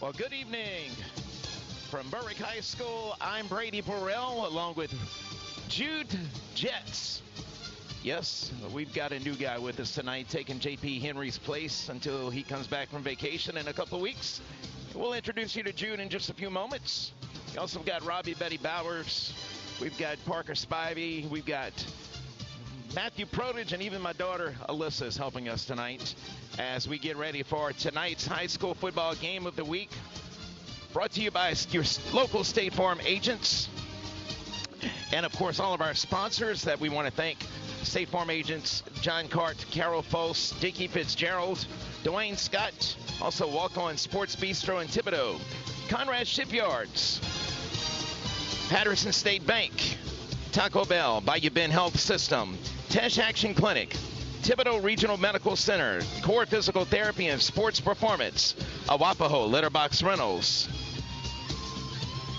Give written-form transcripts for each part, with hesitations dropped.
Well, good evening from Berwick High School. I'm Brady Burrell along with Jude Jets. Yes, we've got a new guy with us tonight taking J.P. Henry's place until he comes back from vacation in a couple of weeks. We'll introduce you to Jude in just a few moments. We also got Robbie Betty Bowers. We've got Parker Spivey. We've got Matthew Prodige, and even my daughter Alyssa is helping us tonight as we get ready for tonight's high school football game of the week. Brought to you by your local State Farm agents. And, of course, all of our sponsors that we want to thank. State Farm agents John Cart, Carol Foss, Dickie Fitzgerald, Dwayne Scott, also Walk On Sports Bistro in Thibodaux, Conrad Shipyards, Patterson State Bank, Taco Bell, Bayou Bend Health System, Tesh Action Clinic, Thibodaux Regional Medical Center, Core Physical Therapy and Sports Performance, Awapaho Letterbox Rentals,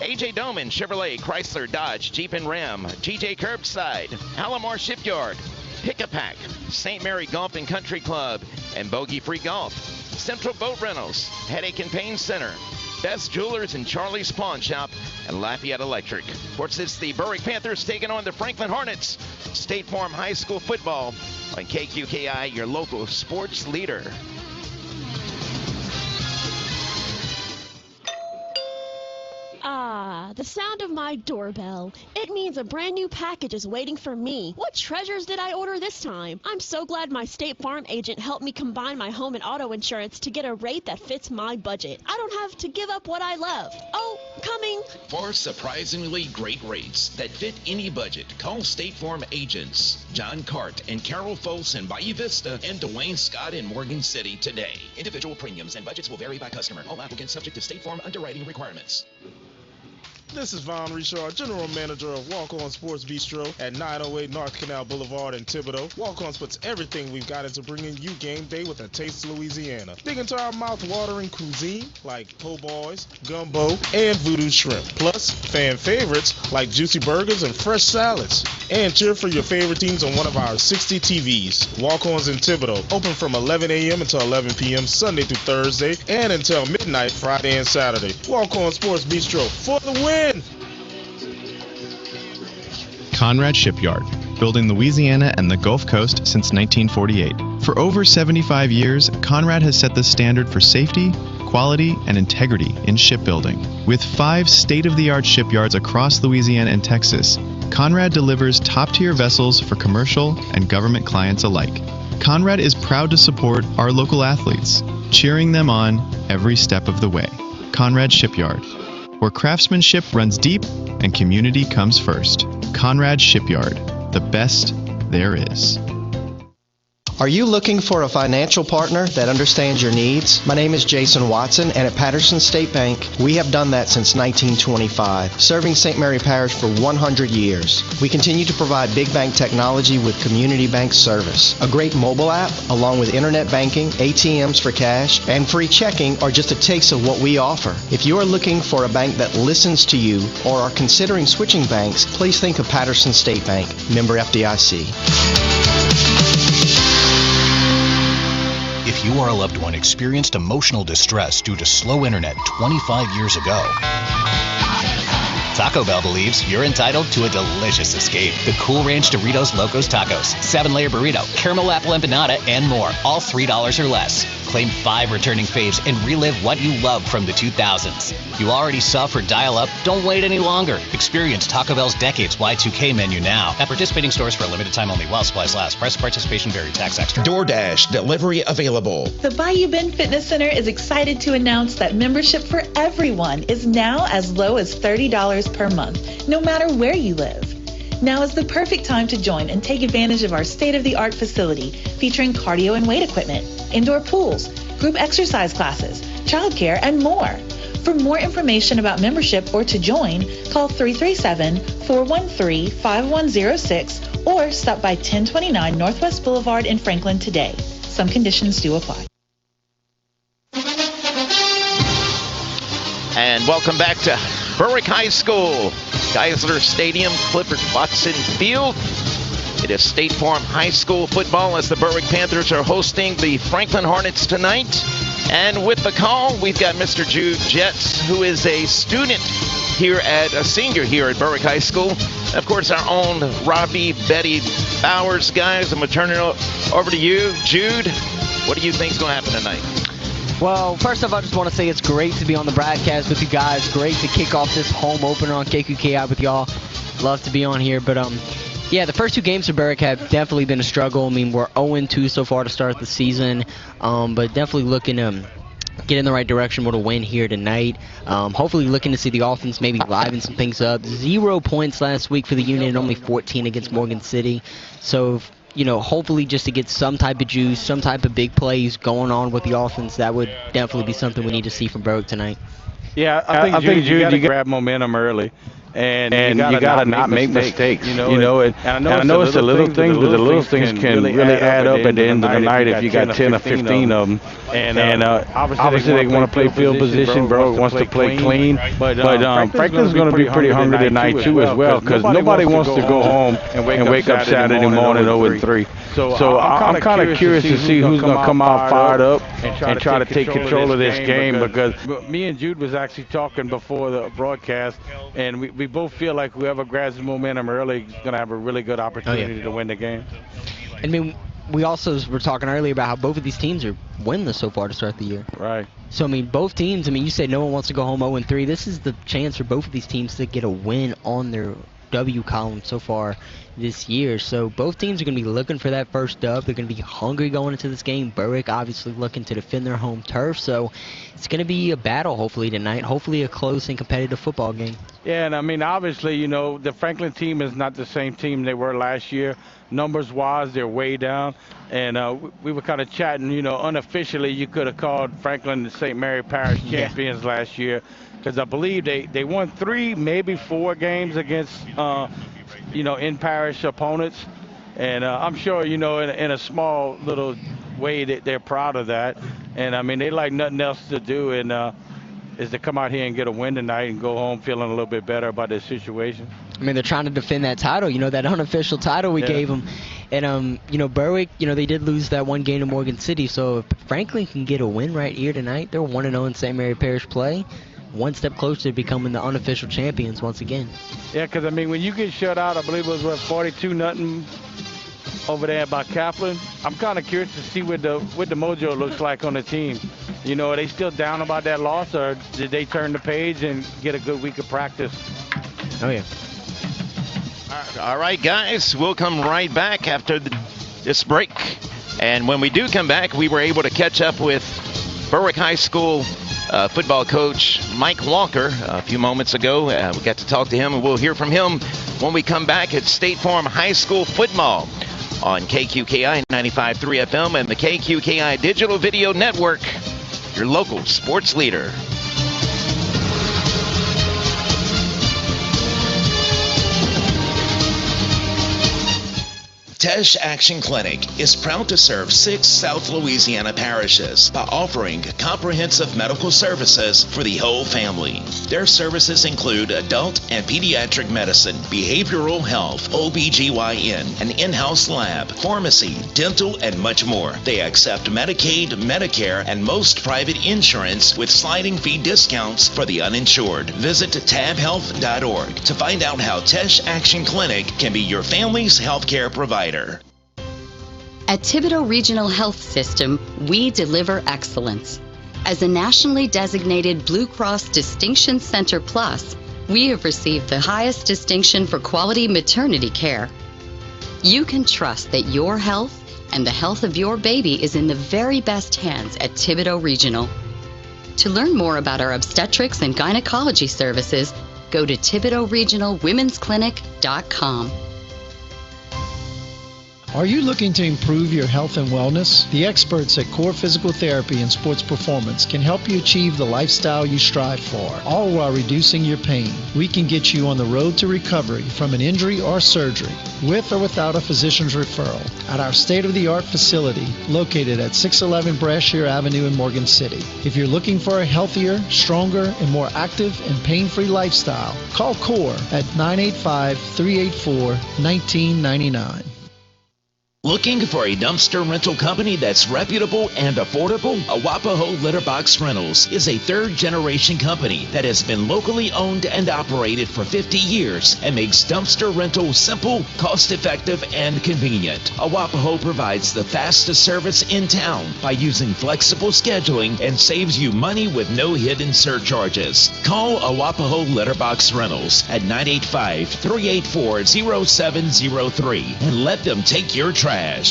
AJ Doman, Chevrolet, Chrysler, Dodge, Jeep and Ram, GJ Curbside, Alomar Shipyard, Pick-a-Pack, St. Mary Golf and Country Club, and Bogey Free Golf, Central Boat Rentals, Headache and Pain Center, Best Jewelers and Charlie's Pawn Shop, and Lafayette Electric. Of course, it's the Berwick Panthers taking on the Franklin Hornets. State Farm High School football on KQKI, your local sports leader. Ah, the sound of my doorbell. It means a brand new package is waiting for me. What treasures did I order this time? I'm so glad my State Farm agent helped me combine my home and auto insurance to get a rate that fits my budget. I don't have to give up what I love. Oh, coming. For surprisingly great rates that fit any budget, call State Farm agents John Cart and Carol Foss in Bayou Vista and Dwayne Scott in Morgan City today. Individual premiums and budgets will vary by customer. All applicants subject to State Farm underwriting requirements. This is Von Richard, General Manager of Walk On Sports Bistro at 908 North Canal Boulevard in Thibodaux. Walk On puts everything we've got into bringing you game day with a taste of Louisiana. Dig into our mouth-watering cuisine like po' boys, gumbo, and voodoo shrimp. Plus, fan favorites like juicy burgers and fresh salads. And cheer for your favorite teams on one of our 60 TVs. Walk On's in Thibodaux, open from 11 a.m. until 11 p.m. Sunday through Thursday, and until midnight Friday and Saturday. Walk On Sports Bistro for the win! Conrad Shipyard, building Louisiana and the Gulf Coast since 1948. For over 75 years, Conrad has set the standard for safety, quality, and integrity in shipbuilding. With 5 state-of-the-art shipyards across Louisiana and Texas, Conrad delivers top-tier vessels for commercial and government clients alike. Conrad is proud to support our local athletes, cheering them on every step of the way. Conrad Shipyard, where craftsmanship runs deep and community comes first. Conrad Shipyard, the best there is. Are you looking for a financial partner that understands your needs? My name is Jason Watson, and at Patterson State Bank, we have done that since 1925, serving St. Mary Parish for 100 years. We continue to provide big bank technology with community bank service. A great mobile app, along with internet banking, ATMs for cash, and free checking are just a taste of what we offer. If you are looking for a bank that listens to you or are considering switching banks, please think of Patterson State Bank, member FDIC. If you or a loved one experienced emotional distress due to slow internet 25 years ago, Taco Bell believes you're entitled to a delicious escape. The Cool Ranch Doritos Locos Tacos, 7-layer burrito, caramel apple empanada, and more. All $3 or less. Claim 5 returning faves and relive what you loved from the 2000s. You already sub for dial-up? Don't wait any longer. Experience Taco Bell's Decades Y2K menu now. At participating stores for a limited time only while supplies last. Price of participation vary. Tax extra. DoorDash delivery available. The Bayou Bend Fitness Center is excited to announce that membership for everyone is now as low as $30 per month, no matter where you live. Now is the perfect time to join and take advantage of our state-of-the-art facility featuring cardio and weight equipment, indoor pools, group exercise classes, childcare, and more. For more information about membership or to join, call 337-413-5106 or stop by 1029 Northwest Boulevard in Franklin today. Some conditions do apply. And welcome back to Berwick High School, Geisler Stadium, Clifford Watson Field. It is State Farm High School football as the Berwick Panthers are hosting the Franklin Hornets tonight. And with the call, we've got Mr. Jude Jetts, who is a senior here at Berwick High School. Of course, our own Robbie Betty Bowers, guys. I'm going to turn it over to you. Jude, what do you think is going to happen tonight? Well, first off, I just want to say it's great to be on the broadcast with you guys. Great to kick off this home opener on KQKI with y'all. Love to be on here. But, yeah, the first two games for Berwick have definitely been a struggle. I mean, we're 0-2 so far to start the season, but definitely looking to get in the right direction with a win here tonight. Hopefully looking to see the offense maybe liven some things up. 0 points last week for the unit and only 14 against Morgan City. So, you know, hopefully just to get some type of juice, some type of big plays going on with the offense, that would definitely be something we need to see from Berwick tonight. Yeah, I think Jude, you got to grab momentum early. And you gotta not make mistakes, you know. And I know it's the little things, but the little things can really add up at the end of the night if you got 10 or 15 of them. And obviously they want to play field position. Berwick wants to play clean. But Franklin's going to be pretty hungry tonight too as well, because nobody wants to go home and wake up Saturday morning 0-3. So I'm kind of curious to see who's going to come out fired up and try to take control of this game, because me and Jude was actually talking before the broadcast, and we both feel like whoever grabs the momentum early is going to have a really good opportunity to win the game. I mean, we also were talking earlier about how both of these teams are winless so far to start the year. Right. So, I mean, both teams, I mean, you said no one wants to go home 0-3. This is the chance for both of these teams to get a win on their W column so far this year. So both teams are going to be looking for that first dub. They're going to be hungry going into this game. Berwick obviously looking to defend their home turf. So it's going to be a battle hopefully tonight. Hopefully a close and competitive football game. Yeah, and I mean, obviously, you know, the Franklin team is not the same team they were last year. Numbers-wise, they're way down. And we were kind of chatting, you know, unofficially you could have called Franklin the St. Mary Parish champions last year, because I believe they won 3, maybe 4 games against, you know, in-parish opponents. And I'm sure, you know, in a small little way that they're proud of that. And, I mean, they like nothing else to do is to come out here and get a win tonight and go home feeling a little bit better about their situation. I mean, they're trying to defend that title, you know, that unofficial title we gave them. And, you know, Berwick, you know, they did lose that one game to Morgan City. So if Franklin can get a win right here tonight, they're 1-0 in St. Mary Parish play. One step closer to becoming the unofficial champions once again. Yeah, because, I mean, when you get shut out, I believe it was, 42-0 over there by Kaplan. I'm kind of curious to see what the mojo looks like on the team. You know, are they still down about that loss, or did they turn the page and get a good week of practice? Oh, yeah. All right, guys, we'll come right back after this break. And when we do come back, we were able to catch up with Berwick High School football coach Mike Walker a few moments ago. We got to talk to him, and we'll hear from him when we come back at State Farm High School football on KQKI 95.3 FM and the KQKI Digital Video Network, your local sports leader. Tesh Action Clinic is proud to serve 6 South Louisiana parishes by offering comprehensive medical services for the whole family. Their services include adult and pediatric medicine, behavioral health, OBGYN, an in-house lab, pharmacy, dental, and much more. They accept Medicaid, Medicare, and most private insurance with sliding fee discounts for the uninsured. Visit tabhealth.org to find out how Tesh Action Clinic can be your family's healthcare provider. At Thibodeau Regional Health System, we deliver excellence. As a nationally designated Blue Cross Distinction Center Plus, we have received the highest distinction for quality maternity care. You can trust that your health and the health of your baby is in the very best hands at Thibodeau Regional. To learn more about our obstetrics and gynecology services, go to ThibodeauRegionalWomen'sClinic.com. Are you looking to improve your health and wellness? The experts at Core Physical Therapy and Sports Performance can help you achieve the lifestyle you strive for, all while reducing your pain. We can get you on the road to recovery from an injury or surgery, with or without a physician's referral, at our state-of-the-art facility located at 611 Brashear Avenue in Morgan City. If you're looking for a healthier, stronger, and more active and pain-free lifestyle, call Core at 985-384-1999. Looking for a dumpster rental company that's reputable and affordable? Awapaho Litterbox Rentals is a third-generation company that has been locally owned and operated for 50 years and makes dumpster rental simple, cost-effective, and convenient. Awapaho provides the fastest service in town by using flexible scheduling and saves you money with no hidden surcharges. Call Awapaho Litterbox Rentals at 985-384-0703 and let them take your trash. Harley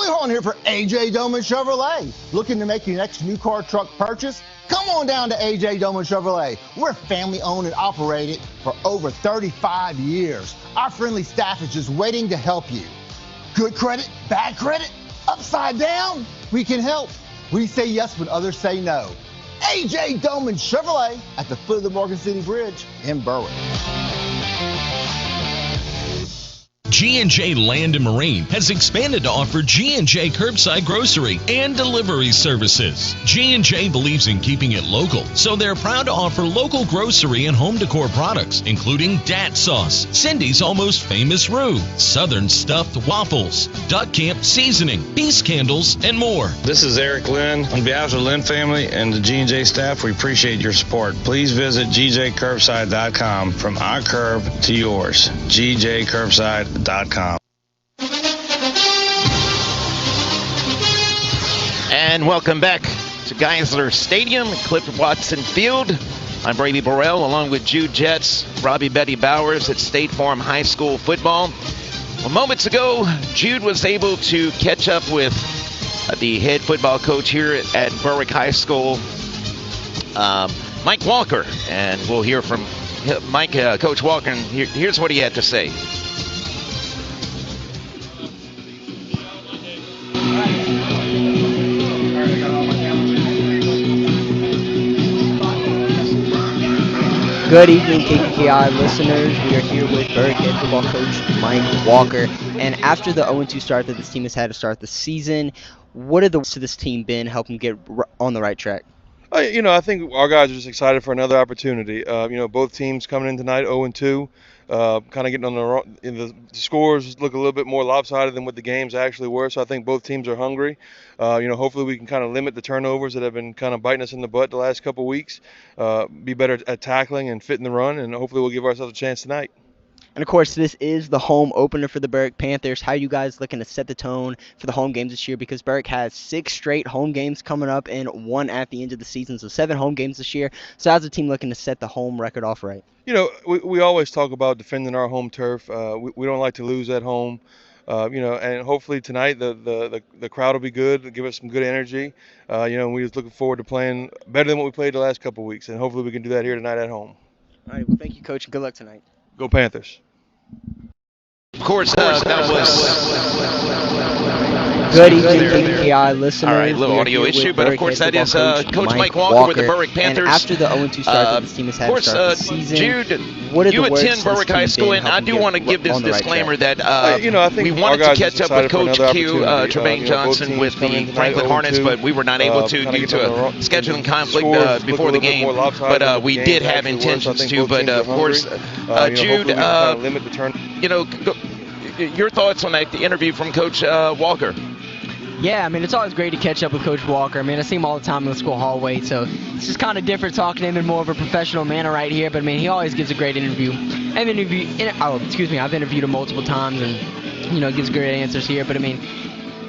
Horn here for AJ Doman Chevrolet. Looking to make your next new car truck purchase? Come on down to AJ Doman Chevrolet. We're family owned and operated for over 35 years. Our friendly staff is just waiting to help you. Good credit, bad credit, upside down, we can help. We say yes when others say no. AJ Doman Chevrolet at the foot of the Morgan City Bridge in Berwick. G&J Land & Marine has expanded to offer G&J curbside grocery and delivery services. G&J believes in keeping it local, so they're proud to offer local grocery and home decor products, including Dat Sauce, Cindy's Almost Famous Roux, Southern Stuffed Waffles, Duck Camp Seasoning, Peace Candles, and more. This is Eric Lynn. On behalf of the Lynn family and the G&J staff, we appreciate your support. Please visit gjcurbside.com. From our curb to yours. gjcurbside.com. And welcome back to Geisler Stadium at Cliff Watson Field. I'm Brady Burrell along with Jude Jets, Robbie Betty Bowers at State Farm High School football. Well, moments ago, Jude was able to catch up with the head football coach here at Berwick High School, Mike Walker. And we'll hear from Mike, Coach Walker, and here's what he had to say. Good evening, KQKI listeners. We are here with Berwick head football coach Mike Walker. And after the 0-2 start that this team has had to start the season, what have the to this team been helping get on the right track? I think our guys are just excited for another opportunity. Both teams coming in tonight 0-2, kind of getting on the scores look a little bit more lopsided than what the games actually were. So I think both teams are hungry. Hopefully we can kind of limit the turnovers that have been kind of biting us in the butt the last couple of weeks. Be better at tackling and fitting the run, and hopefully we'll give ourselves a chance tonight. And, of course, this is the home opener for the Berwick Panthers. How are you guys looking to set the tone for the home games this year? Because Berwick has 6 straight home games coming up and 1 at the end of the season, so 7 home games this year. So how's the team looking to set the home record off right? We always talk about defending our home turf. We don't like to lose at home. And hopefully tonight the crowd will be good, give us some good energy. And we're just looking forward to playing better than what we played the last couple of weeks, and hopefully we can do that here tonight at home. All right, well, thank you, Coach, and good luck tonight. Go Panthers. Of course, that was... Good evening, KQKI listeners. All right, a little audio issue, but of course that is Coach Mike Walker with the Berwick Panthers. And after the 0-2 start that this team has had to start the season, Jude, you attend Berwick High School, and I do want to give this disclaimer that we wanted to catch up with Coach Q, Tremaine Johnson, with the Franklin Hornets, but we were not able to due to a scheduling conflict before the game. But we did have intentions to. But of course, Jude, your thoughts on the interview from Coach Walker? Yeah, it's always great to catch up with Coach Walker. I see him all the time in the school hallway, so it's just kind of different talking to him in more of a professional manner right here. But, he always gives a great interview. I've interviewed him multiple times, and, gives great answers here. But,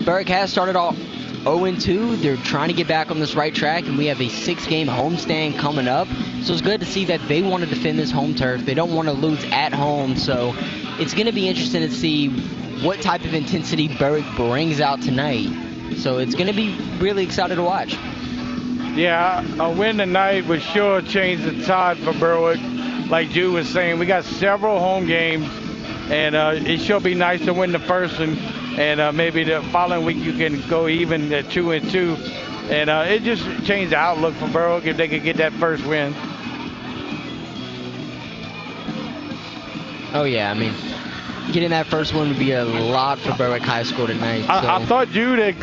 Berwick has started off 0-2. They're trying to get back on this right track, and we have a 6-game homestand coming up. So it's good to see that they want to defend this home turf. They don't want to lose at home, so it's going to be interesting to see what type of intensity Berwick brings out tonight. So it's going to be really excited to watch. Yeah, a win tonight would sure change the tide for Berwick. Like Jude was saying, we got several home games, and it sure be nice to win the first one, and maybe the following week you can go even at 2-2. And it just changed the outlook for Berwick if they could get that first win. Oh, yeah, getting that first one would be a lot for Berwick High School tonight. I thought Jude had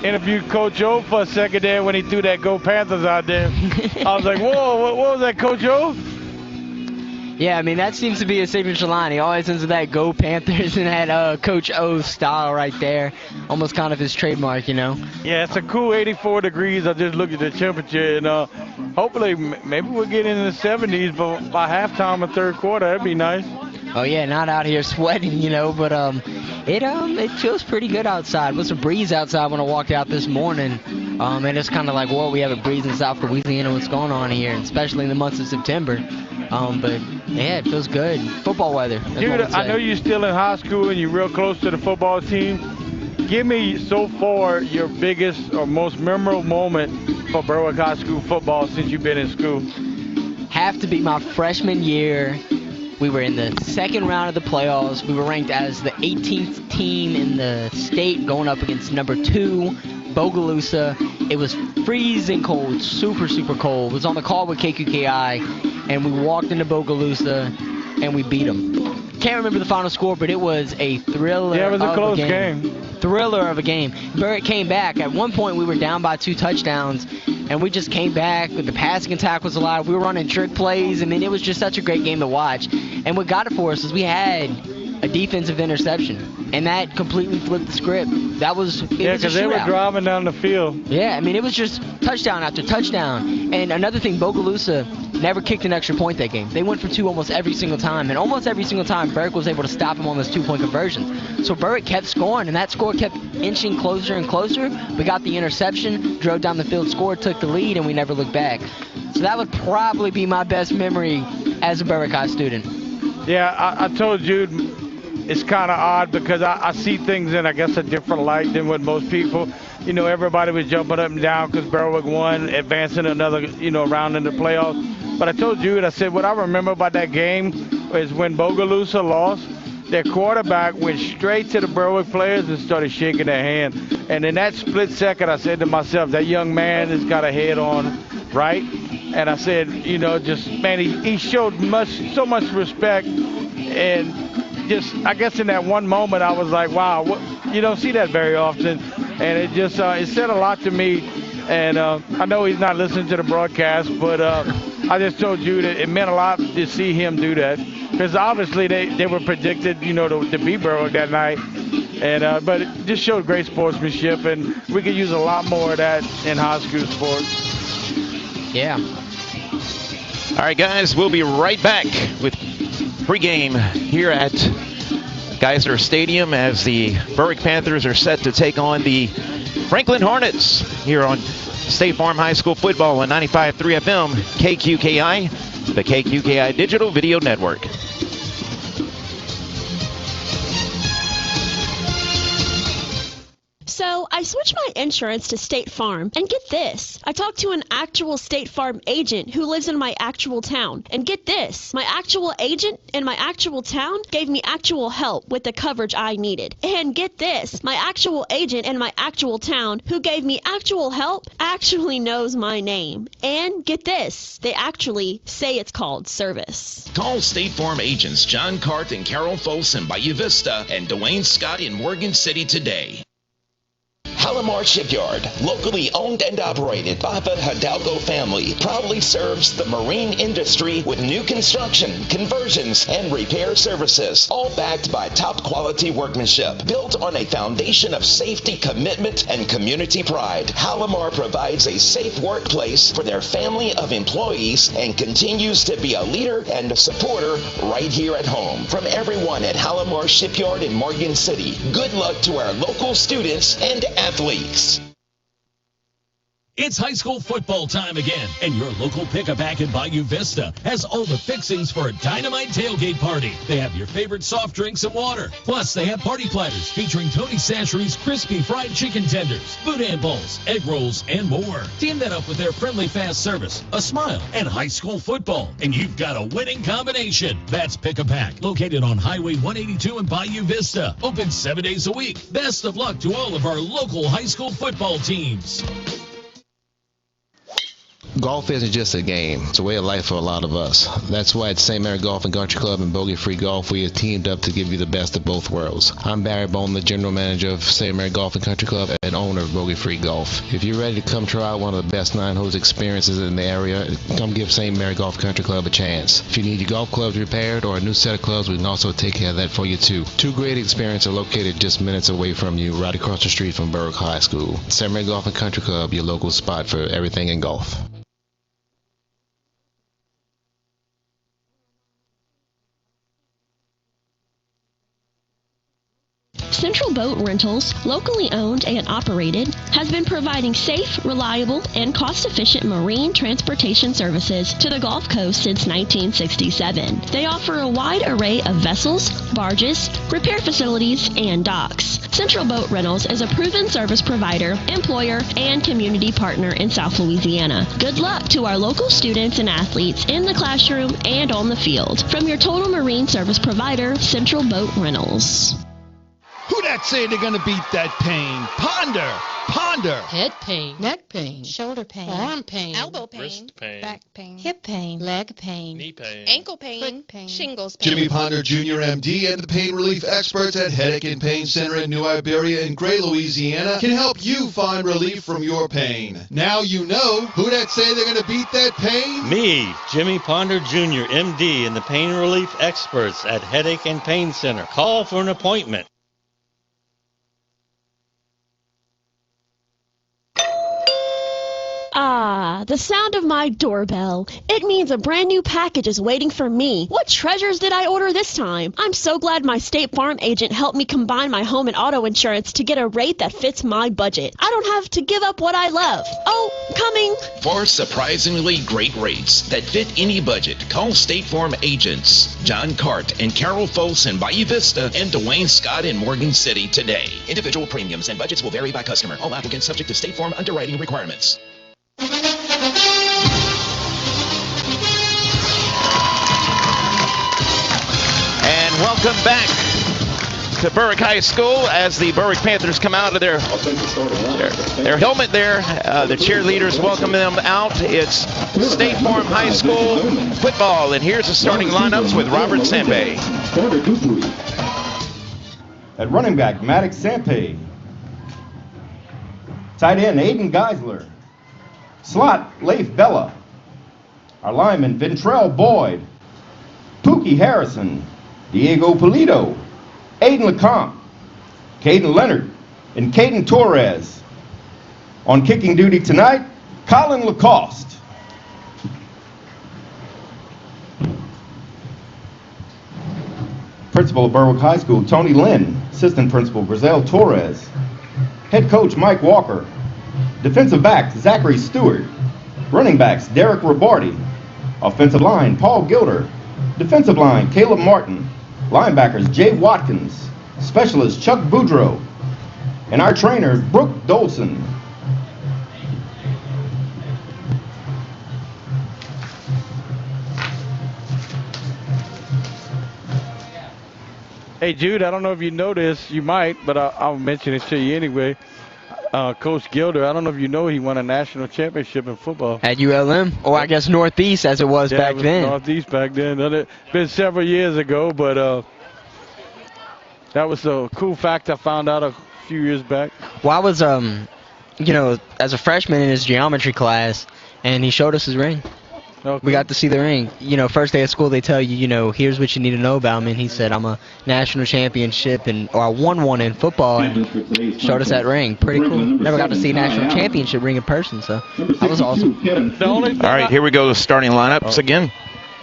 interviewed Coach O for a second there when he threw that Go Panthers out there. I was like, whoa, what was that, Coach O? Yeah, I mean, that seems to be his signature line. He always ends with that Go Panthers and that Coach O style right there. Almost kind of his trademark, you know? Yeah, it's a cool 84 degrees. I just looked at the temperature, and hopefully maybe we'll get into the 70s by halftime of third quarter. That'd be nice. Oh, yeah, not out here sweating, you know, but it feels pretty good outside. It was a breeze outside when I walked out this morning. And it's kind of like, whoa, we have a breeze in South Louisiana. What's going on here, especially in the months of September. But, yeah, it feels good. Football weather. Dude, I know you're still in high school and you're real close to the football team. Give me, so far, your biggest or most memorable moment for Berwick High School football since you've been in school. Have to be my freshman year. We were in the second round of the playoffs. We were ranked as the 18th team in the state going up against number 2, Bogalusa. It was freezing cold, super, super cold. It was on the call with KQKI, and we walked into Bogalusa, and we beat them. Can't remember the final score, but it was a thriller. Yeah, it was a close game. Thriller of a game. Berwick came back. At one point, we were down by 2 touchdowns, and we just came back. The passing attack was alive. We were running trick plays. I mean, it was just such a great game to watch. And what got it for us is we had a defensive interception, and that completely flipped the script. That was because they were driving down the field. Yeah, I mean, it was just touchdown after touchdown. And another thing, Bogalusa never kicked an extra point that game. They went for 2 almost every single time, and almost every single time Berwick was able to stop them on those 2-point conversions. So Berwick kept scoring, and that score kept inching closer and closer. We got the interception, drove down the field, scored, took the lead, and we never looked back. So that would probably be my best memory as a Berwick High student. Yeah, I told Jude it's kind of odd because I see things in, I guess, a different light than what most people. You know, everybody was jumping up and down because Berwick won, advancing another, round in the playoffs. But I told Jude, I said, what I remember about that game is when Bogalusa lost, their quarterback went straight to the Berwick players and started shaking their hand. And in that split second, I said to myself, that young man has got a head on, right? And I said, he showed so much respect. And just, I guess in that one moment, I was like, wow, you don't see that very often. And it just, it said a lot to me. And I know he's not listening to the broadcast, but I just told you that it meant a lot to see him do that. Because obviously they were predicted, to beat Berwick that night. And but it just showed great sportsmanship, and we could use a lot more of that in high school sports. Yeah. All right, guys, we'll be right back with pregame here at Geisler Stadium as the Berwick Panthers are set to take on the Franklin Hornets here on State Farm High School football on 95.3 FM, KQKI, the KQKI Digital Video Network. So I switched my insurance to State Farm, and get this, I talked to an actual State Farm agent who lives in my actual town, and get this, my actual agent in my actual town gave me actual help with the coverage I needed. And get this, my actual agent in my actual town who gave me actual help actually knows my name. And get this, they actually say it's called service. Call State Farm agents John Cart and Carol Folse in Bayou Vista and Dwayne Scott in Morgan City today. Halimar Shipyard, locally owned and operated by the Hidalgo family, proudly serves the marine industry with new construction, conversions, and repair services, all backed by top quality workmanship. Built on a foundation of safety, commitment, and community pride, Halimar provides a safe workplace for their family of employees and continues to be a leader and a supporter right here at home. From everyone at Halimar Shipyard in Morgan City, good luck to our local students and athletes. It's high school football time again, and your local Pick-a-Pack in Bayou Vista has all the fixings for a dynamite tailgate party. They have your favorite soft drinks and water. Plus, they have party platters featuring Tony Sachery's crispy fried chicken tenders, boudin bowls, egg rolls, and more. Team that up with their friendly fast service, a smile, and high school football, and you've got a winning combination. That's Pick-a-Pack, located on Highway 182 in Bayou Vista. Open 7 days a week. Best of luck to all of our local high school football teams. Golf isn't just a game. It's a way of life for a lot of us. That's why at St. Mary Golf and Country Club and Bogey Free Golf, we have teamed up to give you the best of both worlds. I'm Barry Bone, the general manager of St. Mary Golf and Country Club and owner of Bogey Free Golf. If you're ready to come try out one of the best 9-hole experiences in the area, come give St. Mary Golf and Country Club a chance. If you need your golf clubs repaired or a new set of clubs, we can also take care of that for you too. Two great experiences are located just minutes away from you, right across the street from Berwick High School. St. Mary Golf and Country Club, your local spot for everything in golf. Central Boat Rentals, locally owned and operated, has been providing safe, reliable, and cost-efficient marine transportation services to the Gulf Coast since 1967. They offer a wide array of vessels, barges, repair facilities, and docks. Central Boat Rentals is a proven service provider, employer, and community partner in South Louisiana. Good luck to our local students and athletes in the classroom and on the field. From your total marine service provider, Central Boat Rentals. Who that say they're going to beat that pain? Ponder. Head pain. Neck pain. Shoulder pain. Arm pain. Elbow pain. Wrist pain. Back pain. Hip pain. Leg pain. Knee pain. Ankle pain. Foot pain. Shingles pain. Jimmy Ponder Jr., MD, and the pain relief experts at Headache and Pain Center in New Iberia in Gray, Louisiana can help you find relief from your pain. Now you know who that say they're going to beat that pain? Me, Jimmy Ponder Jr., MD, and the pain relief experts at Headache and Pain Center. Call for an appointment. Ah, the sound of my doorbell. It means a brand new package is waiting for me. What treasures did I order this time? I'm so glad my State Farm agent helped me combine my home and auto insurance to get a rate that fits my budget. I don't have to give up what I love. Oh, coming. For surprisingly great rates that fit any budget, call State Farm agents John Cart and Carol Folse in Bayou Vista and Dwayne Scott in Morgan City today. Individual premiums and budgets will vary by customer. All applicants subject to State Farm underwriting requirements. And welcome back to Berwick High School as the Berwick Panthers come out of their helmet there. The cheerleaders welcome them out. It's State Farm High School football, and here's the starting lineups with Robert Sampe. At running back, Maddox Sampe. Tight end, Aiden Geisler. Slot, Leif Bella. Our lineman, Ventrell Boyd. Pookie Harrison. Diego Polito. Aiden Lecomte. Caden Leonard. And Caden Torres. On kicking duty tonight, Colin Lacoste. Principal of Berwick High School, Tony Lynn. Assistant Principal, Grizel Torres. Head Coach, Mike Walker. Defensive back, Zachary Stewart. Running backs, Derek Rabarty. Offensive line, Paul Gilder. Defensive line, Caleb Martin. Linebackers, Jay Watkins. Specialist, Chuck Boudreau. And our trainer, Brooke Dolson. Hey, Jude, I don't know if you know this. You might, but I'll mention it to you anyway. Coach Gilder, I don't know if you know, he won a national championship in football. At ULM, or I guess Northeast as it was back then. Northeast back then. It's been several years ago, but that was a cool fact I found out a few years back. Well, I was, as a freshman in his geometry class, and he showed us his ring. Okay. We got to see the ring. First day of school, they tell you, here's what you need to know about me. And he said, I'm a national championship, or I won one in football, and showed us that ring. Pretty cool. Never got to see a national championship ring in person, so that was awesome. All right, here we go, the starting lineups again.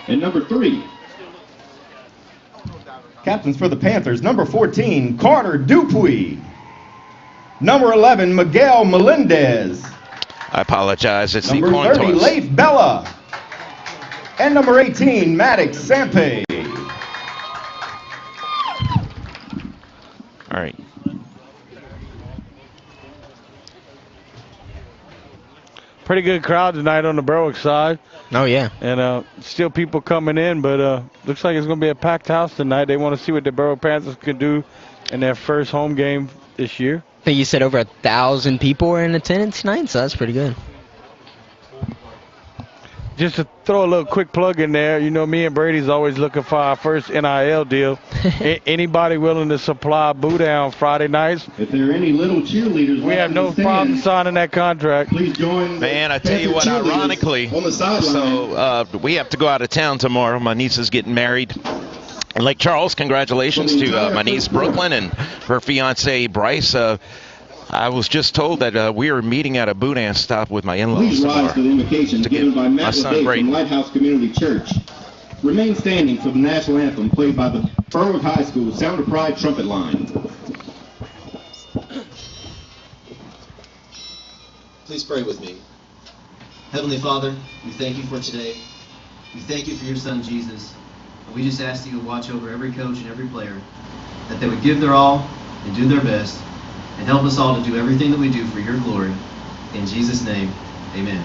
And number 3. Captains for the Panthers, number 14, Carter Dupuy. Number 11, Miguel Melendez. I apologize, it's number the coin 30, toss. Leif Bella. And number 18, Maddox Sampe. All right. Pretty good crowd tonight on the Berwick side. Oh, yeah. And still people coming in, but looks like it's going to be a packed house tonight. They want to see what the Berwick Panthers can do in their first home game this year. I think you said over 1,000 people were in attendance tonight, so that's pretty good. just to throw a little quick plug in there, you know, me and Brady's always looking for our first NIL deal. Anybody willing to supply boot down Friday nights? If there are any little cheerleaders, we have no problem signing that contract. Please join. Man, I tell you what, ironically, on the sideline. So we have to go out of town tomorrow. My niece is getting married in Lake Charles. Congratulations to my niece Brooklyn and her fiance Bryce. I was just told that we are meeting at a boudin stop with my in-laws Please tomorrow. rise to the invocation given by Matt son LeVay Brayden. from Lighthouse Community Church. Remain standing for the national anthem played by the Berwick High School Sound of Pride trumpet line. Please pray with me. Heavenly Father, we thank you for today. We thank you for your son, Jesus. And we just ask that you would watch over every coach and every player, that they would give their all and do their best, and help us all to do everything that we do for your glory. In Jesus' name, amen.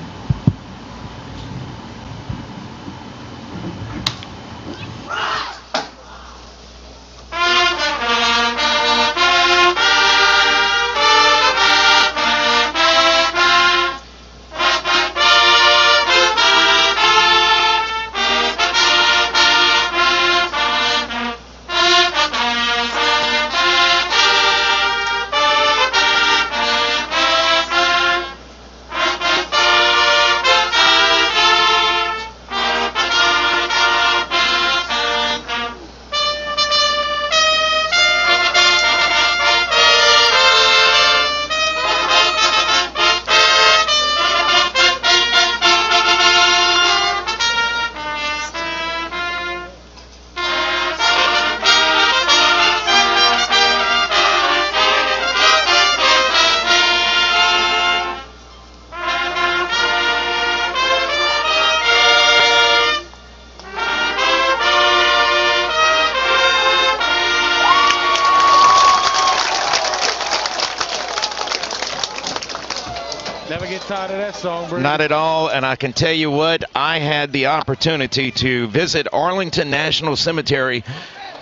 Never get tired of that song, Brady. Not at all, and I can tell you what, I had the opportunity to visit Arlington National Cemetery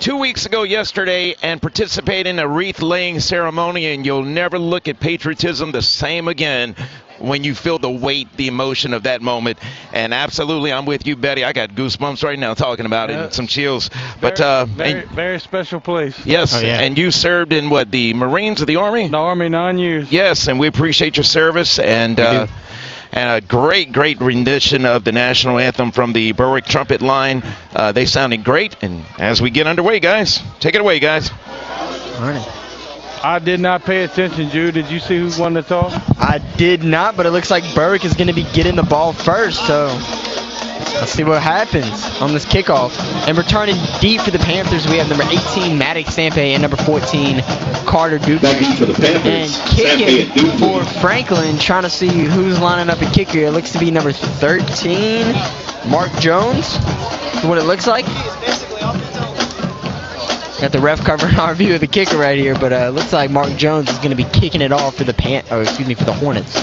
2 weeks ago yesterday and participate in a wreath-laying ceremony, and you'll never look at patriotism the same again when you feel the weight, the emotion of that moment. And absolutely, I'm with you, Betty. I got goosebumps right now talking about it and some chills. But very special place. Yes, and you served in what, the Marines or the Army? The Army, 9 years. Yes, and we appreciate your service, and a great rendition of the national anthem from the Berwick trumpet line. They sounded great, and as we get underway, guys, take it away, guys. All right. I did not pay attention, Jude. Did you see who won the toss? I did not, but it looks like Berwick is going to be getting the ball first, so let's see what happens on this kickoff. And returning deep for the Panthers, we have number 18, Maddox Sampe, and number 14, Carter Duke. And kicking for Franklin, trying to see who's lining up at kicker. It looks to be number 13, Mark Jones, is what it looks like. Got the ref covering our view of the kicker right here, but it looks like Mark Jones is going to be kicking it off for the for the Hornets.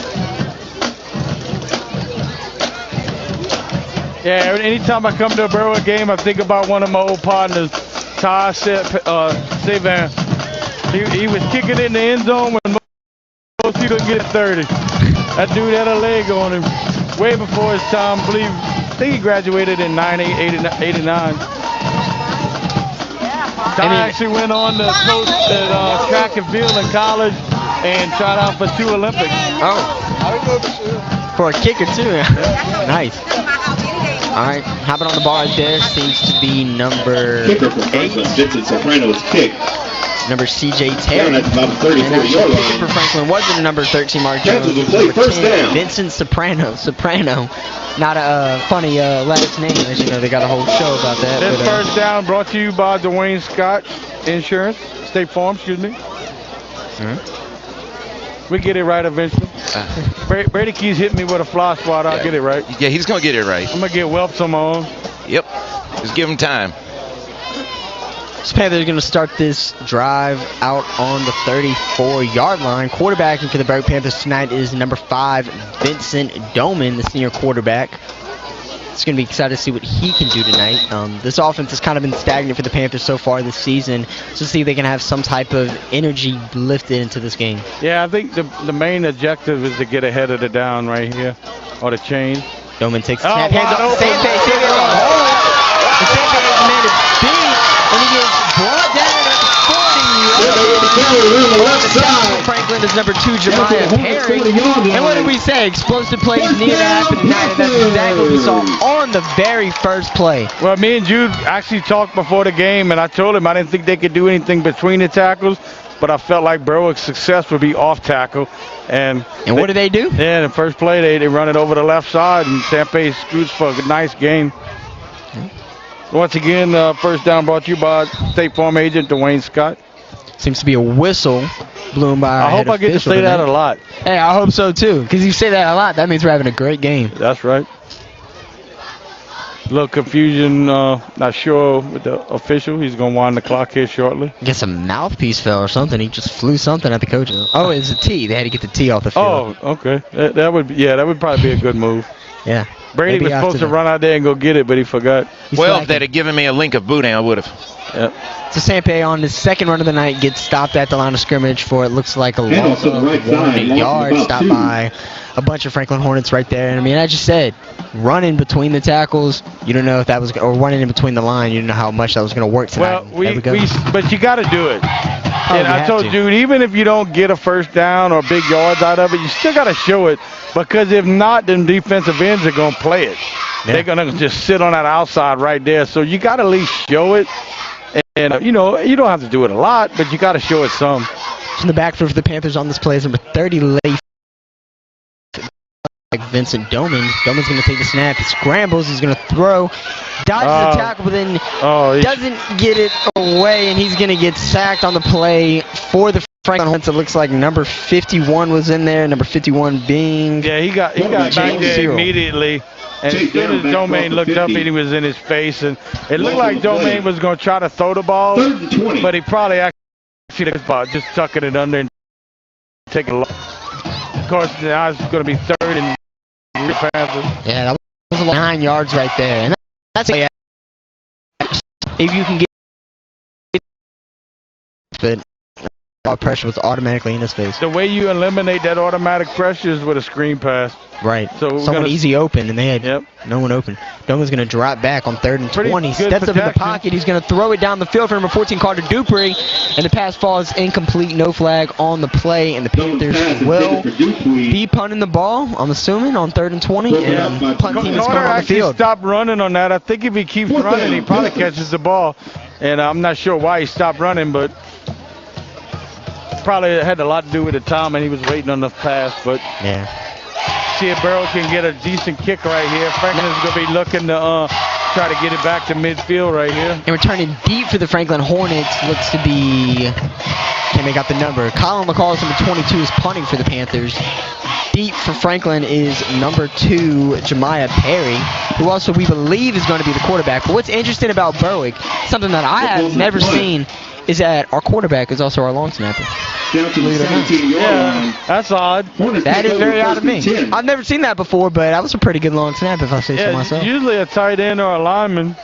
Yeah, anytime I come to a Berwick game, I think about one of my old partners, Ty Savan. He was kicking in the end zone when most people get 30. That dude had a leg on him way before his time. I think he graduated in 89. Ty actually went on to coach at track and field in college and tried out for 2 Olympics. Oh. For a kicker, too. Nice. All right, hopping on the bar right there seems to be number 8. Vincent Soprano's kick. Number CJ Taylor. Down at about the 34-yard line. For Franklin wasn't number 13, Mark Jones. Panthers will play first down. Vincent Soprano. Not a funny last name, as you know. They got a whole show about that. This first down brought to you by Dwayne Scott Insurance, State Farm, excuse me. We get it right eventually. Brady keeps hitting me with a fly swat. I'll get it right. Yeah, he's going to get it right. I'm going to get whelps on my own. Yep. Just give him time. So Panthers are going to start this drive out on the 34-yard line. Quarterbacking for the Berwick Panthers tonight is number 5, Vincent Doman, the senior quarterback. It's going to be excited to see what he can do tonight. This offense has kind of been stagnant for the Panthers so far this season. So see if they can have some type of energy lifted into this game. Yeah, I think the main objective is to get ahead of the down right here, or the chain. Doman takes the snap, hands off to Sampe. Sampe has a hole. And Sampe has a man to beat, and he gets brought down at the 40. Franklin is number 2, Jemiah Perry. And what did we say? Explosive plays needed to happen tonight, and that's exactly what we saw on the very first play. Well, me and Jude actually talked before the game, and I told him I didn't think they could do anything between the tackles, but I felt like Berwick's success would be off tackle. And what do they do? Yeah, in the first play, they run it over the left side, and Sampe scoots for a nice gain. Once again, first down brought to you by State Farm agent Dwayne Scott. Seems to be a whistle blown by I hope I get to say that a lot. Hey, I hope so too, because you say that a lot, that means we're having a great game. That's right. A little confusion, not sure with the official. He's going to wind the clock here shortly. I guess a mouthpiece fell or something. He just flew something at the coach. Oh, it's a tee. They had to get the tee off the field. Oh, okay. That would probably be a good move. Yeah. Brady was supposed to run out there and go get it, but he forgot. Well, if they'd have given me a link of Boudin, I would have. Yep. So Sampe on his second run of the night gets stopped at the line of scrimmage for it looks like a loss of 1 yard. Stopped by a bunch of Franklin Hornets right there. And I mean, I just said, running between the tackles, you don't know if that was, or running in between the line, you don't know how much that was going to work tonight. Well, but you got to do it. And I told Jude, even if you don't get a first down or big yards out of it, you still got to show it, because if not, then defensive ends are going to play it. Yeah. They're going to just sit on that outside right there. So you got to at least show it. And, you know, you don't have to do it a lot, but you got to show it some. In the backfield for the Panthers on this play is number 30, Leif. Like Vincent Doman. Doman's going to take the snap. He scrambles. He's going to throw. Dodges the tackle, but then doesn't get it away, and he's going to get sacked on the play for the Franklin Hornets. It looks like number 51 was in there. Number 51 being... Yeah, he got back there immediately. And as soon as Domain looked up, he was in his face, and it looked like Domain was going to try to throw the ball, but he probably actually just tucking it under and taking a look. Of course, now it's going to be third and Panthers. Yeah, that was 9 yards right there, and that's if you can get it. Pressure was automatically in his face. The way you eliminate that automatic pressure is with a screen pass. Right. So someone easy open, and they had no one open. Doman's going to drop back on 3rd and 20. Steps up in the pocket. He's going to throw it down the field for number 14, Carter Dupree, and the pass falls incomplete. No flag on the play, and the Panthers will be punting the ball, I'm assuming, on 3rd and 20. And punt team is coming on the field. Stopped running on that. I think if he keeps running, he probably catches the ball. And I'm not sure why he stopped running, but probably had a lot to do with the time, and he was waiting on the pass. But see if Berwick can get a decent kick right here. Franklin's going to be looking to try to get it back to midfield right here. And returning deep for the Franklin Hornets looks to be, can't make out the number. Colin McCall, number 22, is punting for the Panthers. Deep for Franklin is number 2, Jemiah Perry, who also we believe is going to be the quarterback. But what's interesting about Berwick, something that I have never seen, is that our quarterback is also our long snapper. Yeah, that's odd. That is very odd of me. I've never seen that before, but that was a pretty good long snap, if I say so myself. Usually a tight end or a lineman.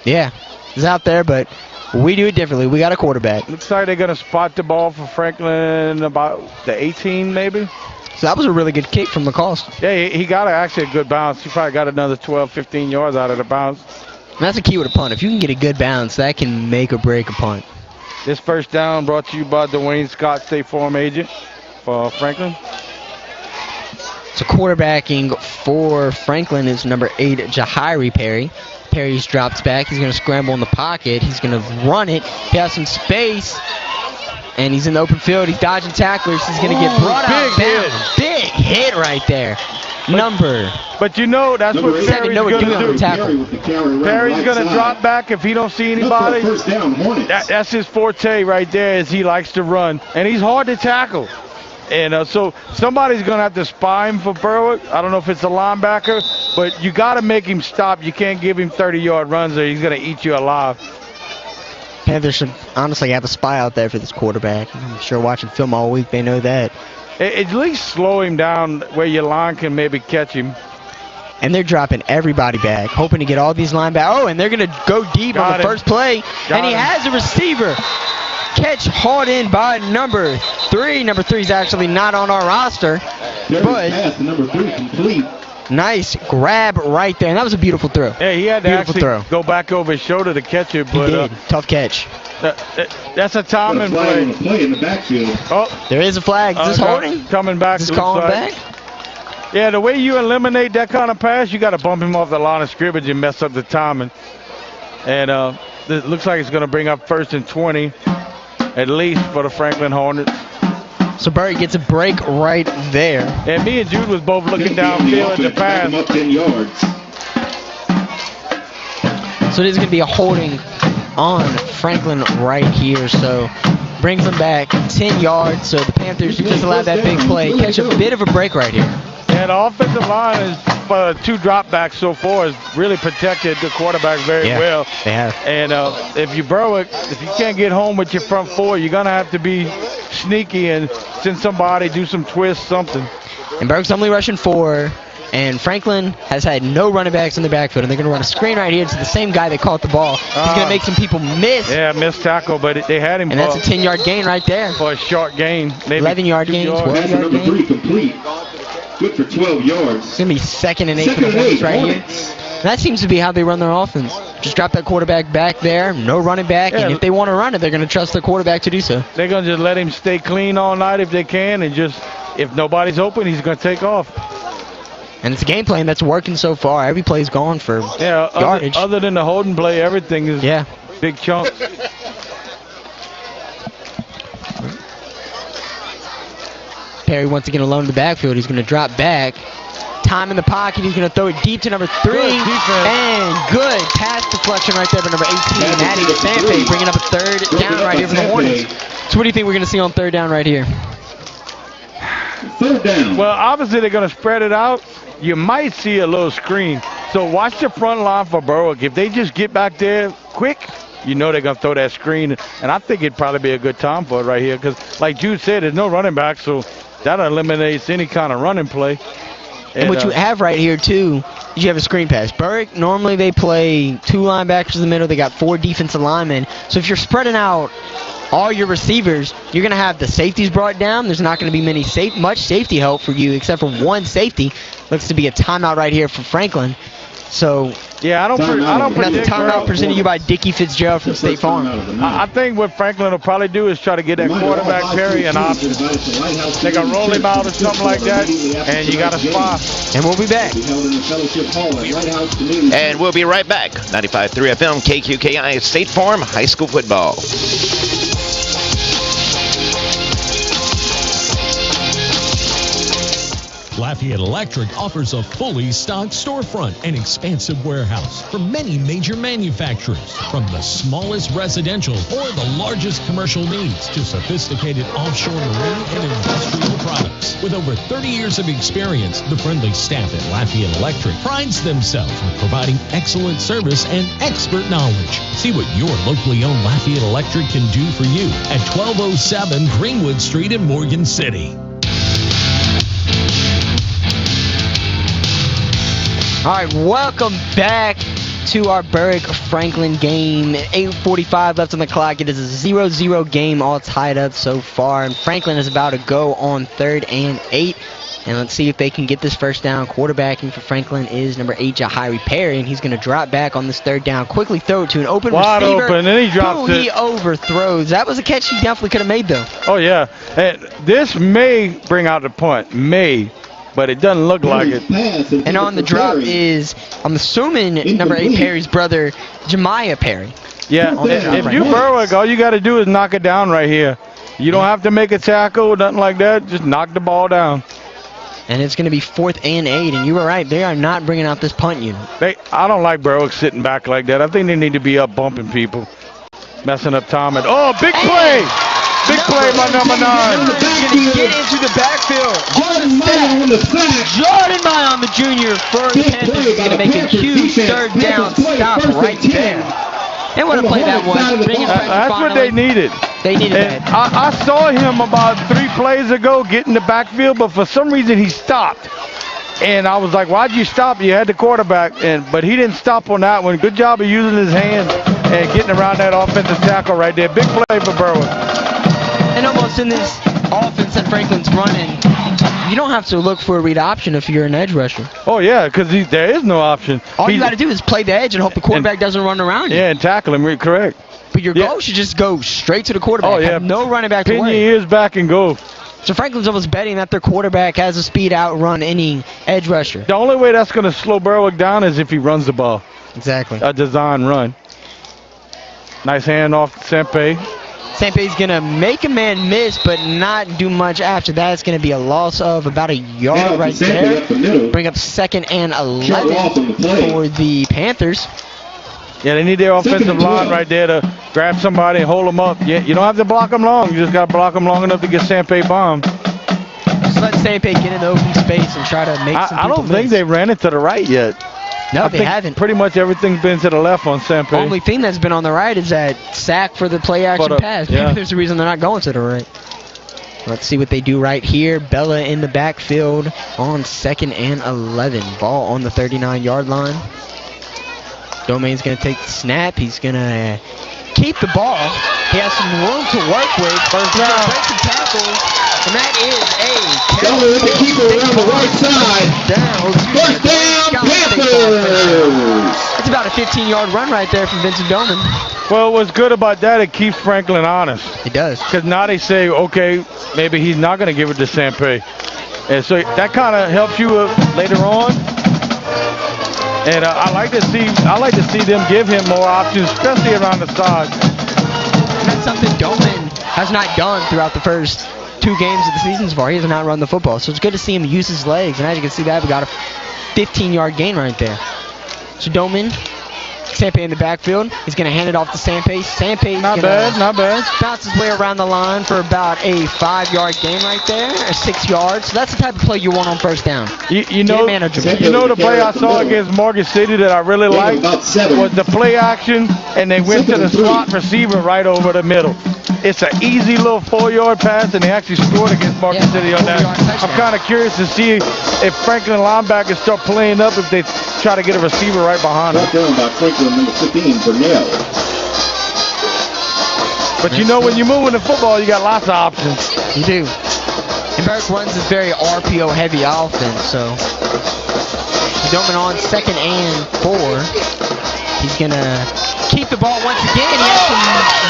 Yeah, he's out there, but we do it differently. We got a quarterback. Looks like they're going to spot the ball for Franklin about the 18, maybe. So that was a really good kick from McCall. Yeah, he got actually a good bounce. He probably got another 12, 15 yards out of the bounce. And that's the key with a punt. If you can get a good bounce, that can make or break a punt. This first down brought to you by Dwayne Scott, State Farm agent for Franklin. So quarterbacking for Franklin is number 8, Jahiri Perry. Perry's drops back. He's going to scramble in the pocket. He's going to run it. He has some space. And he's in the open field. He's dodging tacklers. He's going to get brought out. Big hit right there. But you know, that's what Perry's going to do. Perry's going to drop back if he don't see anybody. That's his forte right there, is he likes to run. And he's hard to tackle. And so somebody's going to have to spy him for Berwick. I don't know if it's a linebacker, but you got to make him stop. You can't give him 30-yard runs or he's going to eat you alive. Panthers should honestly have a spy out there for this quarterback. I'm sure watching film all week, they know that. At least slow him down where your line can maybe catch him. And they're dropping everybody back, hoping to get all these linebackers. Oh, and they're going to go deep on the first play. And he has a receiver. Catch hauled in by number 3. Number 3 is actually not on our roster. But pass to number 3 complete. Nice grab right there, and that was a beautiful throw. Yeah, he had to actually go back over his shoulder to catch it. But, he did. Tough catch. That's a timing play. Play in the backfield. Oh, there is a flag. Is this holding? Coming back. Is this calling back? Yeah, the way you eliminate that kind of pass, you got to bump him off the line of scrimmage and mess up the timing. And it looks like it's going to bring up 1st and 20, at least for the Franklin Hornets. So Berwick gets a break right there. And me and Jude was both looking downfield at the pass. Up 10 yards. So it is going to be a holding on Franklin right here. So brings them back 10 yards. So the Panthers just allowed that big play. Catch a bit of a break right here. Yeah, the offensive line is for 2 dropbacks so far has really protected the quarterback very well. They have. And if you Berwick, if you can't get home with your front 4, you're gonna have to be sneaky and send somebody, do some twists, something. And Berwick's only rushing 4. And Franklin has had no running backs in the backfield, and they're going to run a screen right here to the same guy that caught the ball. He's going to make some people miss. Yeah, missed tackle, but they had him. And that's a 10-yard gain right there. For a short gain. 11-yard gain, 12-yard gain. 3 complete. Good for 12 yards. It's going to be 2nd and 8 for the Hornets right here. And that seems to be how they run their offense. Just drop that quarterback back there, no running back, and if they want to run it, they're going to trust their quarterback to do so. They're going to just let him stay clean all night if they can, and just, if nobody's open, he's going to take off. And it's a game plan that's working so far. Every play's gone for yardage. Other than the holding play, everything is big chunks. Perry once again alone in the backfield. He's going to drop back. Time in the pocket. He's going to throw it deep to number 3. And good pass deflection right there by number 18. Maddie Sanfei bringing up a 3rd down right here for the Hornets. So what do you think we're going to see on 3rd down right here? 3rd down. Well, obviously they're going to spread it out. You might see a little screen. So watch the front line for Berwick. If they just get back there quick, you know they're going to throw that screen. And I think it'd probably be a good time for it right here because, like Jude said, there's no running back, so that eliminates any kind of running play. And what you have right here, too, is you have a screen pass. Berwick, normally they play 2 linebackers in the middle. They got 4 defensive linemen. So if you're spreading out all your receivers, you're going to have the safeties brought down. There's not going to be much safety help for you except for 1 safety. Looks to be a timeout right here for Franklin. So yeah, I don't that's a timeout presented to you by Dickie Fitzgerald from State Farm. I think what Franklin will probably do is try to get that quarterback Perry an option. They're going to roll him out or something like that, and you got a spot. And we'll be back. And we'll be right back. 95.3 FM, KQKI, State Farm High School Football. Lafayette Electric offers a fully stocked storefront and expansive warehouse for many major manufacturers, from the smallest residential or the largest commercial needs to sophisticated offshore marine and industrial products. With over 30 years of experience, the friendly staff at Lafayette Electric prides themselves on providing excellent service and expert knowledge. See what your locally owned Lafayette Electric can do for you at 1207 Greenwood Street in Morgan City. All right, welcome back to our Berwick-Franklin game. 8:45 left on the clock. It is a 0-0 game, all tied up so far. And Franklin is about to go on 3rd and 8. And let's see if they can get this first down. Quarterbacking for Franklin is number 8, Jahiri Perry. And he's going to drop back on this 3rd down. Quickly throw it to an open wide receiver. Open, and he drops it. He overthrows. That was a catch he definitely could have made, though. Oh, yeah. And this may bring out the punt. May. But it doesn't look like it. And on the drop is, I'm assuming, number 8 Perry's brother, Jemiah Perry. Yeah, if you Berwick, all you got to do is knock it down right here. You don't have to make a tackle, nothing like that. Just knock the ball down. And it's going to be 4th and 8. And you were right, they are not bringing out this punt unit. I don't like Berwick sitting back like that. I think they need to be up bumping people. Messing up time. Oh, big play! Big play by number 9. Going to get into the backfield. Jordan Mion, the junior, for the Panthers, is going to make a huge 3rd down stop right there. And what a play that was. That's what they needed. They needed that. I saw him about 3 plays ago get in the backfield, but for some reason he stopped. And I was like, why'd you stop? You had the quarterback. But he didn't stop on that one. Good job of using his hands and getting around that offensive tackle right there. Big play for Berwick. And almost in this offense that Franklin's running, You don't have to look for a read option if you're an edge rusher. Oh, yeah, because there is no option. All you got to do is play the edge and hope the quarterback doesn't run around you. Yeah, and tackle him, correct. But your goal should just go straight to the quarterback. Oh, yeah. Have no running back to Pin your worry. ears back and go. So Franklin's almost betting that their quarterback has a speed outrun any edge rusher. The only way that's going to slow Berwick down is if he runs the ball. Exactly. A design run. Nice hand off to Sempe. Sempe's going to make a man miss, but not do much after that. It's going to be a loss of about a yard right there. Bring up 2nd and 11 for the Panthers. Yeah, they need their offensive line right there to grab somebody and hold them up. Yeah, you don't have to block them long. You just got to block them long enough to get Sempe bombed. Just let Sempe get in the open space and try to make some I don't think they ran it to the right yet. No, they haven't. Pretty much everything's been to the left on Sempe. Only thing that's been on the right is that sack for the play action pass. Maybe there's a reason they're not going to the right. Let's see what they do right here. Bella in the backfield on 2nd and 11. Ball on the 39-yard line. Domain's going to take the snap. He's going to keep the ball. He has some room to work with. First down. Break some tackles. And that is Bella with the keeper around the right side. First down, Panthers. That's about a 15-yard run right there from Vincent Doman. Well, what's good about that, it keeps Franklin honest. It does. Because now they say, okay, maybe he's not going to give it to Sempe. And so that kind of helps you later on. And I like to see them give him more options, especially around the side. And that's something Doman has not done throughout the first 2 games of the season so far. He has not run the football. So it's good to see him use his legs. And as you can see that, we got a 15-yard gain right there. So Doman, Sempe in the backfield. He's going to hand it off to Sempe. Sempe not bad. Bounce his way around the line for about a 5-yard gain right there, or 6 yards. So that's the type of play you want on first down. You know the play I saw against Morgan City that I really liked was the play action, and they went to the slot receiver right over the middle. It's an easy little 4-yard pass, and they actually scored against Morgan City on that. I'm kind of curious to see if Franklin linebackers start playing up if they try to get a receiver right behind them. By Franklin, number 15, Burnell. But you know, when you're moving the football, you got lots of options. You do. And Berwick runs this very RPO-heavy offense, so Doman on 2nd and 4. He's going to keep the ball once again. He has some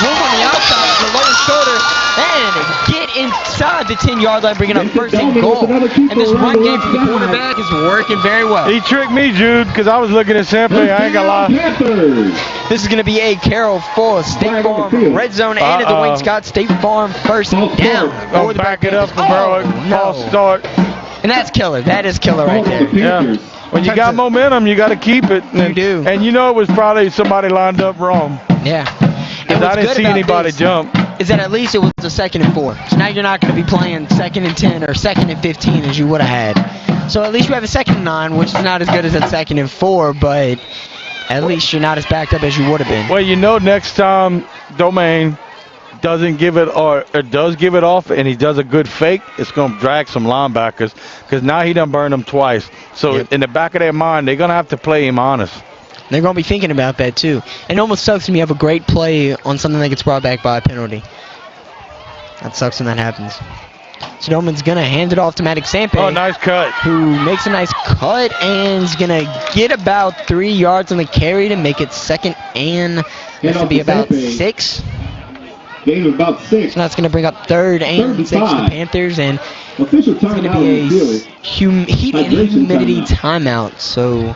room on the outside for the lower shoulder and get inside the 10-yard line, bringing up 1st and goal. And this run game from the quarterback is working very well. He tricked me, Jude, because I was looking at Sempe. I ain't gonna lie. This is going to be a Carroll Full State Farm red zone and at the Wayne Scott State Farm 1st down. Oh, back it up for Berwick. False start. And that's killer. That is killer right there. Yeah. When you got momentum, you got to keep it. You do. And you know it was probably somebody lined up wrong. Yeah. And I didn't see anybody jump. Is that at least it was a 2nd and 4. So now you're not going to be playing 2nd and 10 or 2nd and 15 as you would have had. So at least you have a 2nd and 9, which is not as good as that 2nd and 4, but at least you're not as backed up as you would have been. Well, you know, next time Domain doesn't give it or does give it off and he does a good fake, it's going to drag some linebackers because now he done burned them twice. So in the back of their mind, they're going to have to play him honest. They're going to be thinking about that too. And it almost sucks when you have a great play on something that gets brought back by a penalty. That sucks when that happens. So Doman's going to hand it off to Maddox Sempe. Oh, nice cut. Who makes a nice cut and is going to get about 3 yards on the carry to make it 2nd and that's going to be about 6. Gain of about 6. So that's going to bring up 3rd and 6 for the Panthers, and official it's going to be a heat and humidity timeout. So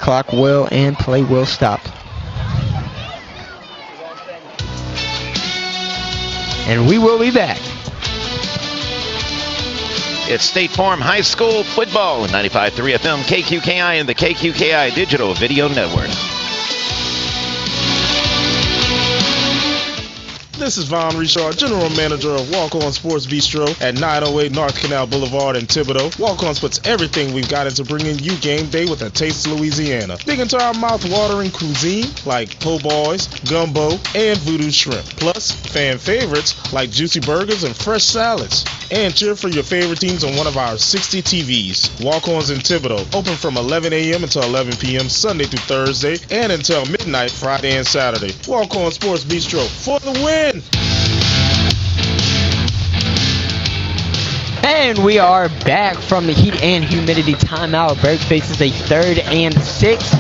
clock will and play will stop. And we will be back. It's State Farm High School football, 95.3 FM, KQKI, and the KQKI Digital Video Network. This is Von Richard, General Manager of Walk-On Sports Bistro at 908 North Canal Boulevard in Thibodaux. Walk-On's puts everything we've got into bringing you game day with a taste of Louisiana. Dig into our mouth-watering cuisine like po' boys, gumbo, and voodoo shrimp. Plus, fan favorites like juicy burgers and fresh salads. And cheer for your favorite teams on one of our 60 TVs. Walk-On's in Thibodaux, open from 11 a.m. until 11 p.m. Sunday through Thursday, and until midnight Friday and Saturday. Walk-On Sports Bistro for the win! And we are back from the heat and humidity timeout. Berwick faces a 3rd and 6.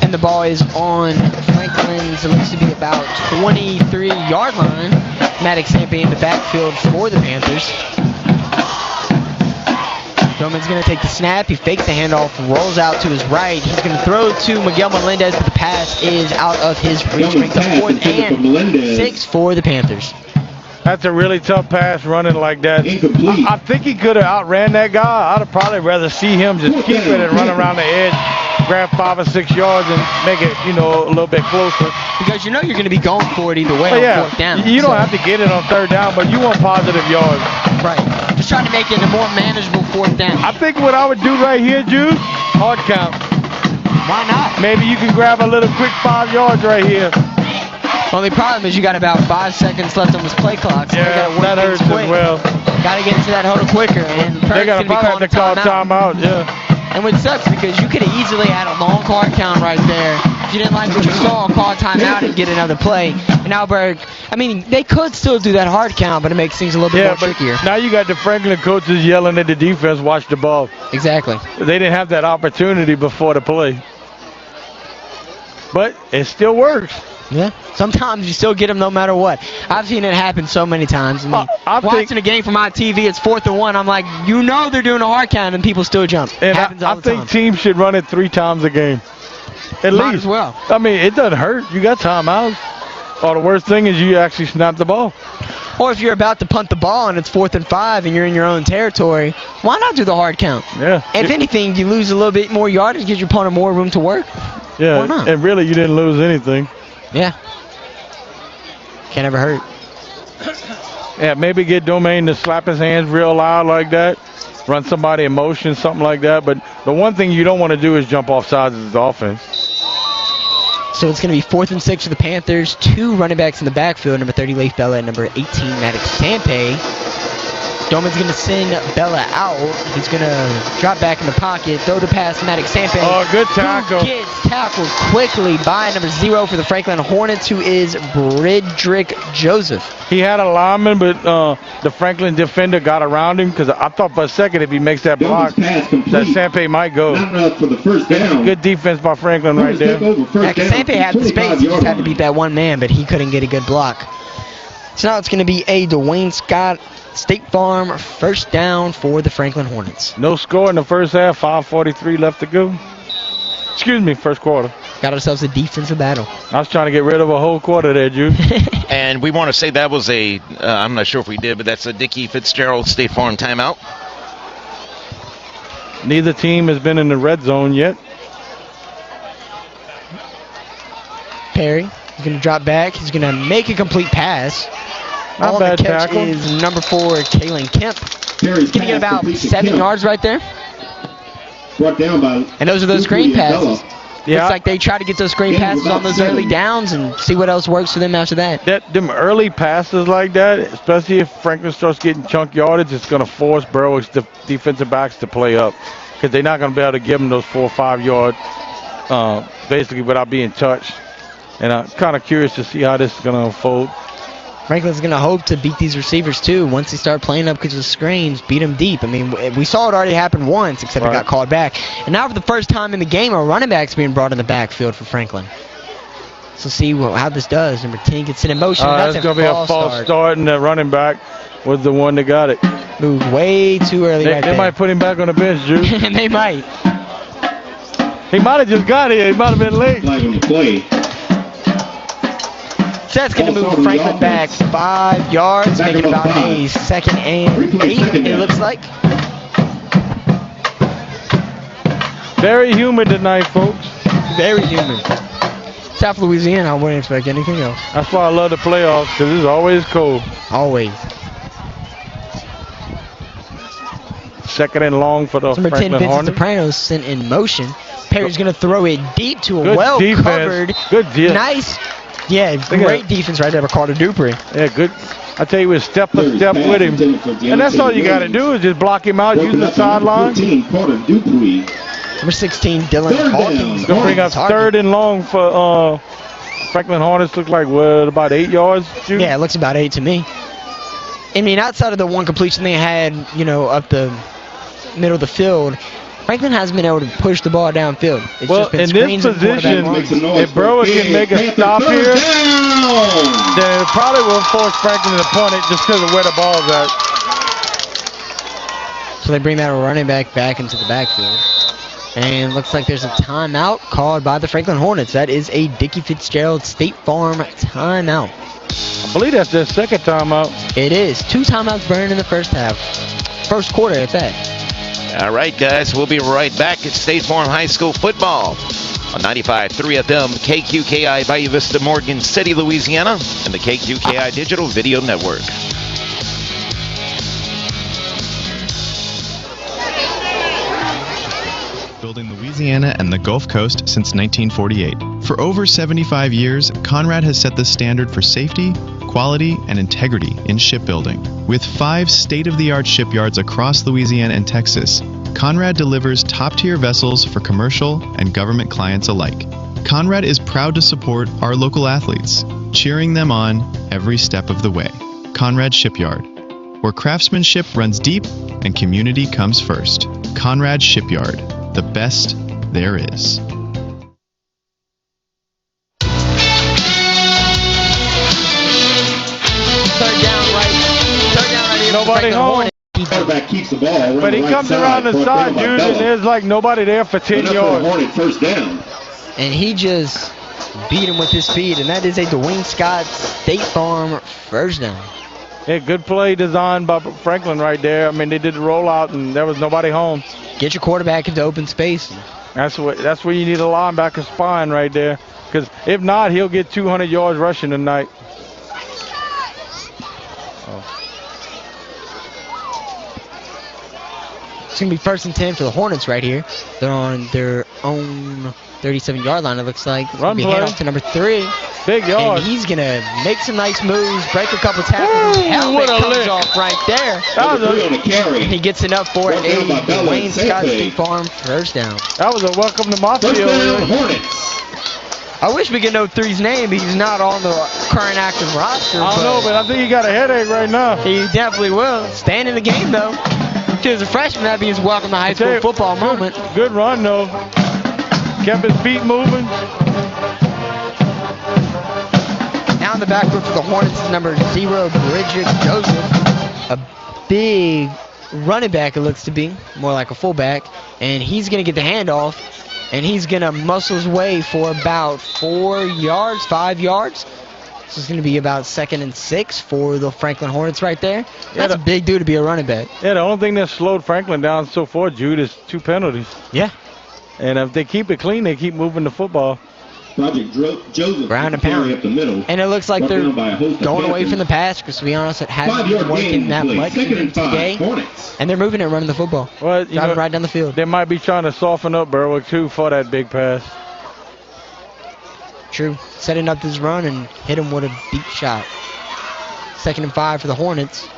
And the ball is on Franklin's, it looks to be about 23-yard line. Maddox Sampe in the backfield for the Panthers. Doman's going to take the snap. He fakes the handoff, rolls out to his right. He's going to throw to Miguel Melendez, but the pass is out of his reach. Makes a 4th and 6 for the Panthers. That's a really tough pass running like that. I think he could have outran that guy. I'd have probably rather see him just keep it and run around the edge, grab 5 or 6 yards and make it, a little bit closer. Because you're going to be going for it either way on 4th down. You don't have to get it on 3rd down, but you want positive yards. Right. Just trying to make it a more manageable 4th down. I think what I would do right here, Jude, hard count. Why not? Maybe you can grab a little quick 5 yards right here. Only problem is you got about 5 seconds left on this play clock. So yeah, that hurts as well. Got to get into that huddle quicker. And they're going to probably have to call timeout, yeah. And what sucks because you could have easily had a long hard count right there. If you didn't like what you saw, call timeout and get another play. And now Berg, they could still do that hard count, but it makes things a little bit more trickier. Now you got the Franklin coaches yelling at the defense, watch the ball. Exactly. They didn't have that opportunity before the play. But it still works. Yeah, sometimes you still get them no matter what. I've seen it happen so many times. Watching a game from my TV, it's 4th and 1. I'm like, they're doing a hard count, and people still jump. And happens all the time. I think teams should run it 3 times a game. At Might least. as well. It doesn't hurt. You got timeouts. Or the worst thing is you actually snap the ball. Or if you're about to punt the ball and it's 4th and 5 and you're in your own territory, why not do the hard count? Yeah. If anything, you lose a little bit more yardage, gives your opponent more room to work. Yeah. Why not? And really, you didn't lose anything. Yeah. Can't ever hurt. Yeah, maybe get Domain to slap his hands real loud like that. Run somebody in motion, something like that. But the one thing you don't want to do is jump off sides of the offense. So it's going to be 4th and 6 for the Panthers. 2 running backs in the backfield. Number 30, Leif Bella, and number 18, Maddox Sampe. Doman's going to send Bella out. He's going to drop back in the pocket, throw the pass to Maddox Sampe. Oh, good tackle. Who gets tackled quickly by number 0 for the Franklin Hornets, who is Bridrick Joseph. He had a lineman, but the Franklin defender got around him because I thought for a second if he makes that block, that Sampe might go. For the first down. Good defense by Franklin right there. Sampe had the space. He just had to beat that one man, but he couldn't get a good block. So now it's going to be a Dwayne Scott State Farm 1st down for the Franklin Hornets. No score in the first half, 5:43 left to go. Excuse me, first quarter. Got ourselves a defensive battle. I was trying to get rid of a whole quarter there, Jude. And we want to say that was I'm not sure if we did, but that's a Dickie Fitzgerald State Farm timeout. Neither team has been in the red zone yet. Perry, he's going to drop back. He's going to make a complete pass. Not on bad the catch tackle. is number 4, Kalen Kemp. He's going to get about 7 yards right there. Brought down by and those are those screen passes. Yeah. Looks like they try to get those screen passes on those early downs and see what else works for them after that. Them early passes like that, especially if Franklin starts getting chunk yardage, it's going to force Berwick's defensive backs to play up because they're not going to be able to give them those 4 or 5 yards basically without being touched. And I'm kind of curious to see how this is going to unfold. Franklin's going to hope to beat these receivers, too. Once they start playing up because of the screens, beat them deep. We saw it already happen once, except it got called back. And now for the first time in the game, a running back's being brought in the backfield for Franklin. So see how this does. Number 10 gets it in motion. That's going to be a false start, and the running back was the one that got it. Moved way too early They might put him back on the bench, Jude. They might. He might have just got here. He might have been late. Flag on the play. So that's going to move Franklin back 5 yards, making about a 2nd and 8, it looks like. Very humid tonight, folks. Very humid. South Louisiana, I wouldn't expect anything else. That's why I love the playoffs, because it's always cold. Always. 2nd and long for the Number 10, Franklin Vincent Hornets. Sopranos sent in motion. Perry's going to throw it deep to a Good well-covered, defense. Good deal. nice, great defense right there by Carter Dupree. Yeah, good. I tell you, we're step for step with him. And that's all you got to do is just block him out, use the sideline. Number 16, Dylan Hawkins. Going to bring up 3rd and long for Franklin Hornets. Look like, about 8 yards? Jude? Yeah, it looks about 8 to me. I mean, outside of the one completion they had, up the middle of the field, Franklin hasn't been able to push the ball downfield. It's just been in this position, if Berwick can make a stop here, then it probably will force Franklin to punt it just because of where the ball is at. So they bring that running back into the backfield. And looks like there's a timeout called by the Franklin Hornets. That is a Dickie Fitzgerald State Farm timeout. I believe that's their second timeout. It is. 2 timeouts burned in the first half. First quarter at that. All right, guys, we'll be right back at State Farm High School football on 95.3 FM, KQKI, Bayou Vista, Morgan City, Louisiana, and the KQKI Digital Video Network. Building Louisiana and the Gulf Coast since 1948. For over 75 years, Conrad has set the standard for safety, quality, and integrity in shipbuilding. With 5 state-of-the-art shipyards across Louisiana and Texas, Conrad delivers top-tier vessels for commercial and government clients alike. Conrad is proud to support our local athletes, cheering them on every step of the way. Conrad Shipyard, where craftsmanship runs deep and community comes first. Conrad Shipyard, the best there is. Third down right. Nobody home. Quarterback keeps the ball. But he comes around the side, dude, and there's like nobody there for 10 yards. Hornet first down. And he just beat him with his speed, and that is a Dwayne Scott State Farm first down. Yeah, good play designed by Franklin right there. I mean, they did the rollout, and there was nobody home. Get your quarterback into open space. That's where you need a linebacker spine right there. Because if not, he'll get 200 yards rushing tonight. It's going to be 1st and 10 for the Hornets right here. They're on their own 37-yard line, it looks like. It's going to be a handoff to number 3. Big yard. And he's going to make some nice moves, break a couple tackles. His helmet comes off right there. That was a carry. And he gets enough for a Dwayne Scott State Farm first down. That was a welcome to my field. Hornets. I wish we could know 3's name. He's not on the current active roster. I don't know, but I think he got a headache right now. He definitely will. Staying in the game, though. If he was a freshman, that'd be his welcome to high school football moment. Good run, though. Kept his feet moving. Now in the backfield for the Hornets is number 0, Bridget Joseph. A big running back, it looks to be. More like a fullback. And he's going to get the handoff. And he's going to muscle his way for about 5 yards. So it's going to be about 2nd and 6 for the Franklin Hornets right there. That's a big dude to be a running back. Yeah, the only thing that slowed Franklin down so far, Jude, is 2 penalties. Yeah. And if they keep it clean, they keep moving the football. Project Joseph ground and pound. Up the middle. And it looks like they're going away from the pass, because to be honest, it hasn't been working that much today. And they're moving it, running the football. Well, driving right down the field. They might be trying to soften up Berwick, too, for that big pass. True. Setting up this run and hit him with a deep shot. 2nd and 5 for the Hornets.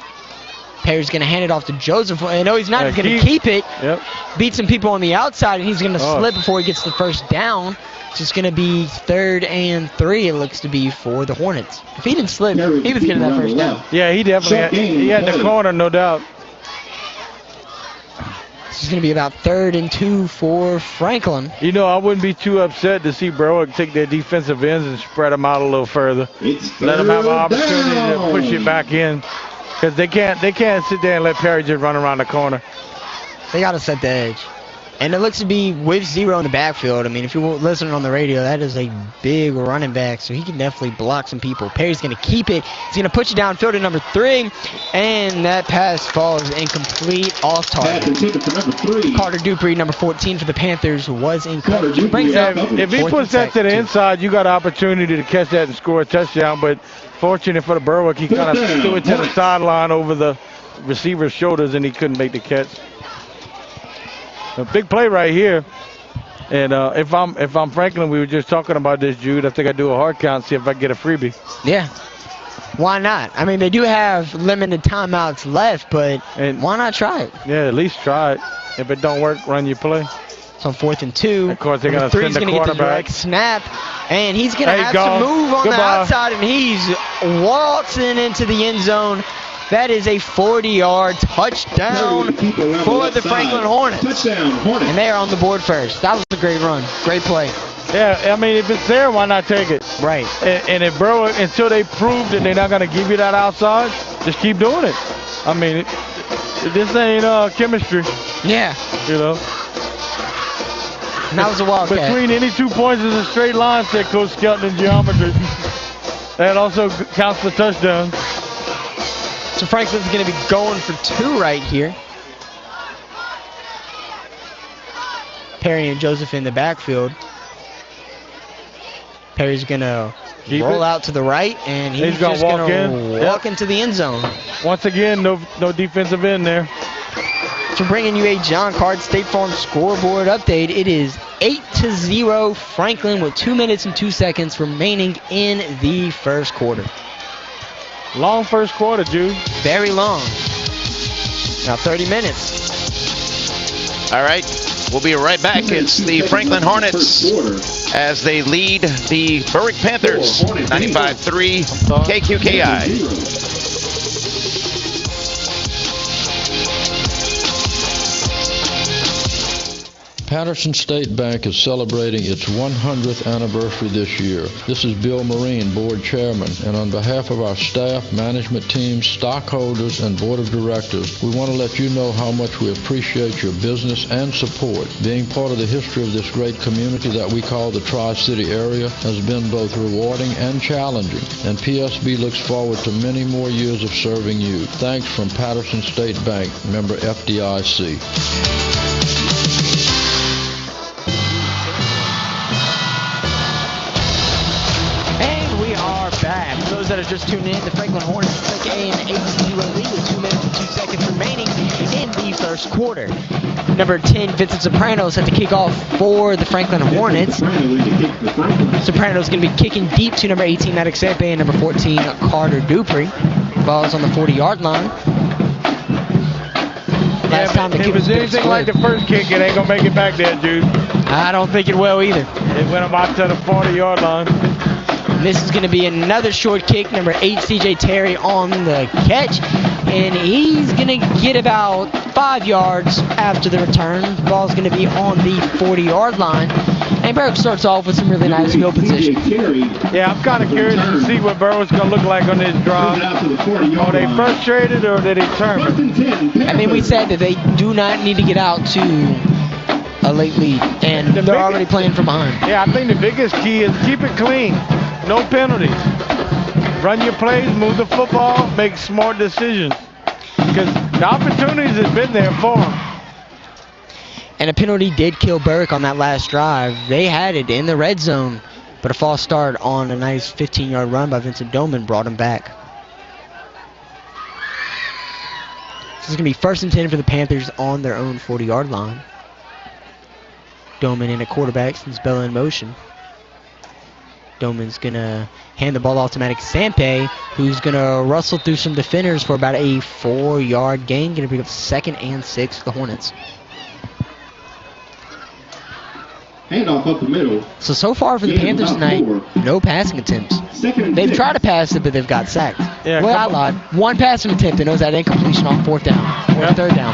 Perry's going to hand it off to Joseph. I know he's not going to keep it. Yep. Beat some people on the outside, and he's going to slip before he gets the first down. So it's going to be 3rd and 3, it looks to be, for the Hornets. If he didn't slip, he was getting that first down. Yeah, he definitely had the corner, no doubt. This is going to be about 3rd and 2 for Franklin. You know, I wouldn't be too upset to see Berwick take their defensive ends and spread them out a little further. Let them have an opportunity to push it back in. Because they can't sit there and let Perry just run around the corner. They got to set the edge. And it looks to be with 0 in the backfield. I mean, if you're listening on the radio, that is a big running back, so he can definitely block some people. Perry's going to keep it. He's going to push it downfield to number 3, and that pass falls incomplete, off target. Carter Dupree, number 14 for the Panthers, was incorrect. If he puts that to the inside, you got an opportunity to catch that and score a touchdown, but fortunate for the Berwick, he kind of threw it to the sideline over the receiver's shoulders, and he couldn't make the catch. A big play right here. And if I'm Franklin, we were just talking about this, Jude. I think I'd do a hard count, see if I can get a freebie. Yeah. Why not? I mean, they do have limited timeouts left, but why not try it? Yeah, at least try it. If it don't work, run your play. So 4th and 2. Of course, they're going to send the quarterback. Get the direct snap, and he's going to have to move on the outside, and he's waltzing into the end zone. That is a 40-yard touchdown for the Franklin Hornets. Touchdown, Hornets. And they are on the board first. That was a great run. Great play. Yeah, I mean, if it's there, why not take it? Right. And if Berwick, until they prove that they're not going to give you that outside, just keep doing it. I mean, this ain't chemistry. Yeah. You know? And that was a wildcat. Between any 2 points is a straight line, said Coach Skelton in geometry. That also counts for touchdowns. So Franklin's going to be going for 2 right here. Perry and Joseph in the backfield. Perry's going to roll out to the right, and he's just going to walk into the end zone. Once again, no defensive end there. So bringing you a John Card State Farm scoreboard update. It is 8-0 Franklin with 2 minutes and 2 seconds remaining in the first quarter. Long first quarter, Jude. Very long. Now 30 minutes. All right, we'll be right back. It's the Franklin Hornets as they lead the Berwick Panthers 95-3 KQKI. Patterson State Bank is celebrating its 100th anniversary this year. This is Bill Marine, Board Chairman, and on behalf of our staff, management team, stockholders, and Board of Directors, we want to let you know how much we appreciate your business and support. Being part of the history of this great community that we call the Tri-City area has been both rewarding and challenging, and PSB looks forward to many more years of serving you. Thanks from Patterson State Bank, member FDIC. Back. For those that are just tuning in, the Franklin Hornets take an 8-0 lead with 2 minutes and 2 seconds remaining in the first quarter. Number 10, Vincent Soprano, set to kick off for the Franklin Hornets. Soprano's going to be kicking deep to number 18, Maddox Sempe, and number 14, Carter Dupree. Ball's on the 40-yard line. Last time the kick if it's anything like the first kick, it ain't going to make it back there, Jude. I don't think it will either. It went about to the 40-yard line. This is going to be another short kick. Number 8, C.J. Terry on the catch. And he's going to get about 5 yards after the return. The ball's going to be on the 40-yard line. And Berwick starts off with some really nice field position. Yeah, I'm kind of curious to see what Berwick's going to look like on this drive. Are they frustrated or did they turn? I mean, we said that they do not need to get out to a late lead. And they're already playing from behind. Yeah, I think the biggest key is keep it clean. No penalties. Run your plays, move the football, make smart decisions. Because the opportunities have been there for them. And a penalty did kill Berwick on that last drive. They had it in the red zone, but a false start on a nice 15-yard run by Vincent Doman brought him back. This is going to be 1st and 10 for the Panthers on their own 40-yard line. Doman in at quarterback, since Bella in motion. Doman's going to hand the ball off to Maddox Sempe, who's going to rustle through some defenders for about a 4-yard gain. Going to bring up 2nd and 6 for the Hornets. Handoff up the middle. So far for the Panthers tonight, no passing attempts. They've tried to pass it, but they've got sacked. Yeah, well, I lied. 1 passing attempt, and it was that incompletion on 4th down, or 3rd down.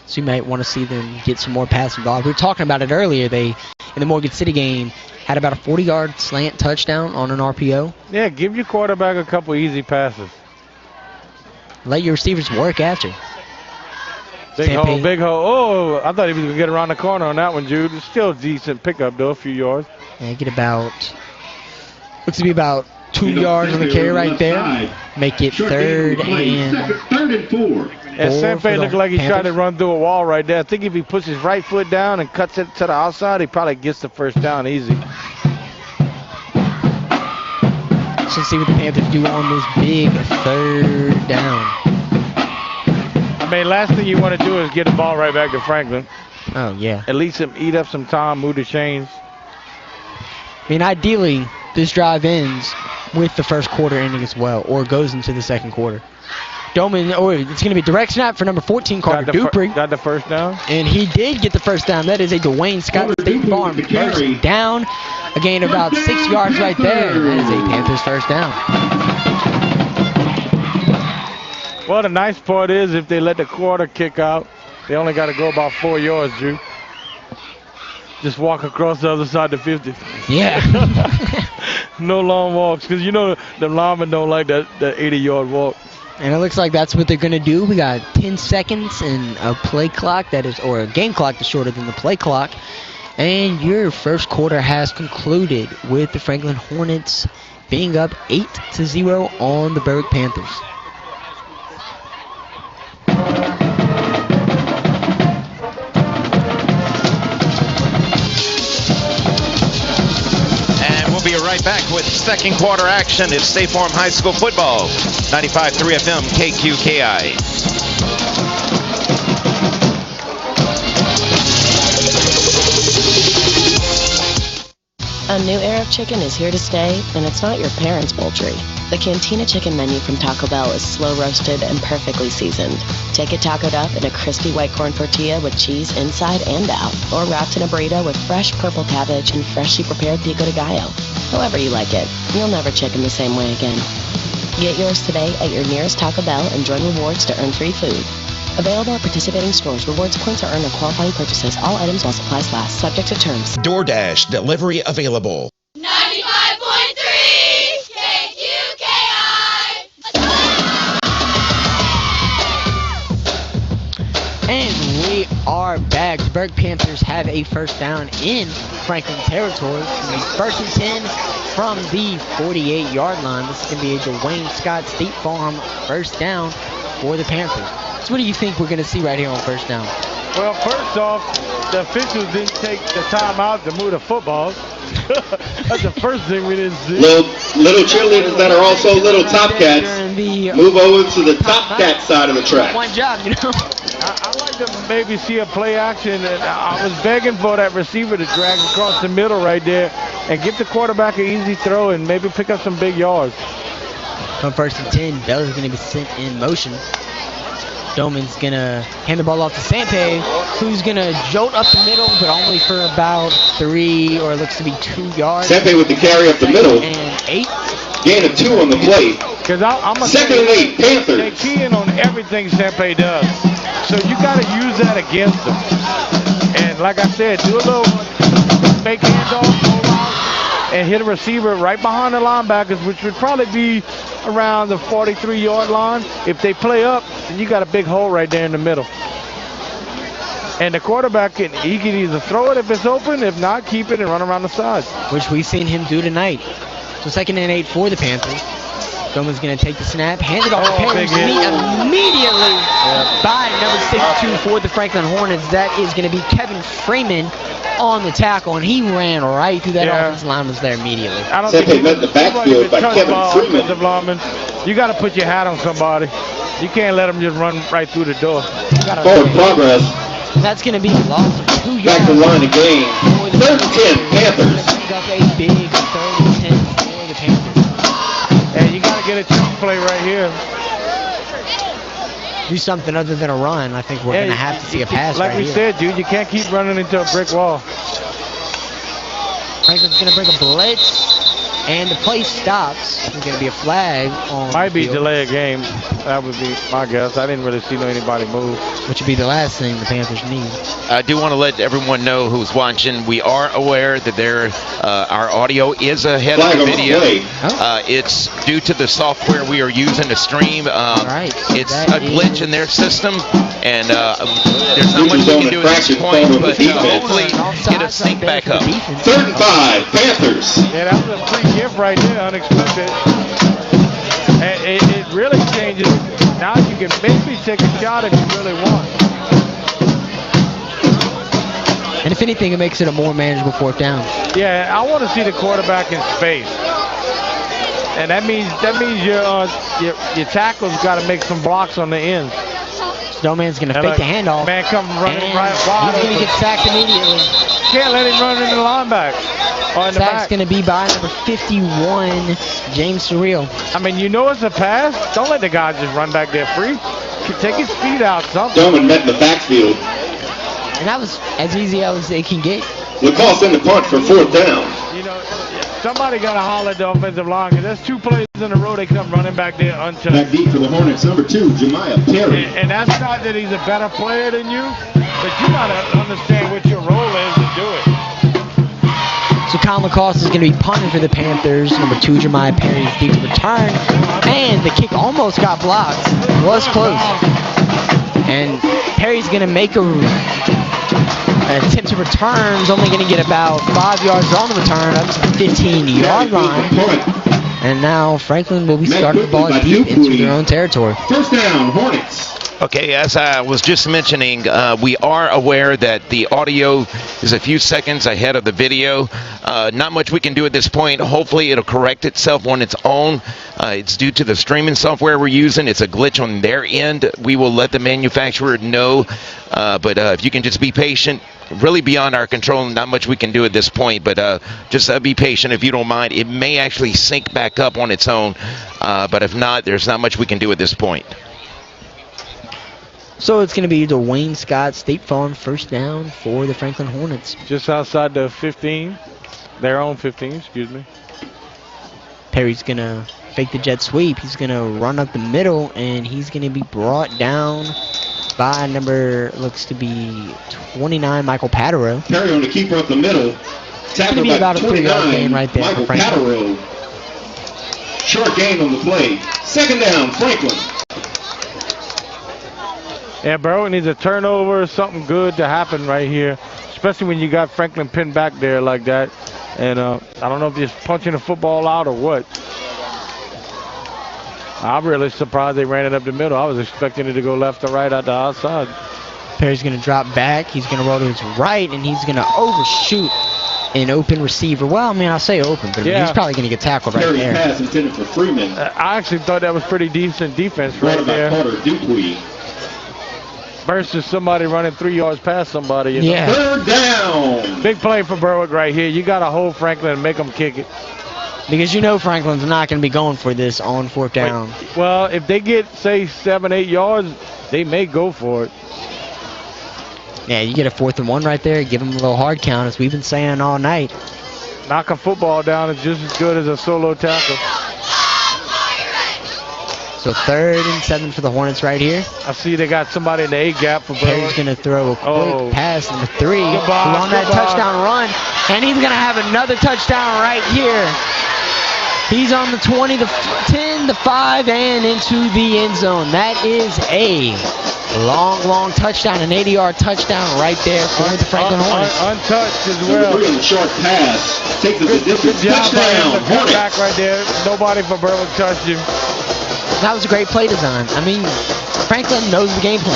So you might want to see them get some more passing involved. We were talking about it earlier. They, in the Morgan City game, had about a 40-yard slant touchdown on an RPO. Yeah, give your quarterback a couple easy passes. Let your receivers work after. Big hole, big hole. Oh, I thought he was going to get around the corner on that one, Jude. It's still a decent pickup, though, a few yards. Yeah, get about, looks to be about 2 yards on the carry right there. Make it 3rd and 4. And Sempe looked like he's trying to run through a wall right there. I think if he puts his right foot down and cuts it to the outside, he probably gets the 1st down easy. So let's see what the Panthers do on this big 3rd down. I mean, last thing you want to do is get the ball right back to Franklin. Oh, yeah. At least eat up some time, move the chains. I mean, ideally, this drive ends with the first quarter ending as well, or goes into the 2nd quarter. Doman, or it's going to be direct snap for number 14, Carter Dupree. Got the 1st down. And he did get the 1st down. That is a Dwayne Scott State Farm 1st down. A gain of about 6 yards right there. That is a Panthers 1st down. Well, the nice part is if they let the quarter kick out, they only got to go about 4 yards, Drew. Just walk across the other side of the 50. Yeah. No long walks, because you know the linemen don't like that 80-yard walk. And it looks like that's what they're going to do. We got 10 seconds and a play clock that is, or a game clock that's shorter than the play clock. And your first quarter has concluded with the Franklin Hornets being up 8-0 on the Berwick Panthers. Be right back with second quarter action at State Farm High School football. 95.3 FM KQKI. A new era of chicken is here to stay, and it's not your parents' poultry. The Cantina Chicken menu from Taco Bell is slow roasted and perfectly seasoned. Take it tacoed up in a crispy white corn tortilla with cheese inside and out, or wrapped in a burrito with fresh purple cabbage and freshly prepared pico de gallo. However you like it, you'll never chicken the same way again. Get yours today at your nearest Taco Bell and join rewards to earn free food. Available at participating stores. Rewards points are earned on qualifying purchases. All items while supplies last. Subject to terms. DoorDash delivery available. 95.3 KQKI. And we are back. The Berwick Panthers have a first down in Franklin territory. First and 10 from the 48-yard line. This is going to be a Dwayne Scott State Farm first down for the Panthers. So what do you think we're going to see right here on first down? Well, first off, the officials didn't take the timeout to move the football. That's the first thing we didn't see. Little cheerleaders that are also little top cats move over to the top cat side of the track. One job, you know. I'd like to maybe see a play action. And I was begging for that receiver to drag across the middle right there and give the quarterback an easy throw and maybe pick up some big yards. On first and 10, Bella's going to be sent in motion. Doman's going to hand the ball off to Sampe, who's going to jolt up the middle, but only for about 3, or it looks to be 2 yards. Sampe with the carry up the middle. And 8. Gain of 2 on the play. Second and 8, Panthers. They key in on everything Sampe does. So you got to use that against them. And like I said, do a little fake handoff, and hit a receiver right behind the linebackers, which would probably be around the 43-yard line. If they play up, then you got a big hole right there in the middle. And the quarterback, he can either throw it if it's open, if not, keep it and run around the sides. Which we've seen him do tonight. So second and 8 for the Panthers. Doman's going to take the snap, hand it off to Perry immediately by number 62 for the Franklin Hornets. That is going to be Kevin Freeman on the tackle, and he ran right through that offensive line. Was there immediatly. I don't think met the backfield by Kevin Freeman. You got to put your hat on somebody. You can't let them just run right through the door. Forward progress. That's going to be a loss of 2 yards. Back to line of game. 3rd and 10, Panthers. Up a big 3rd and 10 for the Panthers. And you got to get a chunk play right here. Do something other than a run. I think we're going to have to see a pass like right we here. said, dude, you can't keep running into a brick wall. Franklin's going to bring a blitz, and the play stops. There's going to be a flag on Might be the field. delay a game. That would be my guess. I didn't really see anybody move. Which would be the last thing the Panthers need. I do want to let everyone know who's watching. We are aware that our audio is ahead of the video. It's due to the software we are using to stream. It's a glitch in their system, and there's not much we can do at this point, but hopefully it'll sync back up. 3rd and 5, Panthers. Yeah, that was a free gift right there, unexpected. And it really changes. Now you can maybe take a shot if you really want. And if anything, it makes it a more manageable 4th down. Yeah, I want to see the quarterback in space. And that means your tackle's got to make some blocks on the ends. Snowman's going to fake the handoff. Man come running right wide. He's going to get sacked immediately. Can't let him run into the linebacker. Sack's going to be by number 51, James Surreal. I mean, you know it's a pass. Don't let the guy just run back there free. Take his feet out, something. Doman met in the backfield. And that was as easy as they can get. Lacrosse in the punt for 4th down. You know, somebody got to holler at the offensive line, because there's 2 plays in a row they come running back there untouched. Back deep for the Hornets, number 2, Jemiah Perry. And that's not that he's a better player than you, but you got to understand what your role is to do it. So Kyle McCoss is going to be punting for the Panthers. Number 2, Jemiah Perry's deep to return. And the kick almost got blocked. It was close. And Perry's going to make an attempt to return. He's only going to get about 5 yards on the return up to the 15-yard line. And now Franklin will be starting the ball deep into their own territory. First down, Hornets. Okay, as I was just mentioning, we are aware that the audio is a few seconds ahead of the video. Not much we can do at this point. Hopefully it'll correct itself on its own. It's due to the streaming software we're using. It's a glitch on their end. We will let the manufacturer know. But if you can just be patient, really beyond our control, not much we can do at this point. But just be patient if you don't mind. It may actually sync back up on its own. But if not, there's not much we can do at this point. So it's going to be the Wayne Scott State Farm first down for the Franklin Hornets. Just outside the 15, their own 15, excuse me. Perry's going to fake the jet sweep. He's going to run up the middle, and he's going to be brought down by number, looks to be 29, Michael Patero. Perry on the keeper up the middle. It's going to be about a 3-yard gain right there Michael for Franklin. Patero. Short gain on the play. Second down, Franklin. Yeah, Berwick needs a turnover or something good to happen right here, especially when you got Franklin pinned back there like that. And I don't know if he's punching the football out or what. I'm really surprised they ran it up the middle. I was expecting it to go left or right out the outside. Perry's going to drop back. He's going to roll to his right, and he's going to overshoot an open receiver. Well, I mean, I'll say open, but he's probably going to get tackled right there. Pass intended for Freeman. I actually thought that was pretty decent defense right there. Versus somebody running 3 yards past somebody. You know? Yeah. Third down. Big play for Berwick right here. You got to hold Franklin and make him kick it. Because you know Franklin's not going to be going for this on 4th down. Well, if they get, say, 7-8 yards, they may go for it. Yeah, you get a 4th and 1 right there. Give them a little hard count, as we've been saying all night. Knock a football down is just as good as a solo tackle. So 3rd and 7 for the Hornets right here. I see they got somebody in the A gap for Berwick. Perry's going to throw a quick pass, number 3. On that touchdown run. And he's going to have another touchdown right here. He's on the 20, the 10, the 5, and into the end zone. That is a long touchdown, an 80-yard touchdown right there for the Franklin Hornets. Untouched as well. Short pass. Takes it to distance. Touchdown. Back right there. Nobody for Berwick touched him. That was a great play design. I mean, Franklin knows the game plan.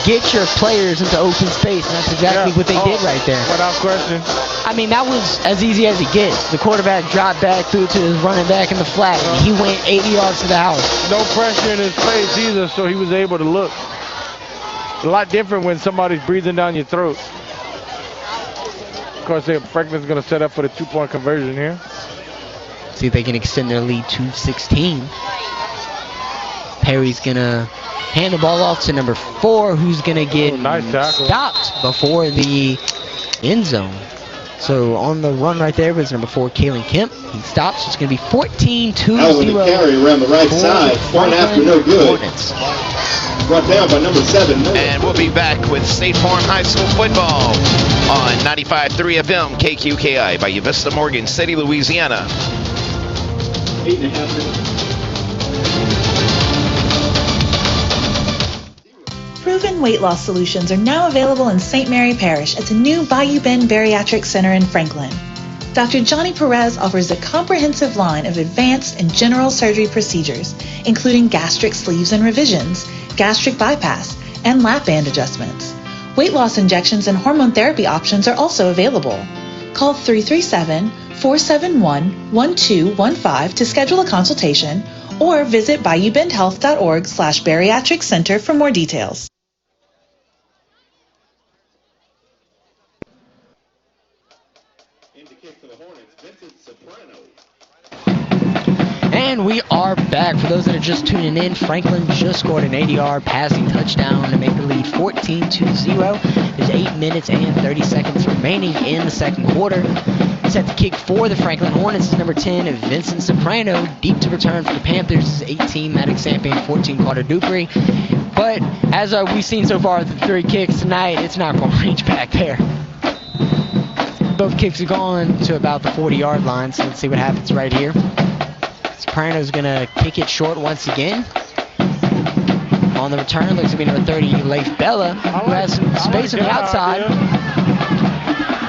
Get your players into open space, and that's exactly what they did right there. Without question. I mean, that was as easy as it gets. The quarterback dropped back, threw to his running back in the flat, and he went 80 yards to the house. No pressure in his face either, so he was able to look. A lot different when somebody's breathing down your throat. Of course, Franklin's going to set up for the 2-point conversion here. See if they can extend their lead to 16. Perry's going to hand the ball off to number 4, who's going to get stopped before the end zone. So on the run right there was number 4, Kalen Kemp. He stops. It's going to be 14-2-0. Carry around the right side. One after no good. Hornets. Brought down by number 7. And we'll be back with State Farm High School football on 95.3 FM KQKI by Vista, Morgan City, Louisiana. 8.5 minutes. Proven weight loss solutions are now available in St. Mary Parish at the new Bayou Bend Bariatric Center in Franklin. Dr. Johnny Perez offers a comprehensive line of advanced and general surgery procedures, including gastric sleeves and revisions, gastric bypass, and lap band adjustments. Weight loss injections and hormone therapy options are also available. Call 337-471-1215 to schedule a consultation or visit BayouBendHealth.org/bariatric center for more details. And we are back. For those that are just tuning in, Franklin just scored an 80-yard passing touchdown to make the lead 14-0. There's 8 minutes and 30 seconds remaining in the second quarter. Set to kick for the Franklin Hornets is number 10, Vincent Soprano. Deep to return for the Panthers is 18, Maddox Sampan, 14, Carter Dupree. But as we've seen so far with the 3 kicks tonight, it's not going to reach back there. Both kicks are gone to about the 40-yard line, so let's see what happens right here. Soprano's going to kick it short once again. On the return, looks to be number 30, Leif Bella, who has some space on the outside.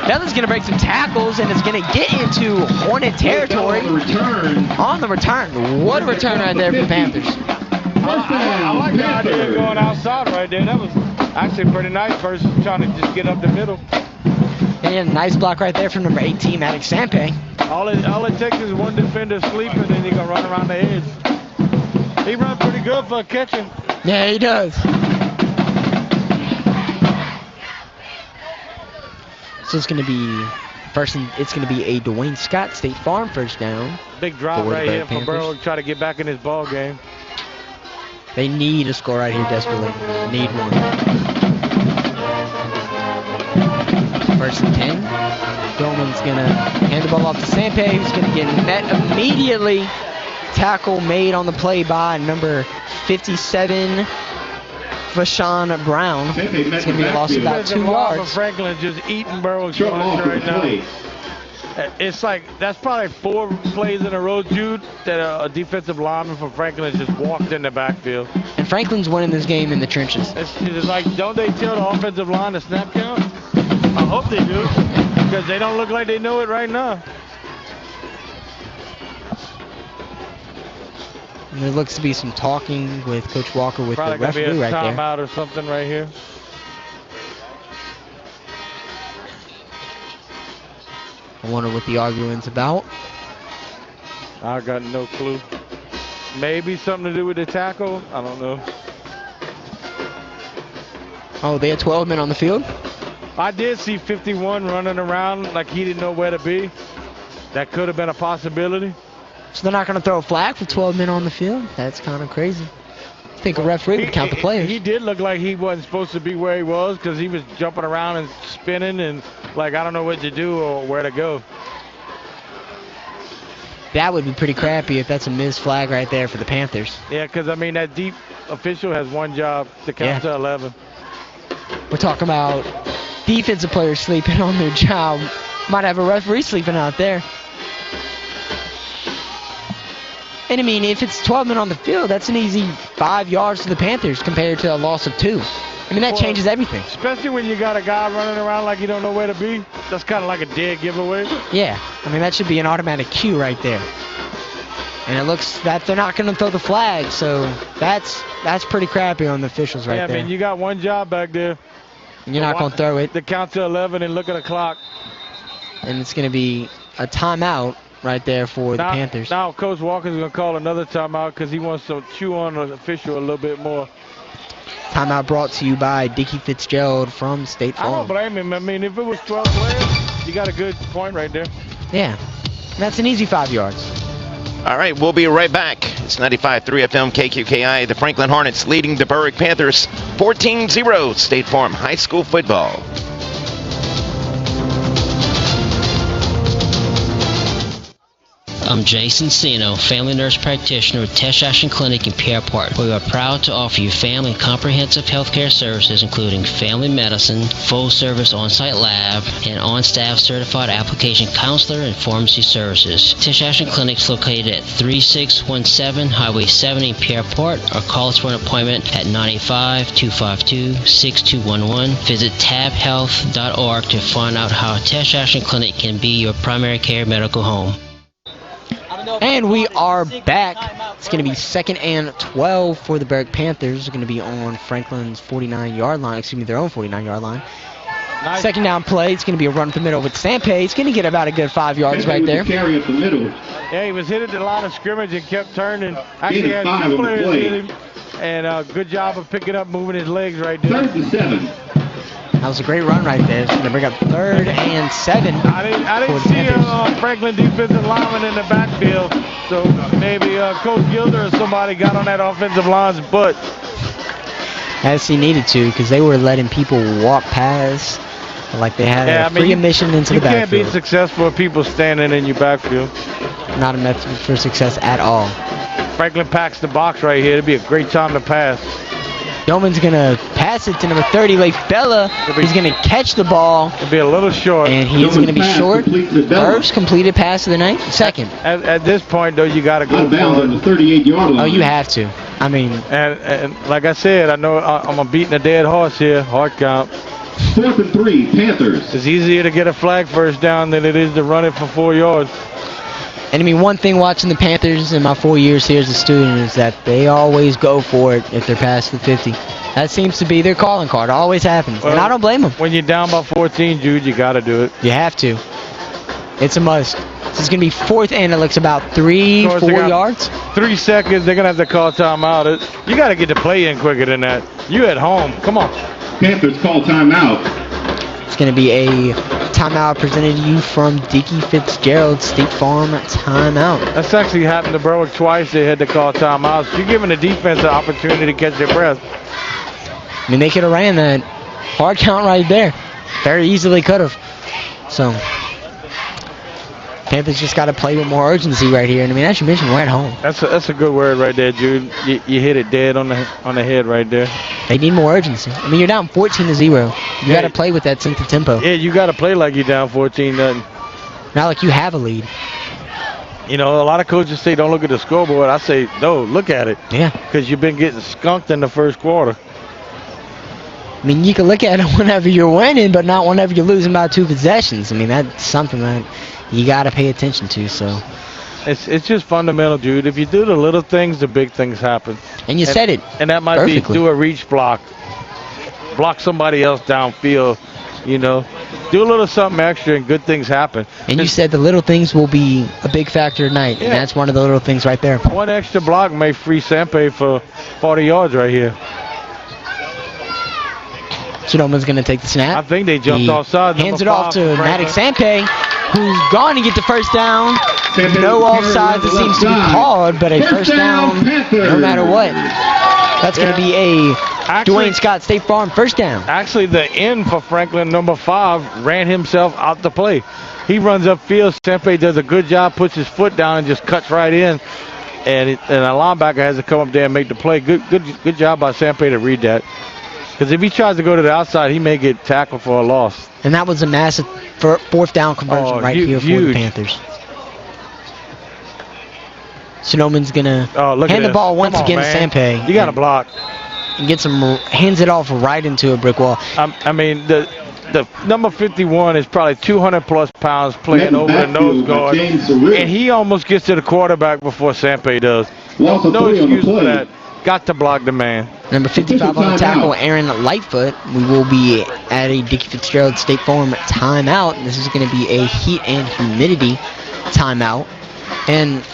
Bella's going to break some tackles and is going to get into Hornet territory. On the return. What a return right there for the Panthers. I like the idea of going outside right there. That was actually pretty nice versus trying to just get up the middle. And a nice block right there from number 18, Maddox Sampe. All it takes is one defender sleeping, and then he can run around the edge. He runs pretty good for catching. Yeah, he does. So it's going to be it's going to be a Dwayne Scott State Farm first down. Big drop right here from Berwick, try to get back in this ball game. They need a score right here desperately. Need one. First and 10. Billman's going to hand the ball off to Sampe, who's going to get met immediately. Tackle made on the play by number 57, Vashawn Brown. It's going to be a loss of about 2 yards. Franklin just eating Berwick's lunch right now. It's like, that's probably 4 plays in a row, Jude, that a defensive lineman from Franklin just walked in the backfield. And Franklin's winning this game in the trenches. It's like, don't they tell the offensive line to snap count? I hope they do, because they don't look like they know it right now. And there looks to be some talking with Coach Walker with probably the referee right there. Probably timeout or something right here. I wonder what the argument's about. I got no clue. Maybe something to do with the tackle. I don't know. Oh, they had 12 men on the field? I did see 51 running around like he didn't know where to be. That could have been a possibility. So they're not going to throw a flag with 12 men on the field? That's kind of crazy. I think a referee would count the players. He did look like he wasn't supposed to be where he was because he was jumping around and spinning and like I don't know what to do or where to go. That would be pretty crappy if that's a missed flag right there for the Panthers. Yeah, because I mean that deep official has one job to count to 11. We're talking about defensive players sleeping on their job. Might have a referee sleeping out there. And I mean, if it's 12 men on the field, that's an easy 5 yards to the Panthers compared to a loss of 2. I mean, that changes everything. Especially when you got a guy running around like you don't know where to be. That's kind of like a dead giveaway. Yeah, I mean, that should be an automatic cue right there. And it looks that they're not going to throw the flag, so that's pretty crappy on the officials right there. Yeah, I mean, you got one job back there. And you're not going to throw it. To count to 11 and look at the clock. And it's going to be a timeout right there for the Panthers. Now Coach Walker's going to call another timeout because he wants to chew on the official a little bit more. Timeout brought to you by Dickie Fitzgerald from State Farm. I don't blame him. I mean, if it was 12 players, you got a good point right there. Yeah, that's an easy 5 yards. All right, we'll be right back. It's 95.3 FM KQKI. The Franklin Hornets leading the Berwick Panthers 14-0 State Farm High School football. I'm Jason Sino, family nurse practitioner with Tesh Ashton Clinic in Pierre Park. We are proud to offer you family and comprehensive healthcare services, including family medicine, full-service on-site lab, and on-staff certified application counselor and pharmacy services. Tesh Ashton Clinic is located at 3617 Highway 70 in Pierre Park, or call us for an appointment at 985-252-6211. Visit tabhealth.org to find out how Tesh Ashton Clinic can be your primary care medical home. And we are back. It's going to be 2nd and 12 for the Berwick Panthers. They're going to be on Franklin's 49-yard line. Excuse me, their own 49-yard line. Nice. Second down play. It's going to be a run up the middle with Sampe. He's going to get about a good 5 yards right there. Carry up the middle. Yeah, he was hit at the line of scrimmage and kept turning. Actually, had 2 players hit him. And good job of picking up, moving his legs right there. 3rd and 7. That was a great run right there. It's going to bring up 3rd and 7. I didn't see a Franklin defensive lineman in the backfield. So maybe Coach Gilder or somebody got on that offensive line's butt. As he needed to, because they were letting people walk past Like they had free admission into the backfield. You can't be successful if people standing in your backfield. Not a method for success at all. Franklin packs the box right here. It'd be a great time to pass. Yeoman's going to pass it to number 30, Leif Bella. He's going to catch the ball. It'll be a little short. And he's going to be short. First completed pass of the night. Second. At this point, though, you got to go out of bounds on the 38-yard line. Oh, you have to. I mean. And like I said, I know I'm beating a dead horse here. Hard count. 4th and 3, Panthers. It's easier to get a flag first down than it is to run it for 4 yards. And I mean, one thing watching the Panthers in my 4 years here as a student is that they always go for it if they're past the 50. That seems to be their calling card. It always happens. Well, and I don't blame them. When you're down by 14, Jude, you got to do it. You have to. It's a must. This is going to be 4th and it looks about 4 yards. 3 seconds. They're going to have to call timeout. You got to get the play in quicker than that. You at home. Come on. Panthers call timeout. It's going to be a timeout presented to you from Dickie Fitzgerald State Farm timeout. That's actually happened to Berwick twice. They had to call timeouts. You're giving the defense an opportunity to catch their breath. I mean, they could have ran that hard count right there. Very easily could have. So, Panthers just got to play with more urgency right here. And I mean, as you mentioned, we're at home. That's a good word right there, Jude. You hit it dead on the head right there. They need more urgency. I mean, you're down 14-0. You got to play with that sense of tempo. Yeah, you got to play like you're down 14-0. Not like you have a lead. You know, a lot of coaches say don't look at the scoreboard. I say, no, look at it. Yeah. Because you've been getting skunked in the first quarter. I mean, you can look at it whenever you're winning, but not whenever you're losing by 2 possessions. I mean, that's something that you got to pay attention to. So it's just fundamental, Jude. If you do the little things, the big things happen. And you said it. And that might perfectly. be do a reach block somebody else downfield. You know, do a little something extra, and good things happen. And you said the little things will be a big factor tonight, and that's one of the little things right there. One extra block may free Sampe for 40 yards right here. Sonoma's going to take the snap. I think they jumped offside. Hands it off to Maddox Sampe, who's going to get the first down. No offsides, it seems to be called, but a first down no matter what. That's going to be a Dwayne Scott State Farm first down. Actually, the end for Franklin, number 5, ran himself out the play. He runs upfield. Sampe does a good job, puts his foot down, and just cuts right in. And a linebacker has to come up there and make the play. Good job by Sampe to read that. Because if he tries to go to the outside, he may get tackled for a loss. And that was a massive 4th down conversion here for the Panthers. Sonoman's going to hand the ball once again to Sampe. You got to block. And hands it off right into a brick wall. I mean, the number 51 is probably 200-plus pounds playing over the nose guard. And he almost gets to the quarterback before Sampe does. No excuse for that. Got to block the man. Number 55 on the tackle, Aaron Lightfoot. We will be at a Dickie Fitzgerald State Farm timeout. This is going to be a heat and humidity timeout. And,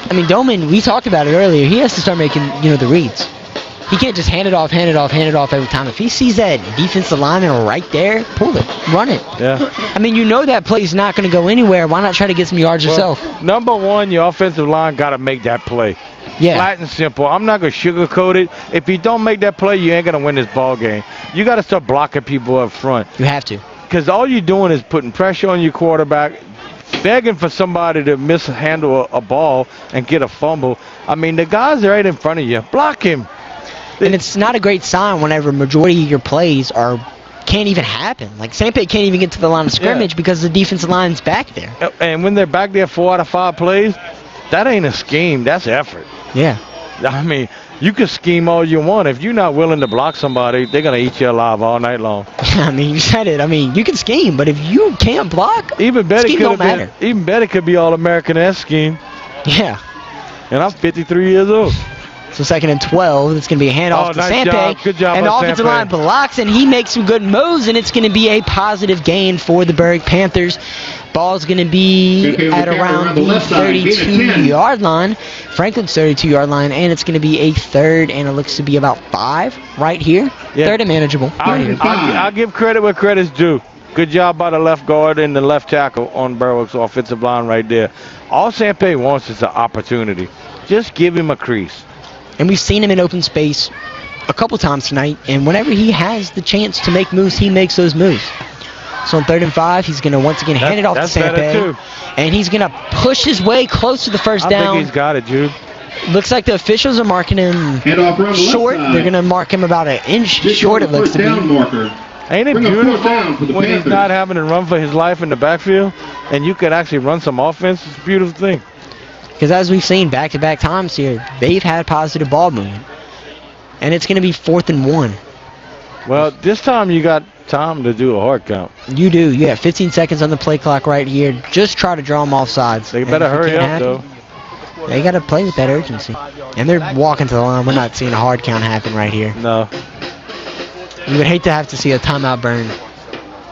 I mean, Doman, we talked about it earlier. He has to start making, the reads. He can't just hand it off every time. If he sees that defensive lineman right there, pull it, run it. Yeah. I mean, that play's not going to go anywhere. Why not try to get some yards yourself? Number 1, your offensive line got to make that play. Yeah. Flat and simple. I'm not going to sugarcoat it. If you don't make that play, you ain't going to win this ball game. You got to start blocking people up front. You have to. Because all you're doing is putting pressure on your quarterback, begging for somebody to mishandle a ball and get a fumble. I mean, the guy's right in front of you. Block him. And it's not a great sign whenever majority of your plays can't even happen. Like, Sampe can't even get to the line of scrimmage because the defensive line's back there. And when they're back there 4 out of 5 plays, that ain't a scheme. That's effort. Yeah. I mean, you can scheme all you want. If you're not willing to block somebody, they're going to eat you alive all night long. I mean, you said it. I mean, you can scheme, but if you can't block, even better scheme don't matter. Even better could be All-American-esque scheme. Yeah. And I'm 53 years old. So 2nd and 12. It's going to be a handoff to Sampe. Good job and the offensive line blocks, and he makes some good moves, and it's going to be a positive gain for the Berwick Panthers. Ball's going to be at around the 32-yard line. Franklin's 32-yard line, and it's going to be a 3rd, and it looks to be about 5 right here. Yeah. 3rd and manageable. I'll give credit where credit's due. Good job by the left guard and the left tackle on Berwick's offensive line right there. All Sampe wants is an opportunity. Just give him a crease. And we've seen him in open space a couple times tonight, and whenever he has the chance to make moves, he makes those moves. So on 3rd and 5, he's going to once again hand it off to Sampe. And he's going to push his way close to the first down. I think he's got it, Jude. Looks like the officials are marking him short. They're going to mark him about an inch short, it looks to be. Ain't it beautiful when he's not having to run for his life in the backfield and you can actually run some offense? It's a beautiful thing. Because as we've seen back-to-back times here, they've had positive ball movement. And it's going to be 4th and 1. Well, this time you got time to do a hard count. You do. You have 15 seconds on the play clock right here. Just try to draw them off sides. They better hurry up, though. They got to play with that urgency. And they're walking to the line. We're not seeing a hard count happen right here. No. You would hate to have to see a timeout burn.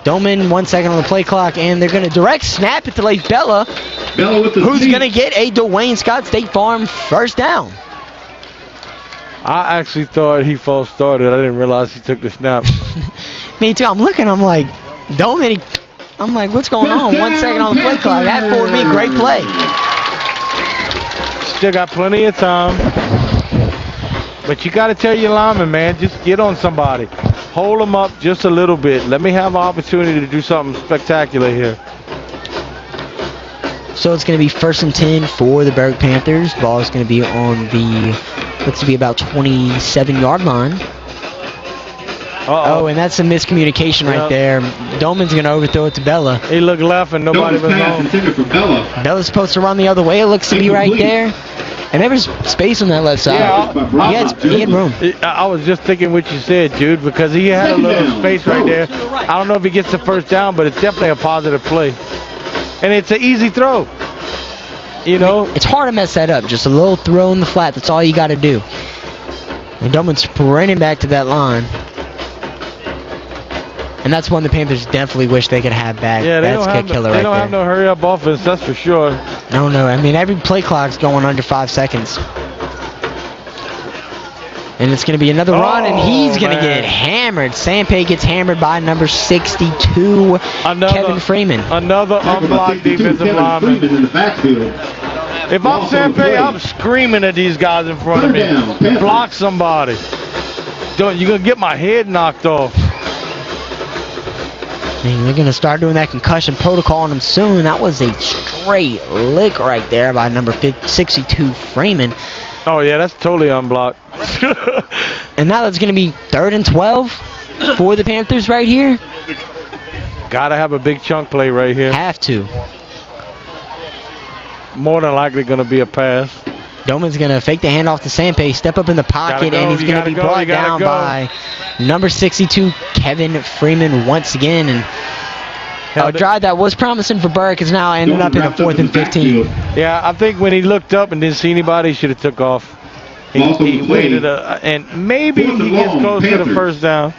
Doman, 1 second on the play clock, and they're going to direct snap it to Leif Bella, who's going to get a Dwayne Scott State Farm first down. I actually thought he false started. I didn't realize he took the snap. Me too. I'm looking. I'm like, Doman. I'm like, what's going on? 1 second on the play clock. That would be a great play. Still got plenty of time. But you got to tell your lineman, man, just get on somebody. Hold them up just a little bit. Let me have an opportunity to do something spectacular here. So it's going to be 1st and 10 for the Berwick Panthers. Ball is going to be on the, looks to be about 27-yard line. Uh-oh. Oh, and that's a miscommunication right there. Doman's going to overthrow it to Bella. He looked left and nobody was home. Bella's supposed to run the other way, it looks to be right there. And there was space on that left side. Yeah, he had room. I was just thinking what you said, Jude, because he had a little space right there. I don't know if he gets the first down, but it's definitely a positive play. And it's an easy throw. You know? It's hard to mess that up. Just a little throw in the flat. That's all you got to do. And Doman's sprinting back to that line. And that's one the Panthers definitely wish they could have back. Yeah, that's a killer right there. They don't have no hurry-up offense, that's for sure. No. I mean, every play clock's going under 5 seconds. And it's going to be another run, and he's going to get hammered. Sampe gets hammered by number 62, Kevin Freeman. Another unblocked defensive lineman. If I'm Sampe, I'm screaming at these guys in front of me. Block somebody. You're going to get my head knocked off. And they're going to start doing that concussion protocol on him soon. That was a straight lick right there by number 62, Freeman. Oh, yeah, that's totally unblocked. And now it's going to be 3rd and 12 for the Panthers right here. Got to have a big chunk play right here. Have to. More than likely going to be a pass. Doman's going to fake the handoff to Sampe, step up in the pocket, and he's going to be brought down by number 62, Kevin Freeman once again. And a drive that was promising for Berwick is now ended up in a 4th and 15. Yeah, I think when he looked up and didn't see anybody, he should have took off. He waited, and maybe he gets close to the first down.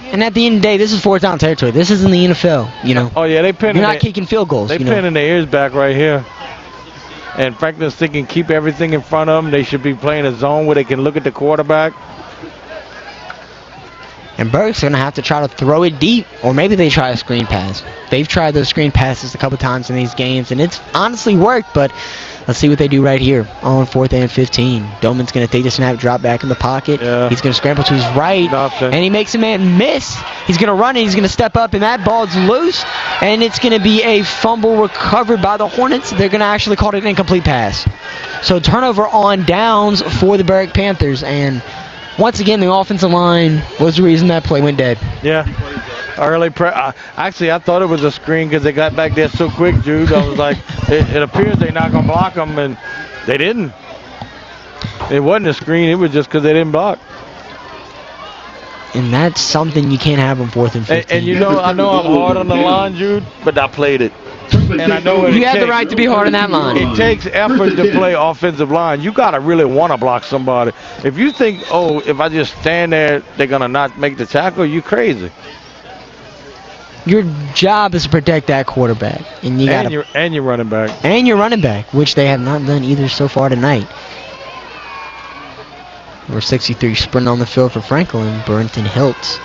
And at the end of the day, this is 4th down territory. This isn't the NFL, you know. Oh, yeah, You're not kicking field goals. They're pinning their ears back right here. And Franklin's thinking keep everything in front of them. They should be playing a zone where they can look at the quarterback. And Berwick's going to have to try to throw it deep, or maybe they try a screen pass. They've tried those screen passes a couple times in these games, and it's honestly worked, but let's see what they do right here on 4th and 15. Doman's going to take the snap, drop back in the pocket. Yeah. He's going to scramble to his right, and he makes a man miss. He's going to run, and he's going to step up, and that ball's loose, and it's going to be a fumble recovered by the Hornets. They're going to actually call it an incomplete pass. So turnover on downs for the Berwick Panthers, and once again, the offensive line was the reason that play went dead. Yeah. Early actually, I thought it was a screen because they got back there so quick, Jude. I was like, it appears they're not going to block them, and they didn't. It wasn't a screen. It was just because they didn't block. And that's something you can't have on 4th and 15. And you know, I know I'm hard on the line, Jude, but I played it. And I know you have the right to be hard on that line. It takes effort to play offensive line. You got to really want to block somebody. If you think, oh, if I just stand there, they're going to not make the tackle, you crazy. Your job is to protect that quarterback. And you got your running back. And your running back, which they have not done either so far tonight. Number 63 sprinting on the field for Franklin, Burnton Hiltz.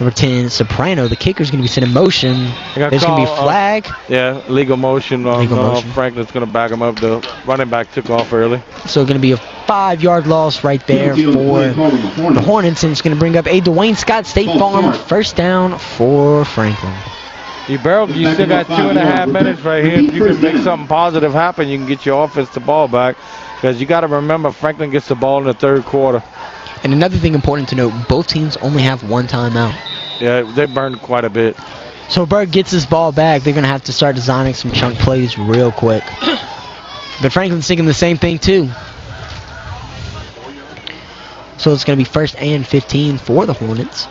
Number 10, Soprano. The kicker's going to be sent in motion. There's going to be a flag. Yeah, legal motion. Franklin's going to back him up. The running back took off early. So going to be a 5-yard loss right there for the Hornets, and it's going to bring up a Dwayne Scott State Farm first down for Franklin. You still got 2.5 minutes right here. If you can make something positive happen, you can get your offense the ball back. Because you got to remember, Franklin gets the ball in the third quarter. And another thing important to note, both teams only have one timeout. Yeah, they burned quite a bit. So Berg gets this ball back. They're going to have to start designing some chunk plays real quick. But Franklin's thinking the same thing too. So it's going to be 1st and 15 for the Hornets.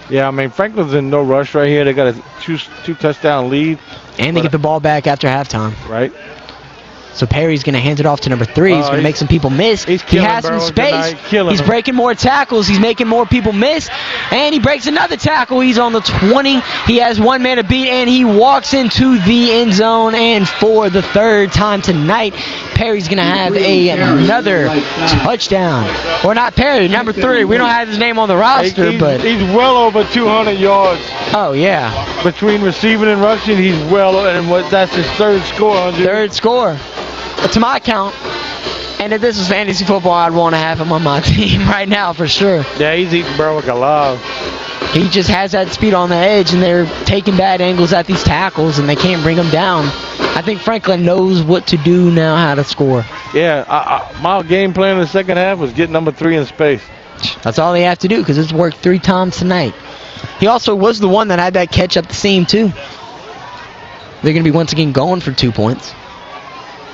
Yeah, I mean, Franklin's in no rush right here. They got a two touchdown lead. And they get the ball back after halftime. Right. So Perry's going to hand it off to number 3. He's going to make some people miss. He has some space. He's breaking more tackles. He's making more people miss. And he breaks another tackle. He's on the 20. He has one man to beat, and he walks into the end zone. And for the 3rd time tonight, Perry's going to have another touchdown. Or not Perry, number 3. We don't have his name on the roster, but he's well over 200 yards. Oh, yeah. Between receiving and rushing, he's that's his 3rd score. 3rd score. To my count, and if this was fantasy football, I'd want to have him on my team right now for sure. Yeah, he's eating Berwick alive. He just has that speed on the edge, and they're taking bad angles at these tackles, and they can't bring him down. I think Franklin knows what to do now, how to score. Yeah, my game plan in the second half was get number 3 in space. That's all they have to do because it's worked 3 times tonight. He also was the one that had that catch up the seam, too. They're going to be once again going for 2 points.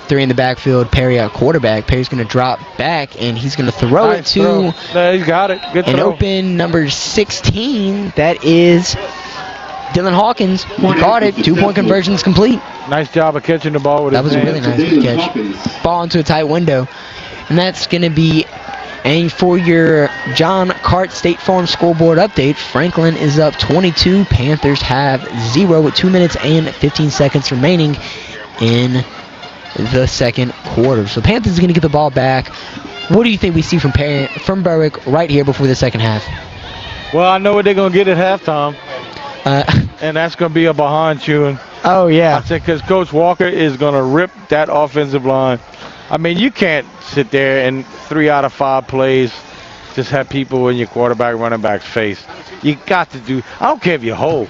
3 in the backfield, Perry at quarterback. Perry's going to drop back, and he's going to throw it to he's got it. Good an throw. Open number 16. That is Dylan Hawkins. He caught it. 2-point conversion's complete. Nice job of catching the ball with his hands. That was a really nice catch. Ball into a tight window. And that's going to be for your John Cart State Farm scoreboard update. Franklin is up 22. Panthers have 0 with 2 minutes and 15 seconds remaining in the second quarter. So Panthers is going to get the ball back. What do you think we see from Berwick right here before the second half? Well, I know what they're going to get at halftime. And that's going to be a behind chewing. Oh, yeah. I said because Coach Walker is going to rip that offensive line. I mean, you can't sit there and 3 out of 5 plays just have people in your quarterback, running back's face. You got to do. I don't care if you hold.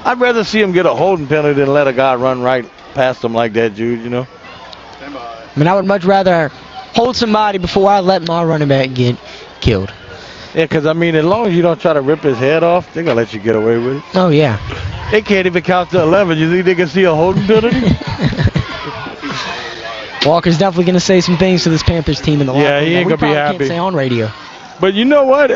I'd rather see him get a holding penalty than let a guy run right past him like that, Jude, you know? I mean, I would much rather hold somebody before I let my running back get killed. Yeah, because, I mean, as long as you don't try to rip his head off, they're going to let you get away with it. Oh, yeah. They can't even count to 11. You think they can see a holding penalty? Walker's definitely going to say some things to this Panthers team in the locker room. Yeah, he ain't going to be happy. Can't say on radio. But you know what?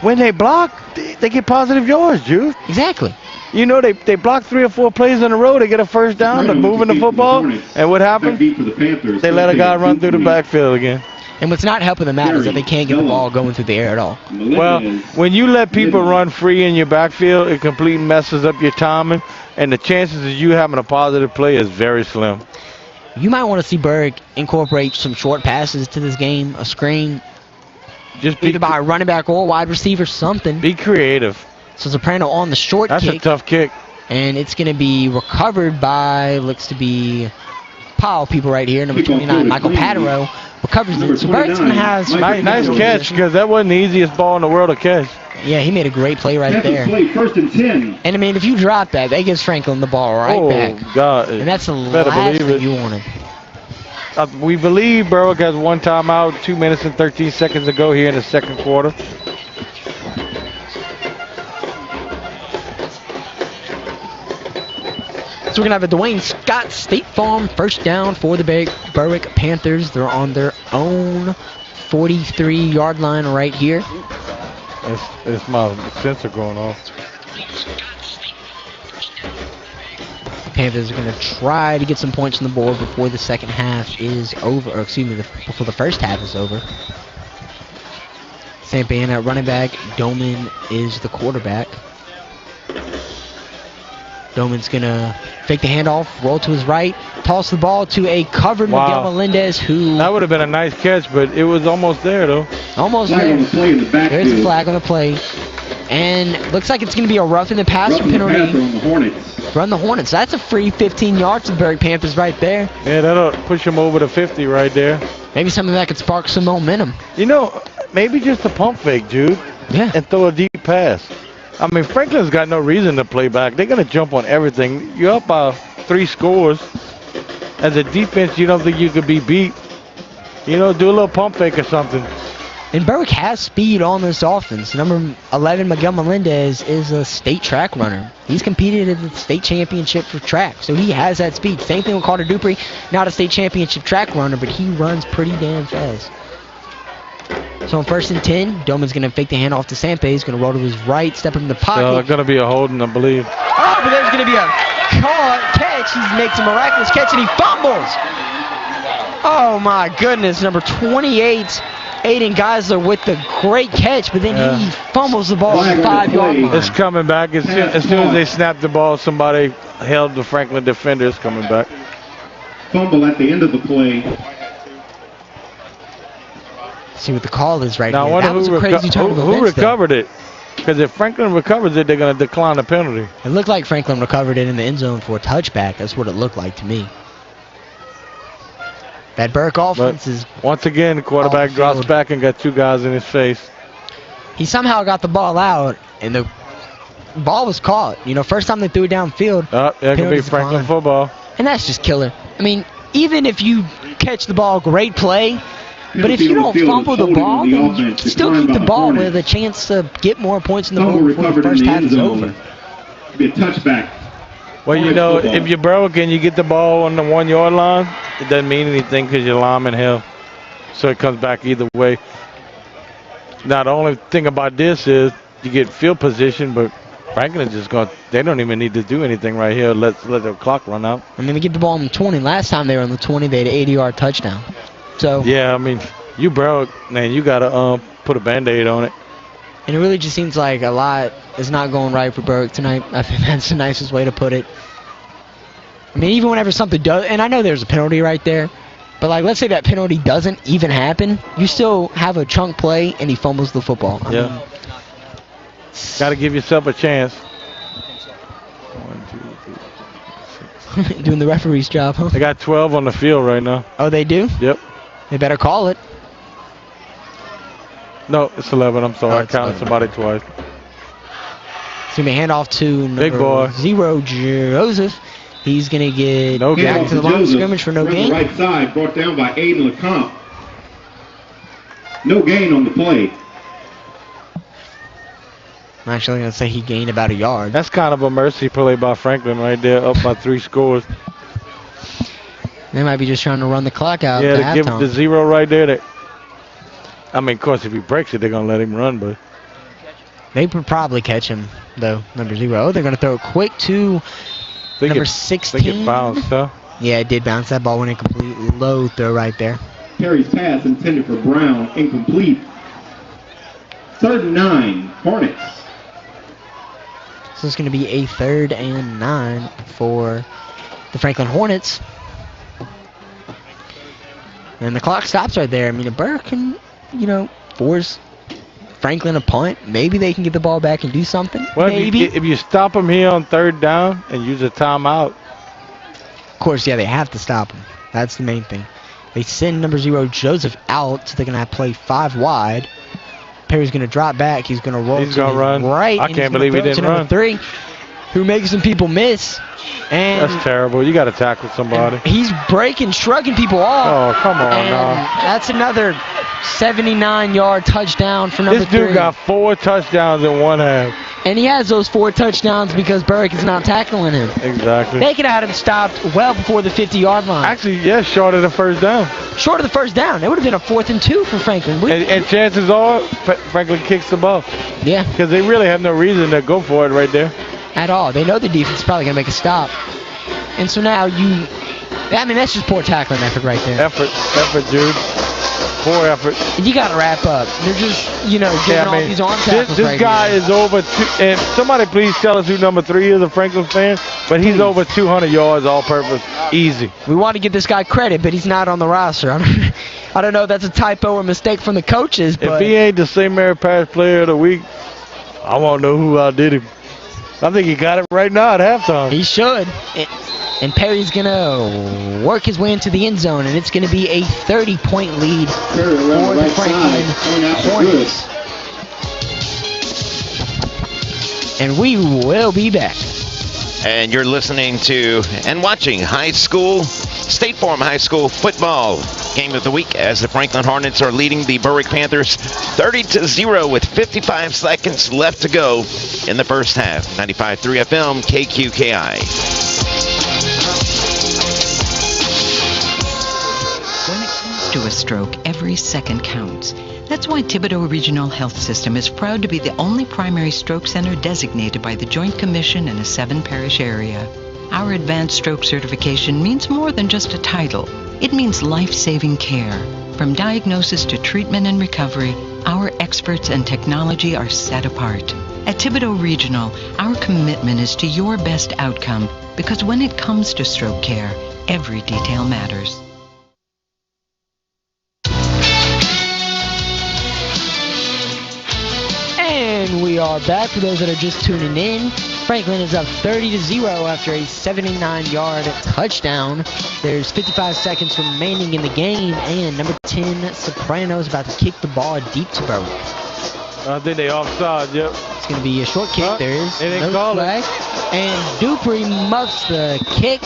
When they block, they get positive yards, Jude. Exactly. You know, they block 3 or 4 plays in a row. They get a first down. They're moving the football. And what happens? They let a guy run through the backfield again. And what's not helping them out is that they can't get the ball going through the air at all. Well, when you let people run free in your backfield, it completely messes up your timing. And the chances of you having a positive play is very slim. You might want to see Berg incorporate some short passes to this game, a screen, just either by a running back or wide receiver, something. Be creative. So Soprano on the short kick. That's a tough kick. And it's going to be recovered by, looks to be pile people right here, number 29, Michael Patero. Recovers it. So Berg's going to have some nice catch, because that wasn't the easiest ball in the world to catch. Yeah, he made a great play right there. First and 10. And I mean, if you drop that gives Franklin the ball right back. Oh, God. And that's the last thing you wanted. We believe Berwick has 1 timeout, 2 minutes and 13 seconds to go here in the second quarter. So we're going to have a Dwayne Scott State Farm first down for the Berwick Panthers. They're on their own 43-yard line right here. It's my sensor going off. The Panthers are going to try to get some points on the board before the second half is over. Or excuse me, before the first half is over. Sampan at running back. Doman is the quarterback. Doman's going to fake the handoff, roll to his right, toss the ball to a covered Miguel Melendez, who... That would have been a nice catch, but it was almost there, though. Almost there. There's a flag on the play. And looks like it's going to be a roughing the passer penalty. Run the Hornets. That's a free 15 yards to the Berwick Panthers right there. Yeah, that'll push them over the 50 right there. Maybe something that could spark some momentum. You know, maybe just a pump fake, Jude. Yeah. And throw a deep pass. I mean, Franklin's got no reason to play back. They're going to jump on everything. You're up by 3 scores. As a defense, you don't think you could be beat. You know, do a little pump fake or something. And Berwick has speed on this offense. Number 11, Miguel Melendez, is a state track runner. He's competed at the state championship for track, so he has that speed. Same thing with Carter Dupree, not a state championship track runner, but he runs pretty damn fast. So on 1st and 10, Doman's going to fake the handoff to Sampe. He's going to roll to his right, step up in the pocket. So going to be a holding, I believe. Oh, but there's going to be a catch. He makes a miraculous catch, and he fumbles. Oh, my goodness. Number 28, Aiden Geisler with the great catch, but then he fumbles the ball at the 5-yard line. It's coming back. As soon as they snap the ball, somebody held the Franklin defender. It's coming back. Fumble at the end of the play. See what the call is right now, here. That was a crazy turn of events. Who recovered it? Because if Franklin recovers it, they're going to decline the penalty. It looked like Franklin recovered it in the end zone for a touchback. That's what it looked like to me. That Berwick offense is... Once again, the quarterback drops back and got 2 guys in his face. He somehow got the ball out, and the ball was caught. You know, first time they threw it downfield. That could be Franklin football. And that's just killer. I mean, even if you catch the ball, great play. But if you don't fumble the ball, then you can still keep the ball with a chance to get more points in the board before the first half is over. Be a touchback. Well, you know, if you're Berwick and you get the ball on the 1-yard line, it doesn't mean anything because your lineman held. So it comes back either way. Now, the only thing about this is you get field position, but Franklin just going, they don't even need to do anything right here. Let the clock run out. I mean, they get the ball on the 20. Last time they were on the 20, they had an 80-yard touchdown. So yeah, I mean, you Berwick, man, you got to put a Band-Aid on it. And it really just seems like a lot is not going right for Berwick tonight. I think that's the nicest way to put it. I mean, even whenever something does, and I know there's a penalty right there, but like, let's say that penalty doesn't even happen, you still have a chunk play, and he fumbles the football. I mean, got to give yourself a chance. 1, 2, 3, 4, 5, 6. Doing the referee's job, huh? They got 12 on the field right now. Oh, they do? Yep. They better call it. No, it's 11. I'm sorry. I counted somebody twice. It's going to be a handoff to number 0, Joseph. He's going to get back to the line of scrimmage for no gain. Right side, brought down by Aiden LeCompte. No gain on the play. I'm actually going to say he gained about a yard. That's kind of a mercy play by Franklin right there, up by 3 scores. They might be just trying to run the clock out. Yeah, to give it the 0 right there. I mean, of course, if he breaks it, they're going to let him run, but. They would probably catch him, though, number 0. Oh, they're going to throw it quick to number 16. I think it bounced, huh? Yeah, it did bounce. That ball went incomplete. Low throw right there. Perry's pass intended for Brown, incomplete. 3rd and 9, Hornets. So it's going to be a 3rd and 9 for the Franklin Hornets. And the clock stops right there. I mean, if Burke can, force Franklin a punt, maybe they can get the ball back and do something. Well, maybe. If you stop them here on 3rd down and use a timeout. Of course, yeah, they have to stop him. That's the main thing. They send number 0, Joseph, out, so they're going to have to play 5 wide. Perry's going to drop back. He's going to roll to run. Right. I can't believe he didn't run. Number 3, who makes some people miss. And that's terrible. You got to tackle somebody. He's shrugging people off. Oh, come on now. That's another 79-yard touchdown for number 3. This dude got 4 touchdowns in 1 half. And he has those 4 touchdowns because Berwick is not tackling him. Exactly. They could have had him stopped well before the 50-yard line. Actually, yeah, short of the 1st down. Short of the 1st down. It would have been a 4th and 2 for Franklin. And chances are, Franklin kicks the ball. Yeah. Because they really have no reason to go for it right there. At all. They know the defense is probably going to make a stop. And so now that's just poor tackling effort right there. Effort, Jude. Poor effort. You got to wrap up. They're just, getting all these arm tackles This guy is over, and somebody please tell us who number 3 is, a Franklin fan, but he's over 200 yards all purpose. Easy. We want to give this guy credit, but he's not on the roster. I don't know if that's a typo or mistake from the coaches, but if he ain't the St. Mary Parish Player of the Week, I want to know who outdid him. I think he got it right now at halftime. He should. And Perry's going to work his way into the end zone, and it's going to be a 30-point lead for the Franklin Hornets. And we will be back. And you're listening to and watching State Farm High School football game of the week as the Franklin Hornets are leading the Berwick Panthers 30-0 with 55 seconds left to go in the first half. 95.3 FM, KQKI. When it comes to a stroke, every second counts. That's why Thibodaux Regional Health System is proud to be the only primary stroke center designated by the Joint Commission in a 7-parish area. Our advanced stroke certification means more than just a title. It means life-saving care. From diagnosis to treatment and recovery, our experts and technology are set apart. At Thibodaux Regional, our commitment is to your best outcome because when it comes to stroke care, every detail matters. And we are back. For those that are just tuning in, Franklin is up 30-0 after a 79-yard touchdown. There's 55 seconds remaining in the game, and number 10, Soprano, is about to kick the ball deep to Berwick. I think they offside, yep. It's going to be a short kick. There is no flag. And Dupree muffs the kick.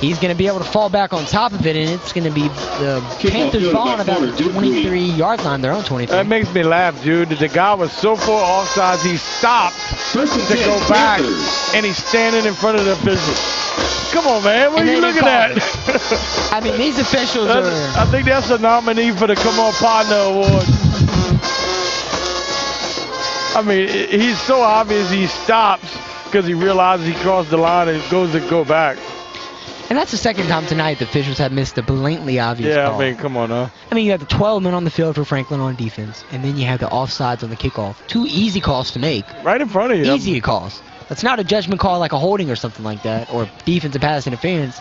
He's going to be able to fall back on top of it, and it's going to be the Panthers ball on about the 23-yard line, their own 23. That makes me laugh, dude. The guy was so far offsides, he stopped to go back, and he's standing in front of the official. Come on, man. What are you looking at? I mean, these officials are... I think that's a nominee for the Come On Partner Award. I mean, he's so obvious he stops because he realizes he crossed the line and goes to go back. And that's the second time tonight the officials have missed a blatantly obvious call. Yeah, I mean, come on now. I mean, you have the 12 men on the field for Franklin on defense, and then you have the offsides on the kickoff. 2 easy calls to make. Right in front of you. Easy calls. That's not a judgment call like a holding or something like that, or defensive pass interference.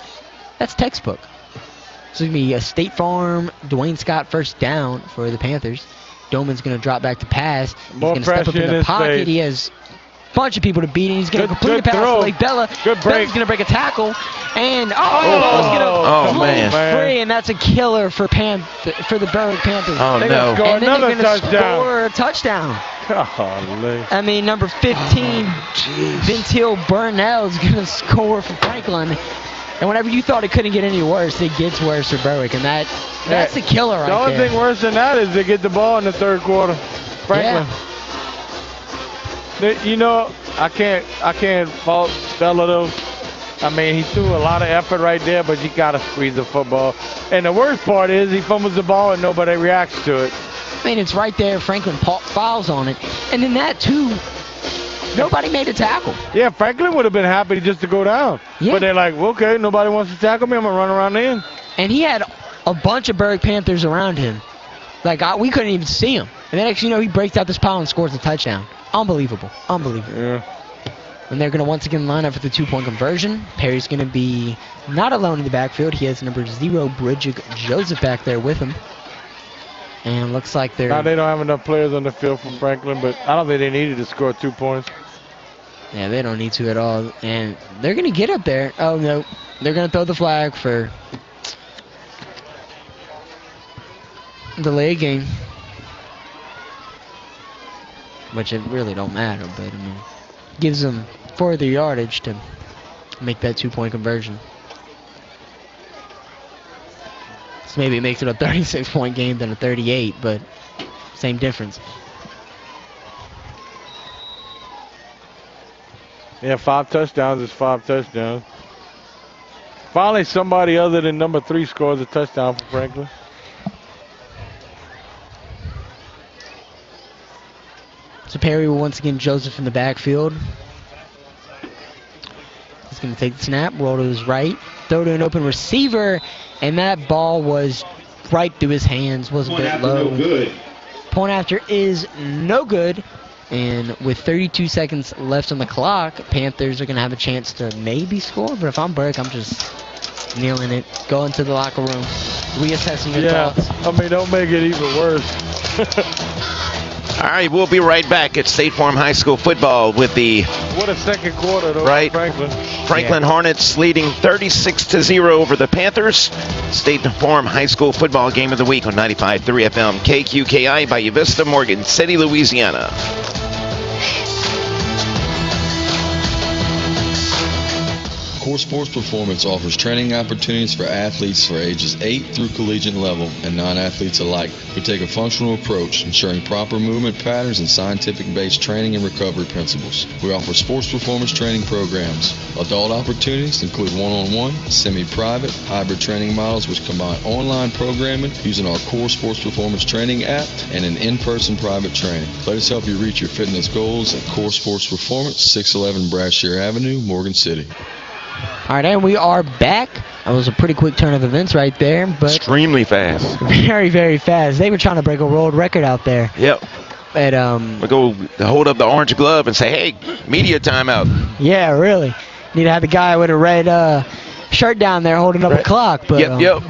That's textbook. So it's going to be a State Farm, Dwayne Scott first down for the Panthers. Doman's going to drop back to pass. He's going to step up in the pocket. He has a bunch of people to beat, and he's going to complete the pass to Lake Bella. Good break. Bella's going to break a tackle, and it's going to free, and that's a killer for the Berwick Panthers. Oh, no. And then another they're going to touchdown. score a touchdown. Golly. I mean, number 15, Ventil Burnell is going to score for Franklin. And whenever you thought it couldn't get any worse, it gets worse for Berwick, and that's a killer right there. The only thing worse than that is they get the ball in the third quarter. Franklin. Yeah. You know, I can't fault Bella though. I mean, he threw a lot of effort right there, but you got to squeeze the football. And the worst part is he fumbles the ball and nobody reacts to it. I mean, it's right there. Franklin fouls on it. And then that, too, nobody made a tackle. Yeah, Franklin would have been happy just to go down. Yeah. But they're like, well, okay, nobody wants to tackle me. I'm going to run around in. And he had a bunch of Berwick Panthers around him. Like, we couldn't even see him. And then, actually, he breaks out this pile and scores a touchdown. Unbelievable. Yeah. And they're going to once again line up for the 2-point conversion. Perry's going to be not alone in the backfield. He has number 0, Bridget Joseph, back there with him. And looks like they're... Now they don't have enough players on the field for Franklin, but I don't think they needed to score 2 points. Yeah, they don't need to at all. And they're going to get up there. Oh, no. They're going to throw the flag for delay game. Which it really don't matter, but I mean, gives them further yardage to make that 2-point conversion. So maybe it makes it a 36-point game than a 38, but same difference. Yeah, 5 touchdowns is 5 touchdowns. Finally, somebody other than number 3 scores a touchdown for Franklin. So Perry will once again Joseph in the backfield. He's going to take the snap, roll to his right, throw to an open receiver, and that ball was right through his hands, was a bit low. No good. Point after is no good. And with 32 seconds left on the clock, Panthers are going to have a chance to maybe score. But if I'm Burke, I'm just kneeling it, going to the locker room, reassessing your thoughts. I mean, don't make it even worse. All right, we'll be right back at State Farm High School football with the What a second quarter, though, right Franklin. Hornets leading 36-0 over the Panthers. State Farm High School football game of the week on 95.3 FM KQKI Bayou Vista, Morgan City, Louisiana. Core Sports Performance offers training opportunities for athletes for ages 8 through collegiate level and non-athletes alike. We take a functional approach, ensuring proper movement patterns and scientific-based training and recovery principles. We offer sports performance training programs. Adult opportunities include one-on-one, semi-private, hybrid training models which combine online programming using our Core Sports Performance Training app and an in-person private training. Let us help you reach your fitness goals at Core Sports Performance, 611 Brashear Avenue, Morgan City. All right, and we are back. That was a pretty quick turn of events right there, but extremely fast. Very, very fast. They were trying to break a world record out there. Yep. But we go hold up the orange glove and say, "Hey, media timeout." Yeah, really. Need to have the guy with a red shirt down there holding up a clock. But yep.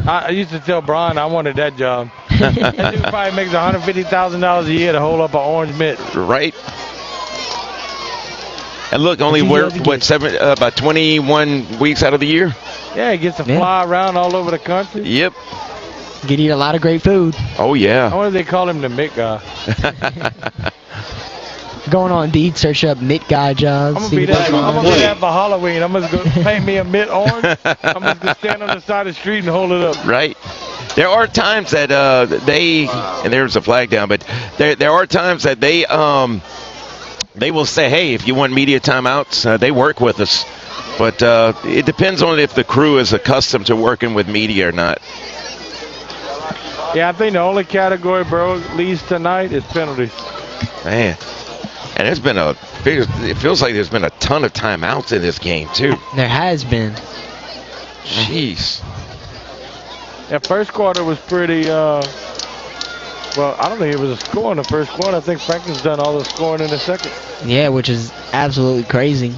I used to tell Brian I wanted that job. That dude probably makes $150,000 a year to hold up an orange mitt. Right. And look, only about 21 weeks out of the year? Yeah, he gets to fly around all over the country. Yep. Get to eat a lot of great food. Oh, yeah. I wonder if they call him the mitt guy. Going on Indeed, search up mitt guy jobs. I'm going to be that for Halloween. I'm going to paint me a mitt orange. I'm just going to stand on the side of the street and hold it up. Right. There are times that and there's a flag down, but there are times that they will say, hey, if you want media timeouts, they work with us. But it depends on if the crew is accustomed to working with media or not. Yeah, I think the only category Berwick leads tonight is penalties. Man. And it feels like there's been a ton of timeouts in this game, too. There has been. Jeez. That first quarter was pretty, well, I don't think it was a score in the first quarter. I think Franklin's done all the scoring in the second. Yeah, which is absolutely crazy.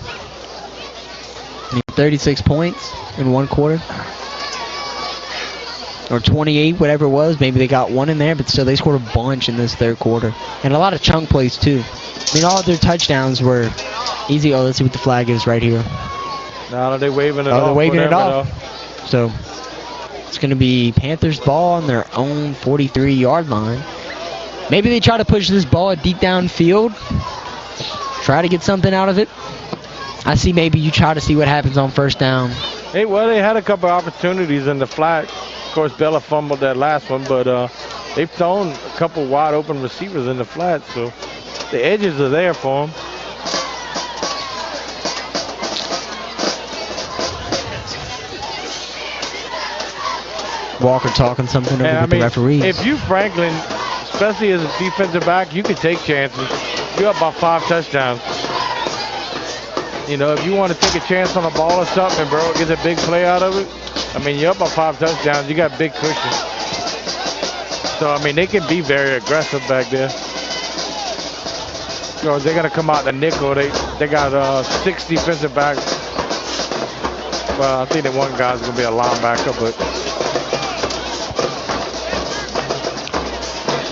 36 points in one quarter. Or 28, whatever it was. Maybe they got one in there, but still they scored a bunch in this third quarter. And a lot of chunk plays, too. I mean, all of their touchdowns were easy. Oh, let's see what the flag is right here. No, they're waving it off. They're waving it off. So it's going to be Panthers ball on their own 43-yard line. Maybe they try to push this ball deep downfield. Try to get something out of it. I see maybe you try to see what happens on first down. Hey, well, they had a couple opportunities in the flat. Of course, Bella fumbled that last one, but they've thrown a couple wide open receivers in the flat, so the edges are there for them. Walker talking something over with the referees. If you, Franklin, especially as a defensive back, you can take chances. You're up by 5 touchdowns. You know, if you want to take a chance on a ball or something and Berwick gets a big play out of it, I mean, you're up by 5 touchdowns. You got big cushion. So, I mean, they can be very aggressive back there. So they're going to come out the nickel. They got 6 defensive backs. Well, I think that one guy's going to be a linebacker, but...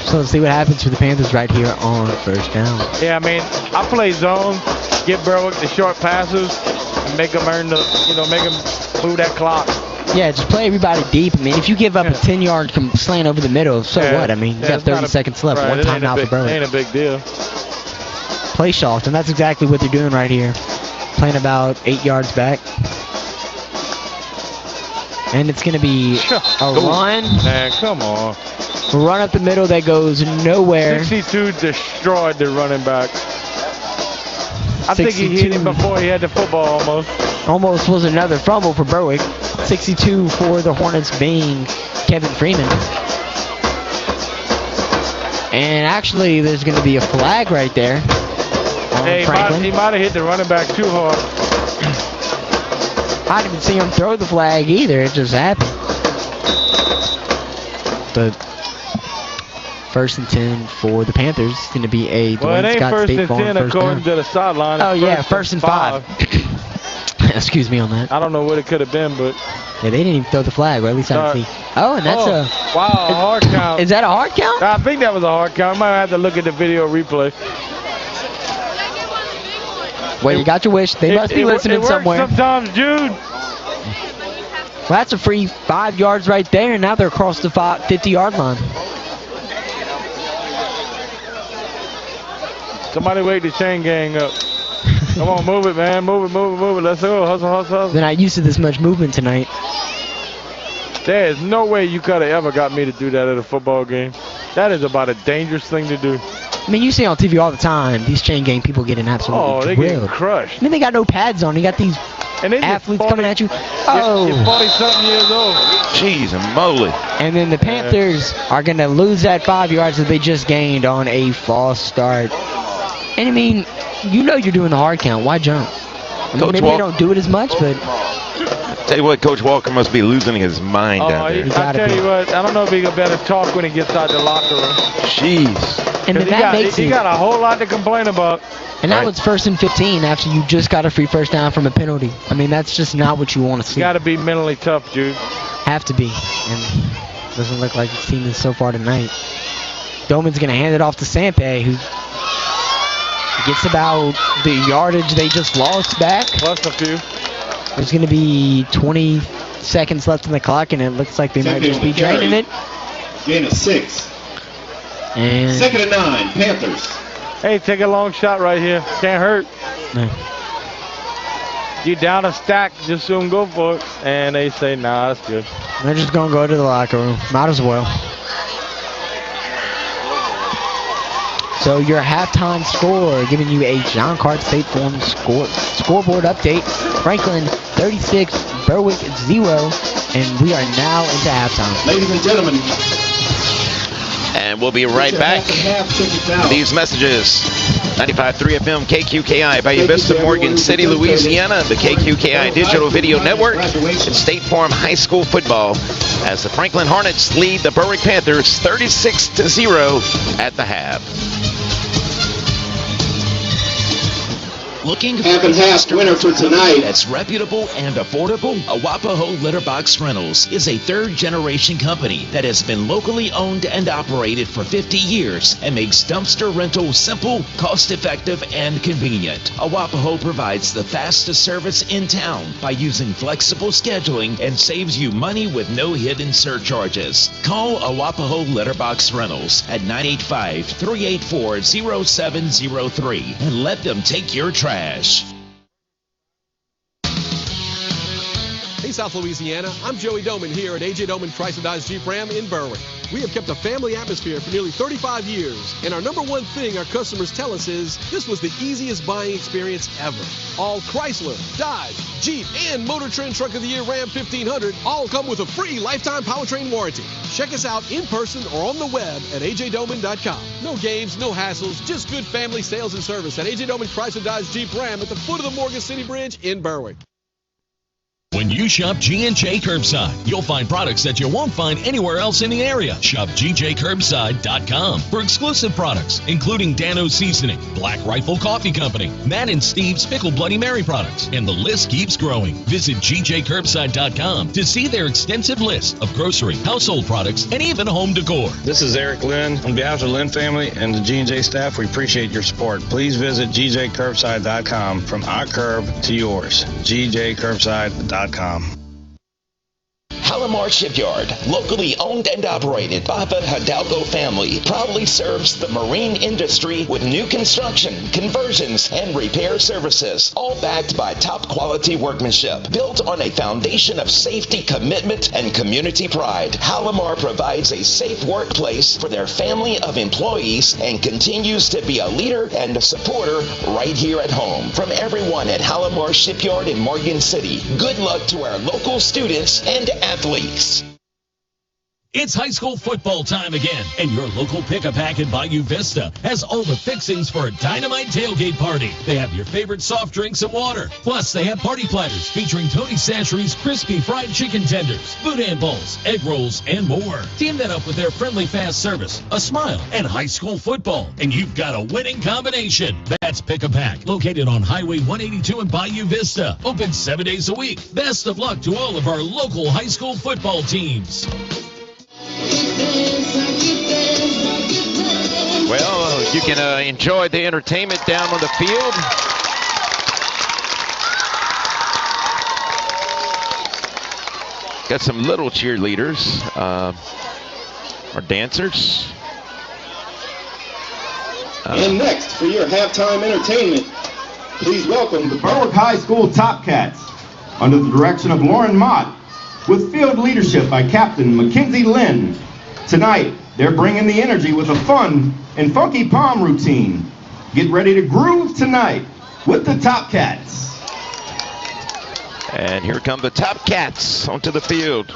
So let's see what happens for the Panthers right here on first down. Yeah, I mean, I play zone, get Berwick the short passes, and make them earn make them move that clock. Yeah, just play everybody deep. I mean, if you give up a 10-yard slant over the middle, so what? I mean, you got 30 seconds left. One timeout for Berwick. Ain't a big deal. Play soft, and that's exactly what they're doing right here. Playing about 8 yards back. And it's going to be a run. Man, come on. Run up the middle that goes nowhere. 62 destroyed the running back. I think he hit him before he had the football almost. Almost was another fumble for Berwick. 62 for the Hornets being Kevin Freeman. And actually, there's going to be a flag right there. Hey, he might have hit the running back too hard. I didn't see him throw the flag either. It just happened. But first and 10 for the Panthers. It's going to be a Dwayne Scott State Farm first down. According to the sideline. Oh, yeah, first and 5. Excuse me on that. I don't know what it could have been, but yeah, they didn't even throw the flag, or at least I didn't see. Oh, and that's a hard count. Is that a hard count? I think that was a hard count. I might have to look at the video replay. Well, you got your wish. They must be listening somewhere. Sometimes, Jude. Well, that's a free 5 yards right there, and now they're across the 50-yard line. Somebody wake the chain gang up. Come on, move it, man. Move it. Let's go. Hustle. They're not used to this much movement tonight. There is no way you could have ever got me to do that at a football game. That is about a dangerous thing to do. I mean, you see on TV all the time, these chain gang people getting absolutely drilled. They get crushed. I mean, they got no pads on. You got these athletes coming at you. Oh. You're 40-something years old. Jeez and moly. And then the Panthers are going to lose that 5 yards that they just gained on a false start. And, I mean, you know you're doing the hard count. Why jump? I mean, maybe they don't do it as much, but... Tell you what, Coach Walker must be losing his mind down there. I tell you what, I don't know if he can better talk when he gets out the locker room. Jeez. And then he got a whole lot to complain about. And now it's 1st and 15 after you just got a free first down from a penalty. I mean, that's just not what you want to see. You got to be mentally tough, Jude. Have to be. And doesn't look like he's seen this so far tonight. Doman's going to hand it off to Sampe, who gets about the yardage they just lost back. Plus a few. There's going to be 20 seconds left on the clock, and it looks like they might just be draining it. Gain of 6. And 2nd and 9, Panthers. Hey, take a long shot right here. Can't hurt. No. You down a stack, just soon go for it. And they say, nah, that's good. They're just going to go to the locker room. Might as well. So your halftime score, giving you a John Cart State Farm scoreboard update. Franklin 36, Berwick 0, and we are now into halftime. Ladies and gentlemen. And we'll be right back. These messages. 95.3 FM KQKI, Bayou Vista, Morgan City, Louisiana, the KQKI Digital Video Network, and State Farm High School football as the Franklin Hornets lead the Berwick Panthers 36-0 at the half. Looking for half and half winner for tonight. That's reputable and affordable? Awapaho Litterbox Rentals is a third-generation company that has been locally owned and operated for 50 years and makes dumpster rental simple, cost-effective, and convenient. Awapaho provides the fastest service in town by using flexible scheduling and saves you money with no hidden surcharges. Call Awapaho Litterbox Rentals at 985-384-0703 and let them take your trash. Hey, South Louisiana, I'm Joey Doman here at A.J. Doman Chrysler Dodge Jeep Ram in Berwick. We have kept a family atmosphere for nearly 35 years, and our number one thing our customers tell us is this was the easiest buying experience ever. All Chrysler, Dodge, Jeep, and Motor Trend Truck of the Year Ram 1500 all come with a free lifetime powertrain warranty. Check us out in person or on the web at ajdoman.com. No games, no hassles, just good family sales and service at A.J. Doman Chrysler Dodge Jeep Ram at the foot of the Morgan City Bridge in Berwick. When you shop G&J Curbside, you'll find products that you won't find anywhere else in the area. Shop GJCurbside.com for exclusive products, including Dano's Seasoning, Black Rifle Coffee Company, Matt and Steve's Pickle Bloody Mary products, and the list keeps growing. Visit GJCurbside.com to see their extensive list of grocery, household products, and even home decor. This is Eric Lynn. On behalf of the Lynn family and the G&J staff, we appreciate your support. Please visit GJCurbside.com. From our curb to yours. GJCurbside.com. Palomar Shipyard, locally owned and operated by the Hidalgo family, proudly serves the marine industry with new construction, conversions, and repair services, all backed by top quality workmanship. Built on a foundation of safety, commitment, and community pride, Palomar provides a safe workplace for their family of employees and continues to be a leader and a supporter right here at home. From everyone at Palomar Shipyard in Morgan City, good luck to our local students and athletes. It's high school football time again, and your local pick-a-pack in Bayou Vista has all the fixings for a dynamite tailgate party. They have your favorite soft drinks and water. Plus, they have party platters featuring Tony Sachery's crispy fried chicken tenders, boudin balls, egg rolls, and more. Team that up with their friendly fast service, a smile, and high school football, and you've got a winning combination. That's Pick-a-Pack, located on Highway 182 in Bayou Vista. Open 7 days a week. Best of luck to all of our local high school football teams. Well, you can enjoy the entertainment down on the field. Got some little cheerleaders, or dancers. And next, for your halftime entertainment, please welcome the Berwick High School Top Cats, under the direction of Lauren Mott, with field leadership by Captain Mackenzie Lynn. Tonight, they're bringing the energy with a fun and funky palm routine. Get ready to groove tonight with the Top Cats. And here come the Top Cats onto the field.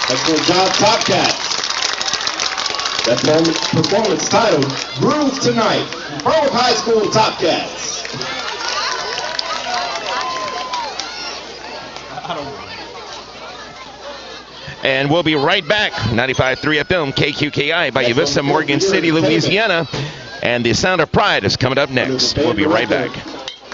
Excellent job, Top Cats. That performance titled Groove Tonight, Berwick High School Top Cats. And we'll be right back. 95.3 FM, KQKI, Bayou Vista, Morgan City, Louisiana. And the Sound of Pride is coming up next. We'll be right back.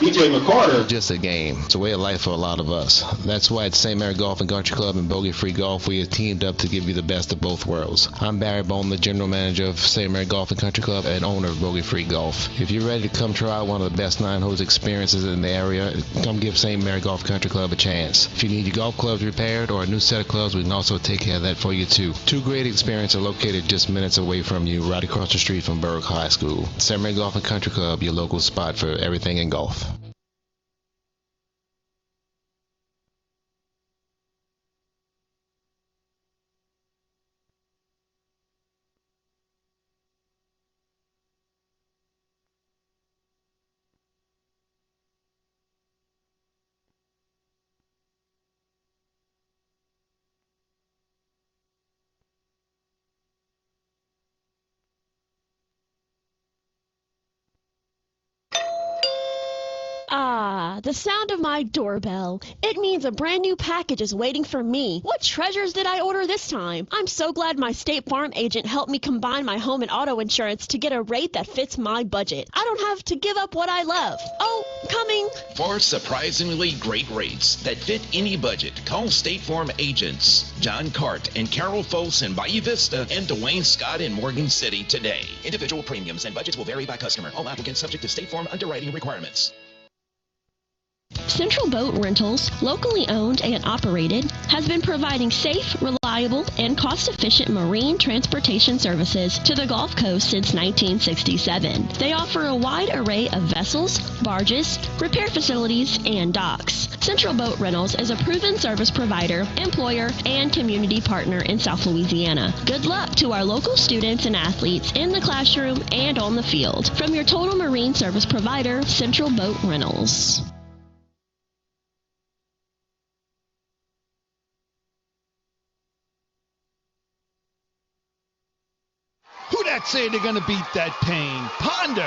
DJ McCarter. Just a game. It's a way of life for a lot of us. That's why at St. Mary Golf and Country Club and Bogey Free Golf, we have teamed up to give you the best of both worlds. I'm Barry Bone, the general manager of St. Mary Golf and Country Club and owner of Bogey Free Golf. If you're ready to come try out one of the best 9-hole experiences in the area, come give St. Mary Golf and Country Club a chance. If you need your golf clubs repaired or a new set of clubs, we can also take care of that for you too. Two great experiences are located just minutes away from you, right across the street from Berwick High School. St. Mary Golf and Country Club, your local spot for everything in golf. the sound of my doorbell. It means a brand new package is waiting for me. What treasures did I order this time? I'm so glad my State Farm agent helped me combine my home and auto insurance to get a rate that fits my budget. I don't have to give up what I love. Oh, coming. For surprisingly great rates that fit any budget, call State Farm agents John Cart and Carol Folse in Bayou Vista and Dwayne Scott in Morgan City today. Individual premiums and budgets will vary by customer. All applicants subject to State Farm underwriting requirements. Central Boat Rentals, locally owned and operated, has been providing safe, reliable, and cost-efficient marine transportation services to the Gulf Coast since 1967. They offer a wide array of vessels, barges, repair facilities, and docks. Central Boat Rentals is a proven service provider, employer, and community partner in South Louisiana. Good luck to our local students and athletes in the classroom and on the field. From your total marine service provider, Central Boat Rentals. Who that say they're gonna beat that pain? Ponder.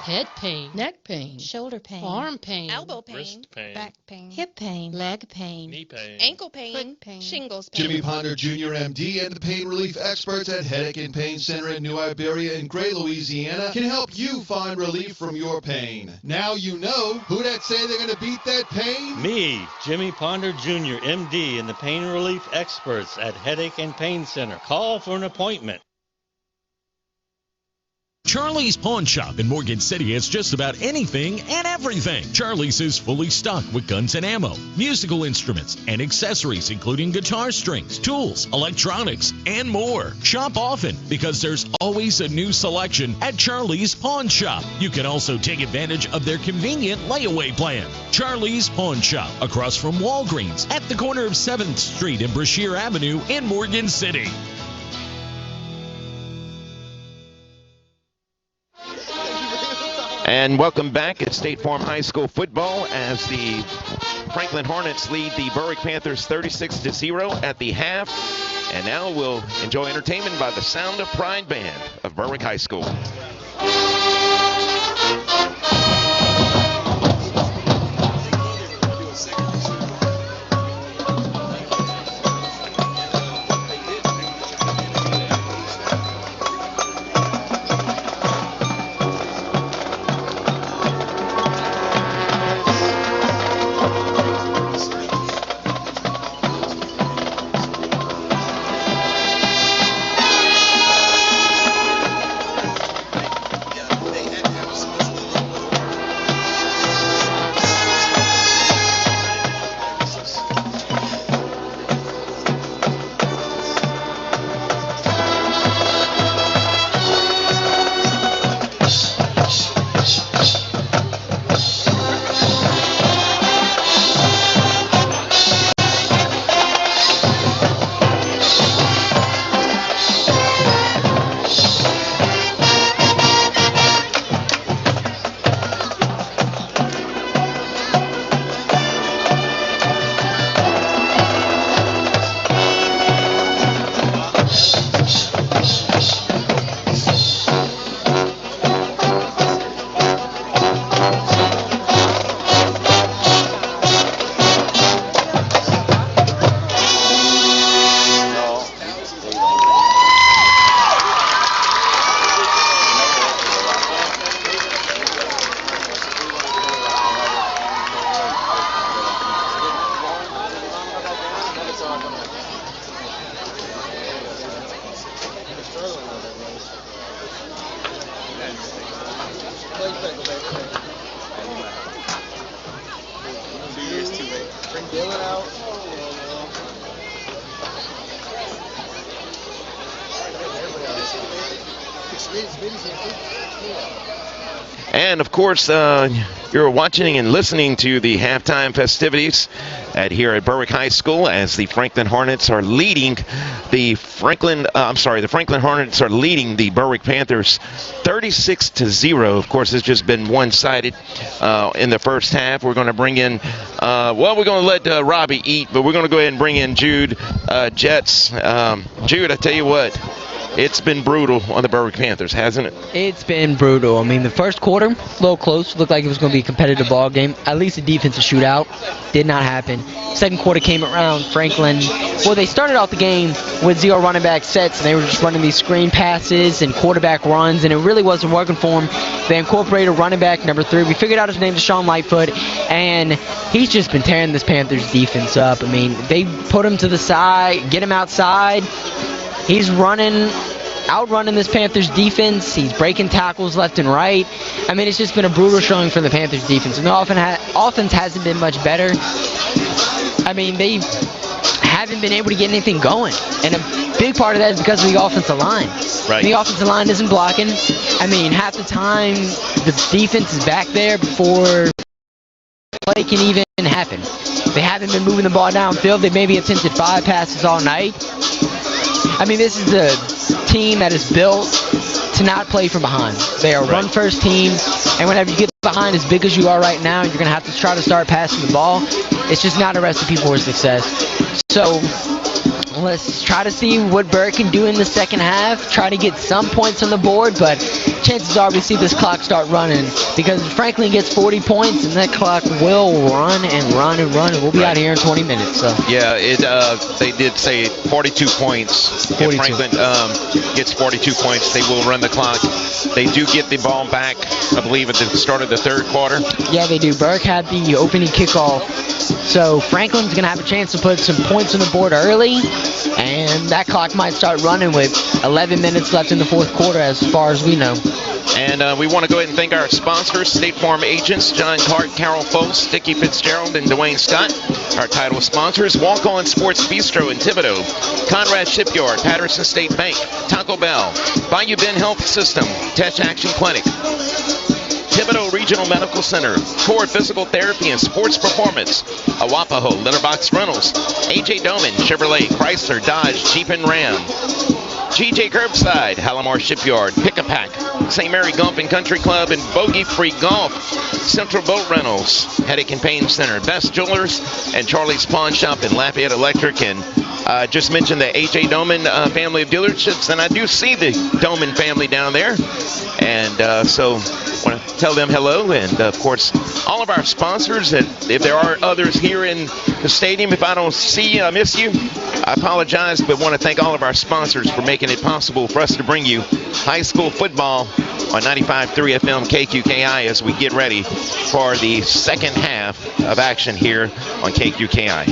Head pain. Neck pain. Shoulder pain. Arm pain. Elbow pain. Wrist pain. Back pain. Hip pain. Leg pain. Knee pain. Ankle pain. Foot pain. Shingles pain. Jimmy Ponder Jr., MD, and the pain relief experts at Headache and Pain Center in New Iberia in Gray, Louisiana can help you find relief from your pain. Now you know who that say they're gonna beat that pain? Me, Jimmy Ponder Jr., MD, and the pain relief experts at Headache and Pain Center. Call for an appointment. Charlie's Pawn Shop in Morgan City has just about anything and everything. Charlie's is fully stocked with guns and ammo, musical instruments, and accessories including guitar strings, tools, electronics, and more. Shop often because there's always a new selection at Charlie's Pawn Shop. You can also take advantage of their convenient layaway plan. Charlie's Pawn Shop, across from Walgreens, at the corner of 7th Street and Brashear Avenue in Morgan City. And welcome back at State Farm High School football as the Franklin Hornets lead the Berwick Panthers 36-0 at the half. And now we'll enjoy entertainment by the Sound of Pride Band of Berwick High School. And of course, you're watching and listening to the halftime festivities here at Berwick High School as the Franklin Hornets are leading the Franklin Hornets are leading the Berwick Panthers 36-0. Of course, it's just been one-sided in the first half. We're going to bring in, we're going to let Robbie eat, but we're going to go ahead and bring in Jude Jets. Jude, I tell you what, It's been brutal on the Berwick Panthers, hasn't it? It's been brutal. I mean, the first quarter, a little close. Looked like it was going to be a competitive ball game. At least a defensive shootout. Did not happen. Second quarter came around. Franklin, well, they started out the game with 0 running back sets, and they were just running these screen passes and quarterback runs, and it really wasn't working for them. They incorporated running back number 3. We figured out his name is Sean Lightfoot, and he's just been tearing this Panthers defense up. I mean, they put him to the side, get him outside. He's outrunning this Panthers defense. He's breaking tackles left and right. I mean, it's just been a brutal showing for the Panthers defense. And the offense hasn't been much better. I mean, they haven't been able to get anything going. And a big part of that is because of the offensive line. Right. The offensive line isn't blocking. I mean, half the time, the defense is back there before play can even happen. They haven't been moving the ball downfield. They maybe attempted 5 passes all night. I mean, this is a team that is built to not play from behind. They are a run-first team, and whenever you get behind as big as you are right now, you're going to have to try to start passing the ball. It's just not a recipe for success. So let's try to see what Berwick can do in the second half, try to get some points on the board, but chances are we see this clock start running, because if Franklin gets 40 points, and that clock will run and run and run, and we'll be out here in 20 minutes. So yeah, they did say 42 points. 42. If Franklin gets 42 points, they will run the clock. They do get the ball back, I believe, at the start of the third quarter. Yeah, they do. Berwick had the opening kickoff, so Franklin's going to have a chance to put some points on the board early, and that clock might start running with 11 minutes left in the fourth quarter as far as we know. And we want to go ahead and thank our sponsors, State Farm agents, John Cart, Carol Foltz, Dickie Fitzgerald, and Dwayne Scott. Our title sponsors, Walk On Sports Bistro in Thibodaux, Conrad Shipyard, Patterson State Bank, Taco Bell, Bayou Bend Health System, Tesh Action Clinic, Thibodaux Regional Medical Center, Core Physical Therapy and Sports Performance, Awapaho, Letterbox Rentals, A.J. Doman, Chevrolet, Chrysler, Dodge, Jeep and Ram, GJ Curbside, Hallamar Shipyard, Pick-a-Pack, St. Mary Golf and Country Club, and Bogey Free Golf, Central Boat Rentals, Headache and Pain Center, Best Jewelers, and Charlie's Pawn Shop and Lafayette Electric. And just mentioned the A.J. Doman family of dealerships, and I do see the Doman family down there. And so I want to tell them hello, and of course, all of our sponsors. And if there are others here in the stadium, if I don't see you, I miss you, I apologize, but want to thank all of our sponsors for making it possible for us to bring you high school football on 95.3 FM KQKI as we get ready for the second half of action here on KQKI.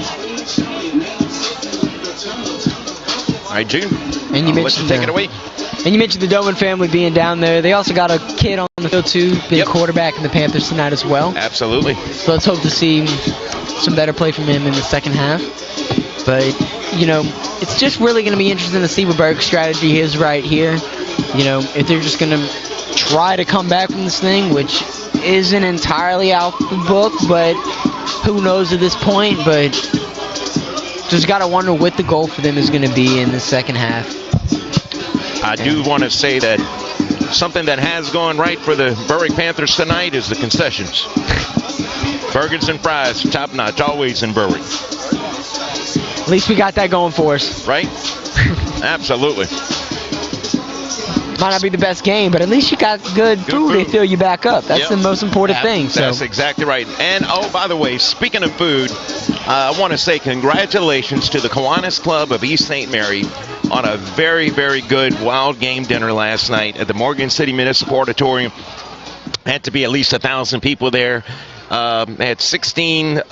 All right, June, and you let you take it away. And you mentioned the Doman family being down there. They also got a kid on the field, too, being quarterback in the Panthers tonight as well. Absolutely. So let's hope to see some better play from him in the second half. But, you know, it's just really going to be interesting to see what Berwick's strategy is right here. You know, if they're just going to try to come back from this thing, which isn't entirely out the book, but who knows at this point. But just got to wonder what the goal for them is going to be in the second half. I do want to say that something that has gone right for the Berwick Panthers tonight is the concessions. Burgers and fries, top notch, always in Berwick. At least we got that going for us. Right? Absolutely. Might not be the best game, but at least you got good food to fill you back up. That's the most important thing. So. That's exactly right. And, oh, by the way, speaking of food, I want to say congratulations to the Kiwanis Club of East St. Mary on a very, very good wild game dinner last night at the Morgan City Municipal Auditorium. Had to be at least 1,000 people there. Had 16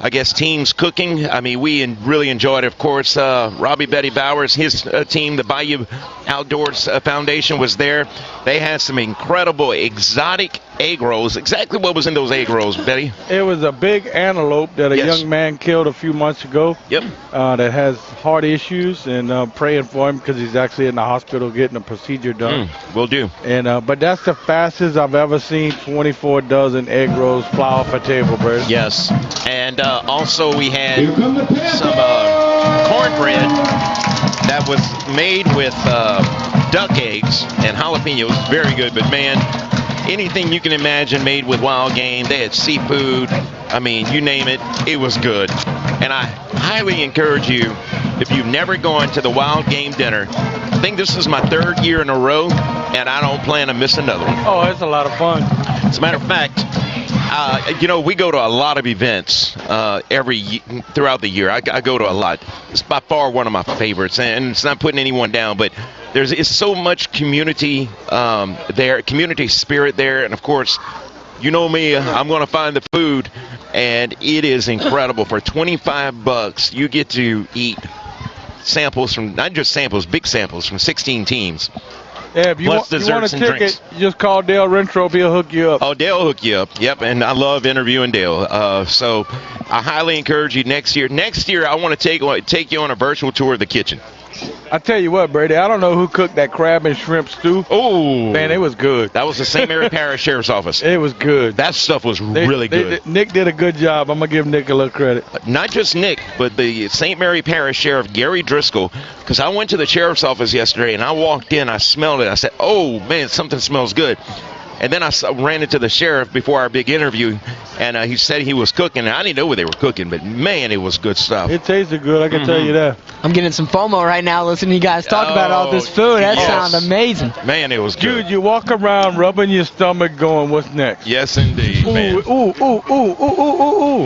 I guess, teams cooking. I mean, we really enjoyed it. Of course, Robbie Betty Bowers, his team, the Bayou Outdoors Foundation, was there. They had some incredible exotic egg rolls. Exactly what was in those egg rolls, Betty? It was a big antelope that a young man killed a few months ago. Yep. That has heart issues, and praying for him because he's actually in the hospital getting a procedure done. Will do. And but that's the fastest I've ever seen 24 dozen egg rolls fly off a table, bro. Yes. And also we had some cornbread that was made with duck eggs and jalapenos. Very good. But, man, anything you can imagine made with wild game. They had seafood. I mean, you name it, it was good. And I highly encourage you, if you've never gone to the Wild Game Dinner, I think this is my 3rd year in a row, and I don't plan to miss another one. Oh, it's a lot of fun. As a matter of fact, we go to a lot of events throughout the year. I go to a lot. It's by far one of my favorites, and it's not putting anyone down, but it's so much community there, community spirit there, and of course, you know me, I'm going to find the food, and it is incredible. For $25, you get to eat samples from, not just samples, big samples from 16 teams. Yeah, if you want a ticket, just call Dale Rentrope. He'll hook you up. Oh, Dale will hook you up. Yep, and I love interviewing Dale. So I highly encourage you next year. Next year, I want to take you on a virtual tour of the kitchen. I tell you what, Brady, I don't know who cooked that crab and shrimp stew. Oh, man, it was good. That was the St. Mary Parish Sheriff's Office. It was good. That stuff was really good. Nick did a good job. I'm going to give Nick a little credit. Not just Nick, but the St. Mary Parish Sheriff, Gary Driscoll, because I went to the Sheriff's Office yesterday, and I walked in, I smelled it. I said, oh, man, something smells good. And then I ran into the sheriff before our big interview, and he said he was cooking. And I didn't know what they were cooking, but, man, it was good stuff. It tasted good, I can tell you that. I'm getting some FOMO right now listening to you guys talk about all this food. That sounds amazing. Man, it was good. Dude, you walk around rubbing your stomach going, what's next? Yes, indeed, man. Ooh.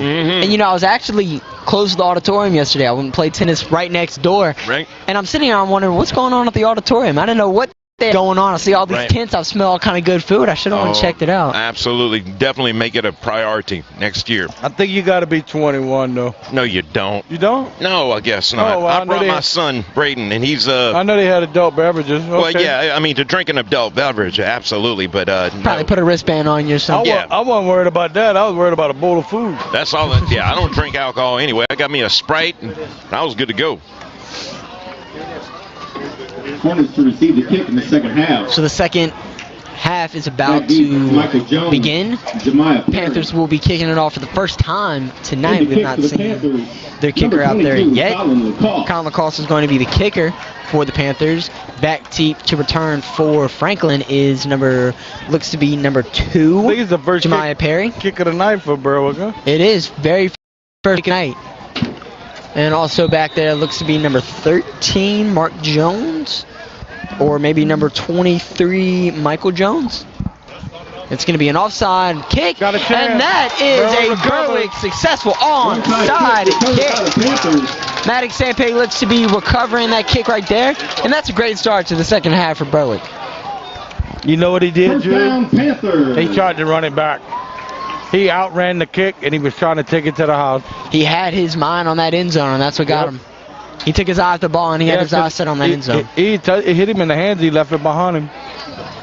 And, I was actually close to the auditorium yesterday. I went and played tennis right next door. Right. And I'm sitting here, I'm wondering, what's going on at the auditorium? I didn't know what going on. I see all these tents. I smell all kind of good food. I should have went and checked it out. Absolutely. Definitely make it a priority next year. I think you got to be 21, though. No, you don't. You don't? No, I guess not. Well, I brought my son, Braden, and he's... I know they had adult beverages. Okay. Well, yeah, I mean, to drink an adult beverage, absolutely, but probably put a wristband on you or something. I wasn't worried about that. I was worried about a bowl of food. That's all. I don't drink alcohol anyway. I got me a Sprite, and I was good to go. Hornets to receive the kick in the second half. So the second half is about to begin. Panthers will be kicking it off for the first time tonight. We've not seen their kicker out there yet. Colin Lacoste is going to be the kicker for the Panthers. Back to return for Franklin is looks to be number 2. I think it's the first Jemiah Perry. Kick of the night for Berwick, huh? It is. Very first night. And also back there looks to be number 13, Mark Jones. Or maybe number 23, Michael Jones. It's going to be an offside kick. Got a chance. And that is a Berwick successful onside kick. Maddox Sampe looks to be recovering that kick right there. And that's a great start to the second half for Berwick. You know what he did, Jude? Panthers. He tried to run it back. He outran the kick, and he was trying to take it to the house. He had his mind on that end zone, and that's what got him. He took his eye off the ball, and he had his eye set on that end zone. It hit him in the hands. He left it behind him.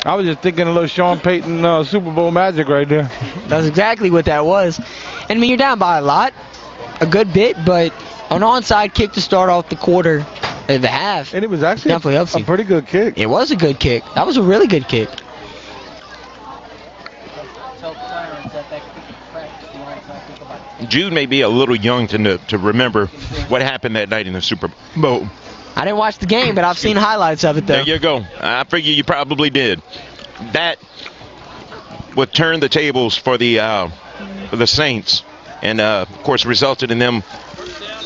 I was just thinking a little Sean Payton Super Bowl magic right there. That's exactly what that was. And I mean, you're down by a lot, a good bit, but an onside kick to start off the quarter, the half. And it was actually definitely helps a pretty good kick. It was a good kick. That was a really good kick. Jude may be a little young to remember what happened that night in the Super Bowl. I didn't watch the game, but I've seen highlights of it, though. There you go. I figure you probably did. That would turn the tables for the Saints, and of course resulted in them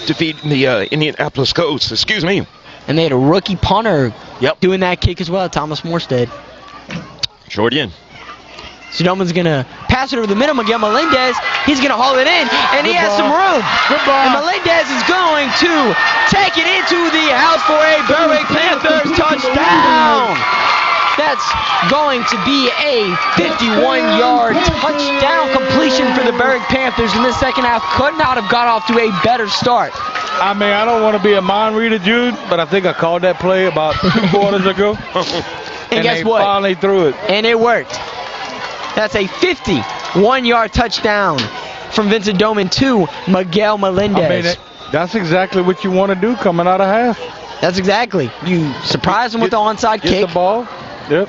defeating the Indianapolis Colts. Excuse me. And they had a rookie punter doing that kick as well, Thomas Morstead. Sure did. So Doman's going to pass it over the middle. Miguel Melendez, he's going to haul it in, and he has some room. And Melendez is going to take it into the house for a Berwick Panthers touchdown. That's going to be a 51-yard touchdown completion for the Berwick Panthers in this second half. Could not have got off to a better start. I mean, I don't want to be a mind reader, Jude, but I think I called that play about 2 quarters ago. And guess what? Finally threw it. And it worked. That's a 51-yard touchdown from Vincent Doman to Miguel Melendez. I mean, that's exactly what you want to do coming out of half. That's exactly. You surprise them with the onside kick. Get the ball. Yep.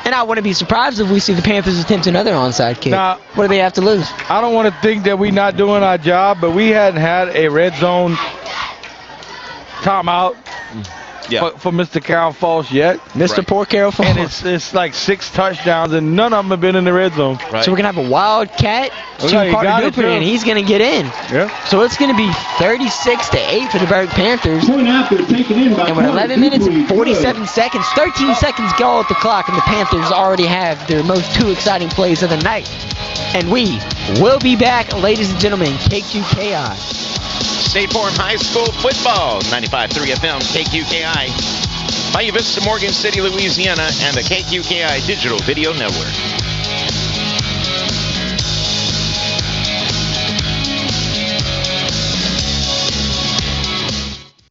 And I wouldn't be surprised if we see the Panthers attempt another onside kick. Now, what do they have to lose? I don't want to think that we're not doing our job, but we hadn't had a red zone timeout for Mr. Carol Falls yet. Mr. Poor Carol Falls. And it's like 6 touchdowns, and none of them have been in the red zone. So we're going to have a Wildcat to Carter Duper, and he's going to get in. Yeah. So it's going to be 36-8 for the Berwick Panthers. Point after taken in by And with 11 minutes and 47 seconds, 13 seconds go at the clock, and the Panthers already have their most 2 exciting plays of the night. And we will be back, ladies and gentlemen, KQKI. State Farm High School football, 95.3 FM, KQKI. Bayou Vista, Morgan City, Louisiana, and the KQKI Digital Video Network.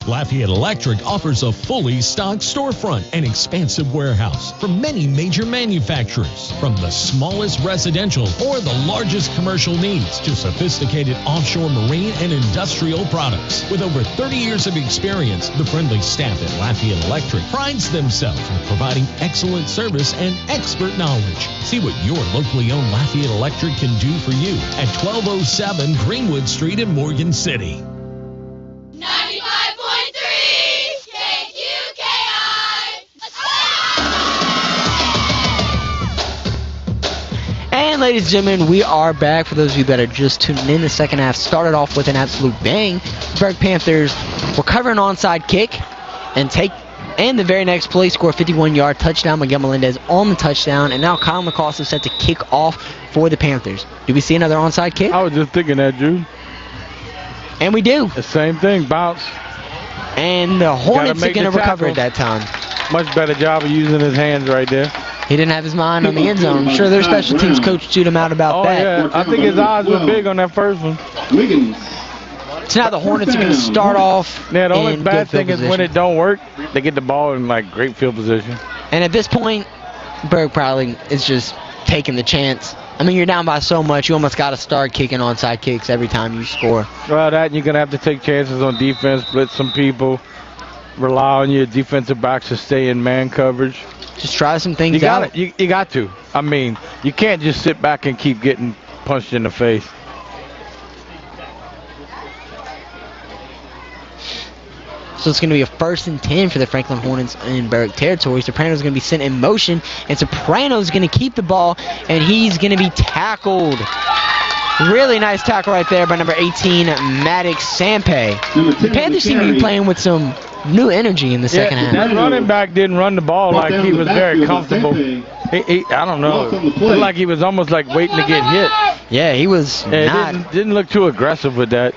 Lafayette Electric offers a fully stocked storefront and expansive warehouse for many major manufacturers, from the smallest residential or the largest commercial needs to sophisticated offshore marine and industrial products. With over 30 years of experience, the friendly staff at Lafayette Electric prides themselves in providing excellent service and expert knowledge. See what your locally owned Lafayette Electric can do for you at 1207 Greenwood Street in Morgan City. 95.3 KQKI. And ladies and gentlemen, we are back. For those of you that are just tuning in, the second half started off with an absolute bang. The Berwick Panthers were covering an onside kick and the very next play score, 51-yard touchdown. Miguel Melendez on the touchdown, and now Kyle McCoss is set to kick off for the Panthers. Do we see another onside kick? I was just thinking that, Jude. And we do. The same thing, bounce. And the Hornets are going to recover at that time. Much better job of using his hands right there. He didn't have his mind on the end zone. I'm sure their special teams coach chewed him out about that. Yeah, I think his eyes were big on that first one. So now the Hornets are going to start off. Yeah, the only bad thing is position. when it don't work, they get the ball in like great field position. And at this point, Berg probably is just taking the chance. I mean, you're down by so much, you almost got to start kicking onside kicks every time you score. Well, that and you're going to have to take chances on defense, blitz some people, rely on your defensive backs to stay in man coverage. Just try some things out. You got to. I mean, you can't just sit back and keep getting punched in the face. So it's going to be a 1st and 10 for the Franklin Hornets in Berwick territory. Soprano's going to be sent in motion, and Soprano's going to keep the ball, and he's going to be tackled. Really nice tackle right there by number 18, Maddox Sampe. The Panthers seem to be playing with some new energy in the second half. That running back didn't run the ball like he was very comfortable. I don't know. It looked like he was almost like waiting to get hit. Yeah, he was not. Didn't look too aggressive with that.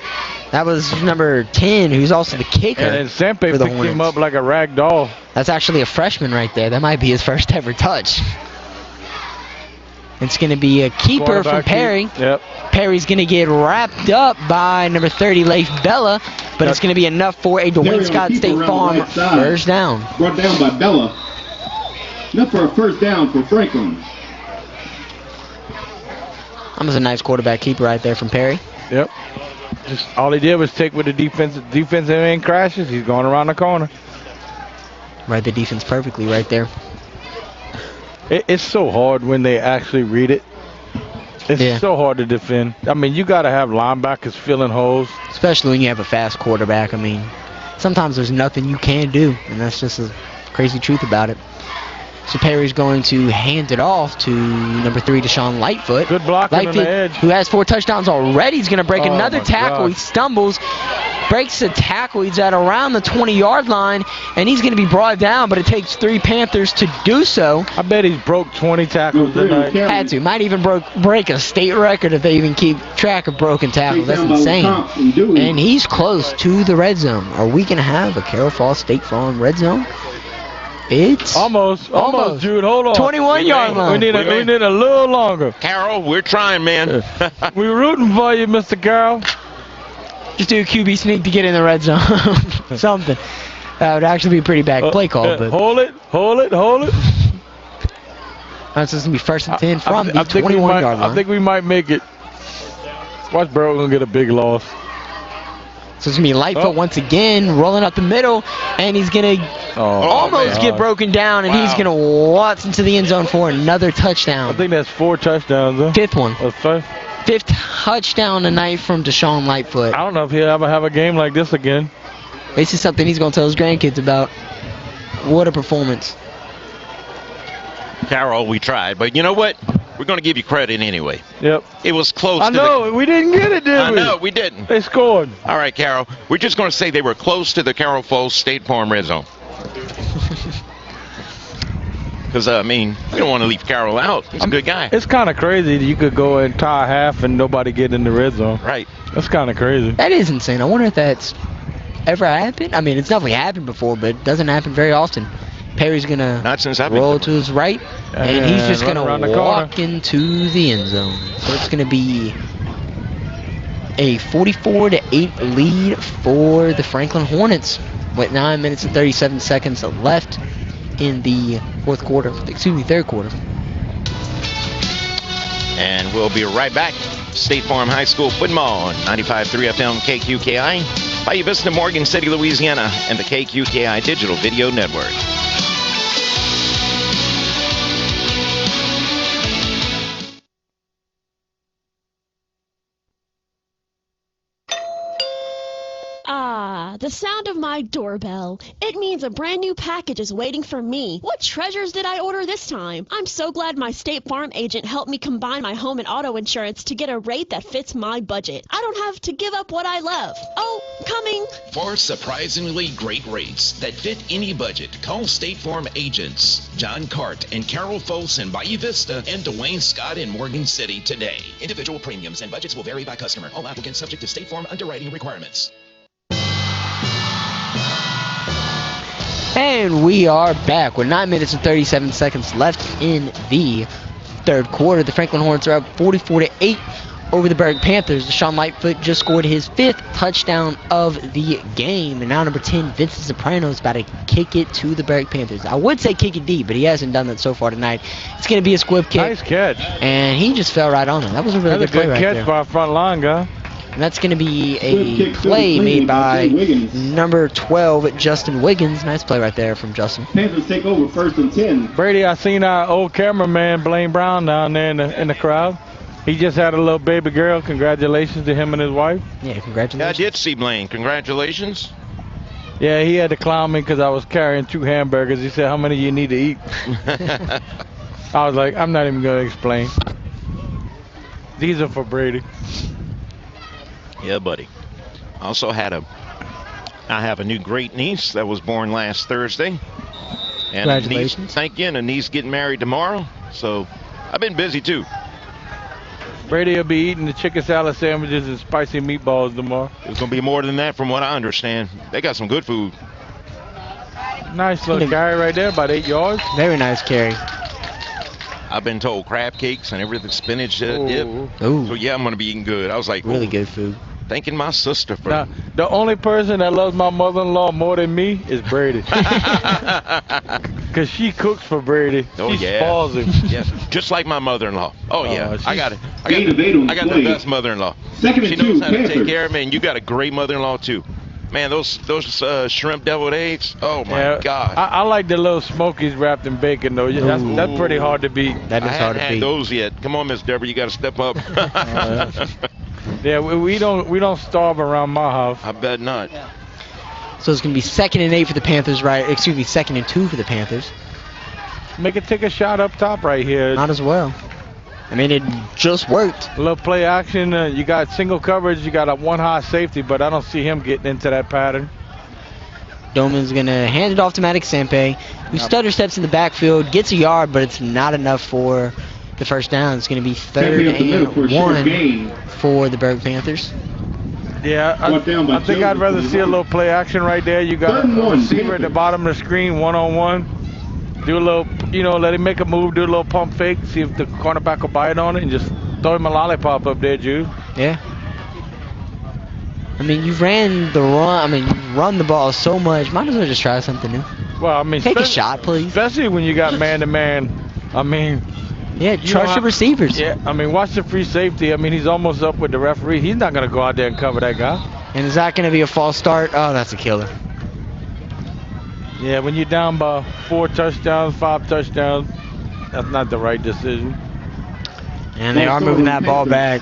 That was number 10, who's also the kicker. And Sampe picked him up like a rag doll. That's actually a freshman right there. That might be his first ever touch. It's going to be a keeper from Perry. Yep. Perry's going to get wrapped up by number 30, Leif Bella, but it's going to be enough for a Dwayne Scott State Farm first down. Brought down by Bella. Enough for a first down for Franklin. That was a nice quarterback keeper right there from Perry. Yep. Just all he did was take with the defensive end crashes. He's going around the corner. Read the defense perfectly right there. It's so hard when they actually read it. It's so hard to defend. I mean, you got to have linebackers filling holes. Especially when you have a fast quarterback. I mean, sometimes there's nothing you can do, and that's just the crazy truth about it. So Perry's going to hand it off to number 3, Deshaun Lightfoot. Good blocking on the edge. Who has 4 touchdowns already. He's going to break another tackle. God. He stumbles, breaks the tackle. He's at around the 20-yard line, and he's going to be brought down, but it takes 3 Panthers to do so. I bet he's broke 20 tackles tonight. Had to. Might even break a state record if they even keep track of broken tackles. That's insane. And he's close to the red zone. Are we going to have a Carroll Falls State Farm red zone? It's almost, Jude. Hold on. 21-yard line. We need a little longer. Carroll, we're trying, man. We're rooting for you, Mr. Carroll. Just do a QB sneak to get in the red zone. Something. That would actually be a pretty bad play call. But hold it. That's just going to be 1st and 10 from the 21-yard line. I think we might make it. Watch Berwick going to get a big loss. So it's going to be Lightfoot once again, rolling up the middle, and he's going to almost get broken down, and he's going to waltz into the end zone for another touchdown. I think that's 4 touchdowns, huh? 5th one. That's 5? 5th touchdown tonight from Deshaun Lightfoot. I don't know if he'll ever have a game like this again. This is something he's going to tell his grandkids about. What a performance. Carroll, we tried, but you know what? We're going to give you credit anyway. Yep. It was close. I know. We didn't get it, did we? I know. We didn't. They scored. All right, Carroll. We're just going to say they were close to the Carroll Falls State Farm red zone. Because, I mean, we don't want to leave Carroll out. He's a good guy. It's kind of crazy that you could go an entire half and nobody get in the red zone. Right. That's kind of crazy. That is insane. I wonder if that's ever happened. I mean, it's definitely happened before, but it doesn't happen very often. Perry's going to roll to his right, and he's just going to walk into the end zone. So it's going to be a 44-8 lead for the Franklin Hornets with 9 minutes and 37 seconds left in the third quarter. And we'll be right back. State Farm High School football on 95.3 FM KQKI, Bayou Vista, Morgan City, Louisiana, and the KQKI Digital Video Network. The sound of my doorbell. It means a brand new package is waiting for me. What treasures did I order this time? I'm so glad my State Farm agent helped me combine my home and auto insurance to get a rate that fits my budget. I don't have to give up what I love. Oh, coming. For surprisingly great rates that fit any budget, call State Farm agents John Cart and Carol Folse in Bayou Vista and Dwayne Scott in Morgan City today. Individual premiums and budgets will vary by customer. All applicants subject to State Farm underwriting requirements. And we are back with 9 minutes and 37 seconds left in the third quarter. The Franklin Hornets are up 44-8 over the Berwick Panthers. Deshaun Lightfoot just scored his 5th touchdown of the game. And now number 10, Vincent Soprano, is about to kick it to the Berwick Panthers. I would say kick it deep, but he hasn't done that so far tonight. It's going to be a squib kick. Nice catch. And he just fell right on it. That was a really good play right there. That's a good catch by a front line guy. And that's going to be a play made by number 12, Justin Wiggins. Nice play right there from Justin. Panthers take over 1st and 10. Brady, I seen our old cameraman, Blaine Brown, down there in the crowd. He just had a little baby girl. Congratulations to him and his wife. Yeah, congratulations. Yeah, I did see Blaine. Congratulations. Yeah, he had to clown me because I was carrying 2 hamburgers. He said, how many you need to eat? I was like, I'm not even going to explain. These are for Brady. Yeah, buddy. I have a new great niece that was born last Thursday. And Congratulations. Thank you. And a niece getting married tomorrow. So I've been busy too. Brady will be eating the chicken salad sandwiches and spicy meatballs tomorrow. It's going to be more than that from what I understand. They got some good food. Nice little carry right there, about 8 yards. Very nice carry. I've been told crab cakes and everything, spinach dip. Ooh. So yeah, I'm going to be eating good. I was like, really good food. Thanking my sister for now, the only person that loves my mother-in-law more than me is Brady. Because she cooks for Brady. Oh, she spoils him. Yeah, just like my mother-in-law. Oh, yeah. I got it. I got the best mother-in-law. She knows how to take care of me, and you got a great mother-in-law, too. Man, those shrimp deviled eggs, oh, my God. I like the little Smokies wrapped in bacon, though. That's pretty hard to beat. That is hard to beat. I haven't had those yet. Come on, Miss Deborah, you got to step up. Yeah, we don't starve around my house. I bet not. Yeah. So it's gonna be 2nd and 8 for the Panthers, right? Excuse me, 2nd and 2 for the Panthers. Make it take a shot up top right here. Not as well. I mean, it just worked. A little play action. You got single coverage. You got a 1 high safety, but I don't see him getting into that pattern. Doman's gonna hand it off to Maddox Sampe, who stutter steps in the backfield, gets a yard, but it's not enough for the first down. It's going to be 3rd and 1 for the Berwick Panthers. Yeah, I think I'd rather see a little play action right there. You got a receiver at the bottom of the screen, one-on-one. Do a little, let him make a move, do a little pump fake, see if the cornerback will bite on it, and just throw him a lollipop up there, Jude. Yeah. I mean, you ran the run. I mean, you run the ball so much. Might as well just try something new. Well, I mean, take a shot, please. Especially when you got man-to-man. I mean... Yeah, trust your receivers. Yeah, I mean, watch the free safety. I mean, he's almost up with the referee. He's not going to go out there and cover that guy. And is that going to be a false start? Oh, that's a killer. Yeah, when you're down by 4 touchdowns, 5 touchdowns, that's not the right decision. And they are moving that ball back.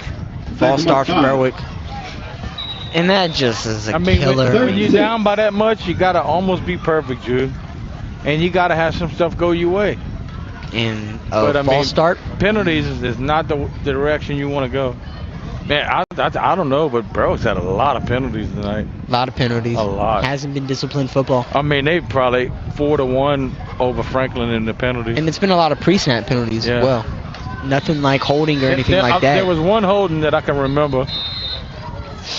False start for Berwick. And that just is a killer. When you're down by that much, you got to almost be perfect, Jude. and you got to have some stuff go your way. And false start? Penalties is not the direction you want to go. Man, I don't know, but Berwick's had a lot of penalties tonight. A lot of penalties. A lot. Hasn't been disciplined football. I mean, they probably 4-1 over Franklin in the penalties. And it's been a lot of pre-snap penalties as well. Nothing like holding or anything like that. There was one holding that I can remember,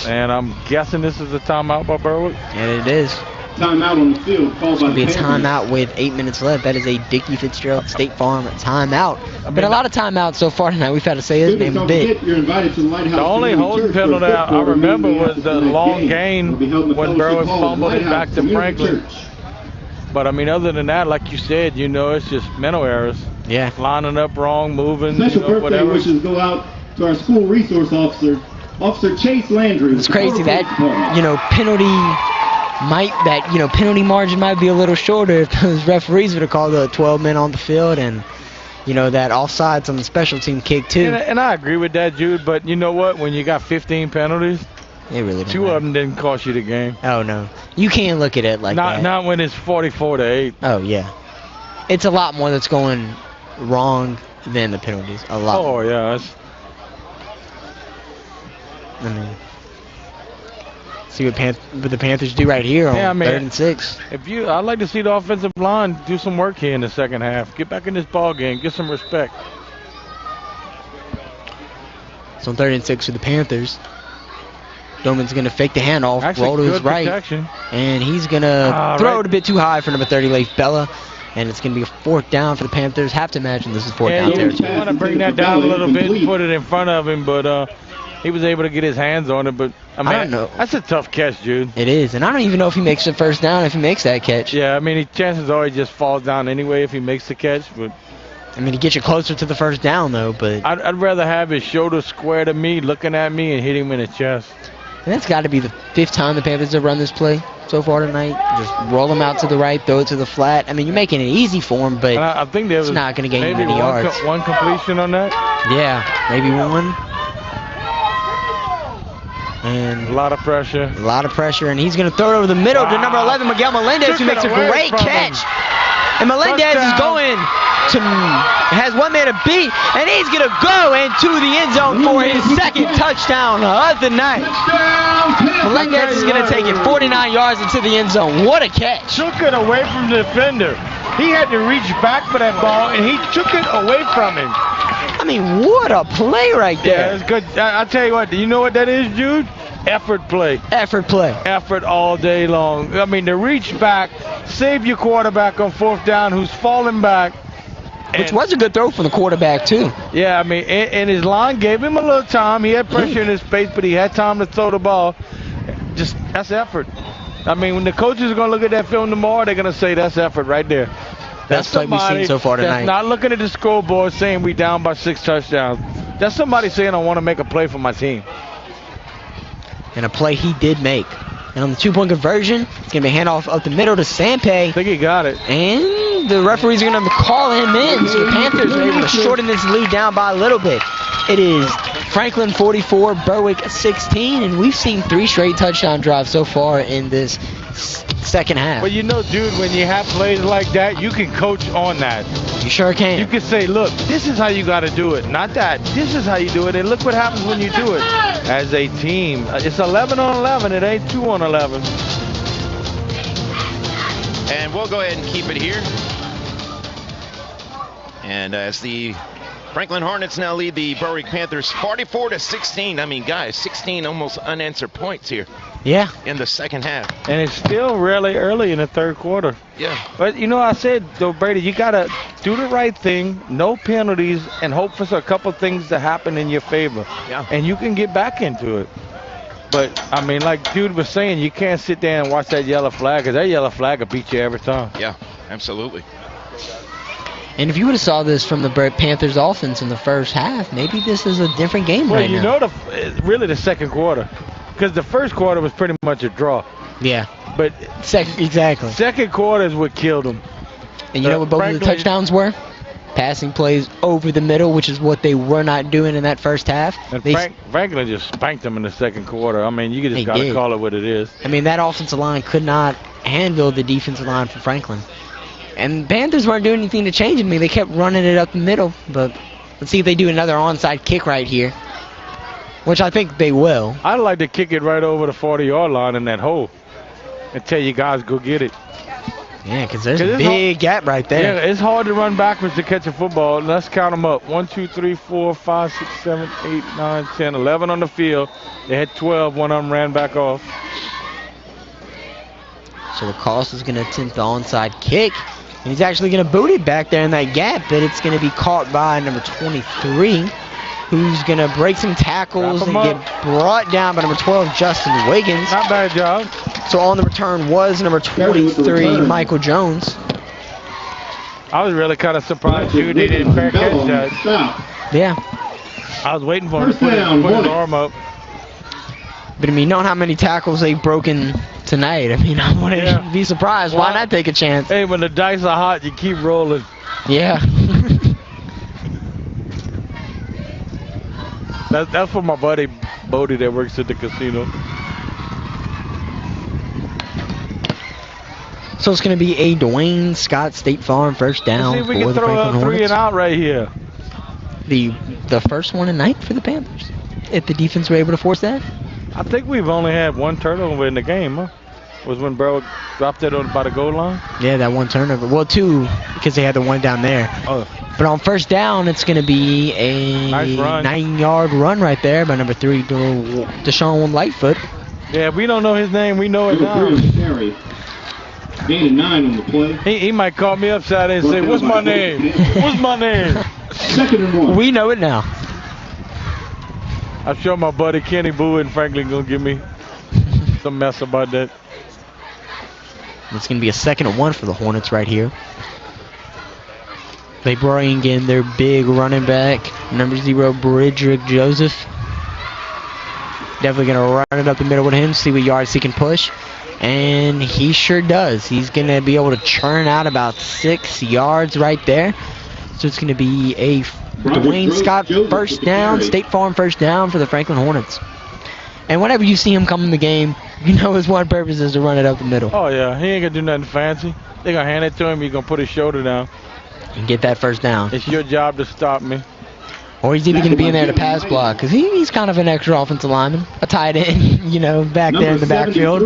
and I'm guessing this is a timeout by Berwick. And it is. Timeout on the field called by the Panthers. It's going to be a timeout with 8 minutes left. That is a Dickie Fitzgerald State Farm timeout. Been a lot of timeouts so far tonight. We've had to say his name a bit. The only holding penalty I remember was the long gain when Berwick fumbled it back to Franklin. But I mean, other than that, like you said, it's just mental errors. Yeah. Lining up wrong, moving, Special whatever. birthday wishes go out to our school resource officer, Officer Chase Landry. It's crazy that, penalty margin might be a little shorter if those referees would have called the 12 men on the field and, that offsides on the special team kick too. And I agree with that, Jude, but you know what? When you got 15 penalties, they really don't 2 of them didn't cost you the game. Oh, no. You can't look at it like that. Not when it's 44-8. Oh, yeah. It's a lot more that's going wrong than the penalties. A lot. Oh, yeah. See what the Panthers do right here on 3rd and 6. I'd like to see the offensive line do some work here in the second half. Get back in this ball game. Get some respect. So on 3rd and 6 for the Panthers. Doman's going to fake the handoff, roll to his right, and he's going to throw it a bit too high for number 30, Leif Bella, and it's going to be a 4th down for the Panthers. Have to imagine this is 4th down territory. You want to bring that down a little bit and put it in front of him, but he was able to get his hands on it. But I don't know. That's a tough catch, Jude. It is, and I don't even know if he makes the 1st down if he makes that catch. Yeah, I mean, chances are he just falls down anyway if he makes the catch, but. I mean, he gets you closer to the 1st down, though, but. I'd rather have his shoulder square to me, looking at me, and hit him in the chest. And that's got to be the 5th time the Panthers have run this play so far tonight. Just roll them out to the right, throw it to the flat. I mean, you're making it easy for him, but I think there was it's not going to gain maybe many yards. One completion on that? Yeah, maybe one. And a lot of pressure. And he's going to throw it over the middle to number 11, Miguel Melendez, who makes a great catch. And Melendez is going has one man to beat, and he's going to go into the end zone for his 2nd touchdown of the night. Melendez is going to take it 49 yards into the end zone. What a catch. Took it away from the defender. He had to reach back for that ball, and he took it away from him. I mean, what a play right there. Yeah, it's good. I'll tell you what. Do you know what that is, Jude? Effort play. Effort play. Effort all day long. I mean, to reach back, save your quarterback on 4th down who's falling back. Which was a good throw from the quarterback, too. Yeah, I mean, and his line gave him a little time. He had pressure in his face, but he had time to throw the ball. That's effort. I mean, when the coaches are going to look at that film tomorrow, they're going to say that's effort right there. That's like we've seen so far tonight. That's not looking at the scoreboard saying we down by 6 touchdowns. That's somebody saying I want to make a play for my team. And a play he did make. And on the 2-point conversion, it's going to be a handoff up the middle to Sampe. I think he got it. And the referees are going to call him in. So the Panthers are able to shorten this lead down by a little bit. It is Franklin 44, Berwick 16. And we've seen 3 straight touchdown drives so far in this second half. But dude, when you have plays like that, you can coach on that. You sure can. You can say, look, this is how you got to do it. Not that. This is how you do it. And look what happens when you do it. As a team, it's 11 on 11. It ain't 2 on 11. And we'll go ahead and keep it here. And as the Franklin Hornets now lead the Berwick Panthers 44-16. I mean, guys, 16 almost unanswered points here. Yeah. In the second half. And it's still really early in the 3rd quarter. Yeah. But, I said, though, Brady, you got to do the right thing, no penalties, and hope for a couple things to happen in your favor. Yeah. And you can get back into it. But, I mean, like Jude was saying, you can't sit there and watch that yellow flag, because that yellow flag will beat you every time. Yeah, absolutely. And if you would have saw this from the Panthers offense in the first half, maybe this is a different game right now. Well, really the second quarter. Because the first quarter was pretty much a draw. Yeah. But exactly. Second quarter is what killed them. And you know what both of the touchdowns were? Passing plays over the middle, which is what they were not doing in that first half. And Franklin just spanked them in the second quarter. I mean, you just got to call it what it is. I mean, that offensive line could not handle the defensive line for Franklin. And Panthers weren't doing anything to change it. I mean, they kept running it up the middle. But let's see if they do another onside kick right here, which I think they will. I'd like to kick it right over the 40-yard line in that hole and tell you guys go get it. Yeah, because there's a big gap right there. Yeah, it's hard to run backwards to catch a football. Let's count them up. 1, 2, 3, 4, 5, 6, 7, 8, 9, 10, 11 on the field. They had 12. One of them ran back off. So Lacoste is going to attempt the onside kick. And he's actually going to boot it back there in that gap, but it's going to be caught by number 23, who's going to break some tackles and get brought down by number 12, Justin Wiggins. Not bad job. So on the return was number 23, Michael Jones. I was really kind of surprised they didn't fair catch that. Yeah. I was waiting for him to put his arm up. But I mean, knowing how many tackles they've broken tonight, I mean, I wouldn't be surprised. Why not take a chance? Hey, when the dice are hot, you keep rolling. Yeah. That's for my buddy Bodie that works at the casino. So it's going to be a Dwayne Scott State Farm first down. Let's see if we can throw a 3 and out right here. The first one tonight for the Panthers. If the defense were able to force that. I think we've only had one turnover in the game, huh? Was when Berwick dropped it by the goal line? Yeah, that one turnover. Well, 2, because they had the one down there. Oh. But on first down, it's going to be a nice 9-yard run right there by number 3, Deshaun Lightfoot. Yeah, we don't know his name. We know it now. Gain of 9 on the play. He might call me up Saturday and say, what's my name? What's my name? 2nd and 1. We know it now. I'm sure my buddy Kenny Boo and Franklin going to give me some mess about that. It's going to be a 2nd and 1 for the Hornets right here. They bring in their big running back, number 0, Bridrick Joseph. Definitely going to run it up the middle with him, see what yards he can push. And he sure does. He's going to be able to churn out about 6 yards right there. So it's going to be a Dwayne Scott first down, State Farm first down for the Franklin Hornets. And whenever you see him come in the game, you know his one purpose is to run it up the middle. Oh, yeah. He ain't going to do nothing fancy. They're going to hand it to him. He's going to put his shoulder down. And get that first down. It's your job to stop me. Or he's either going to be in there to pass block, because he's kind of an extra offensive lineman. A tight end, you know, back there in the backfield.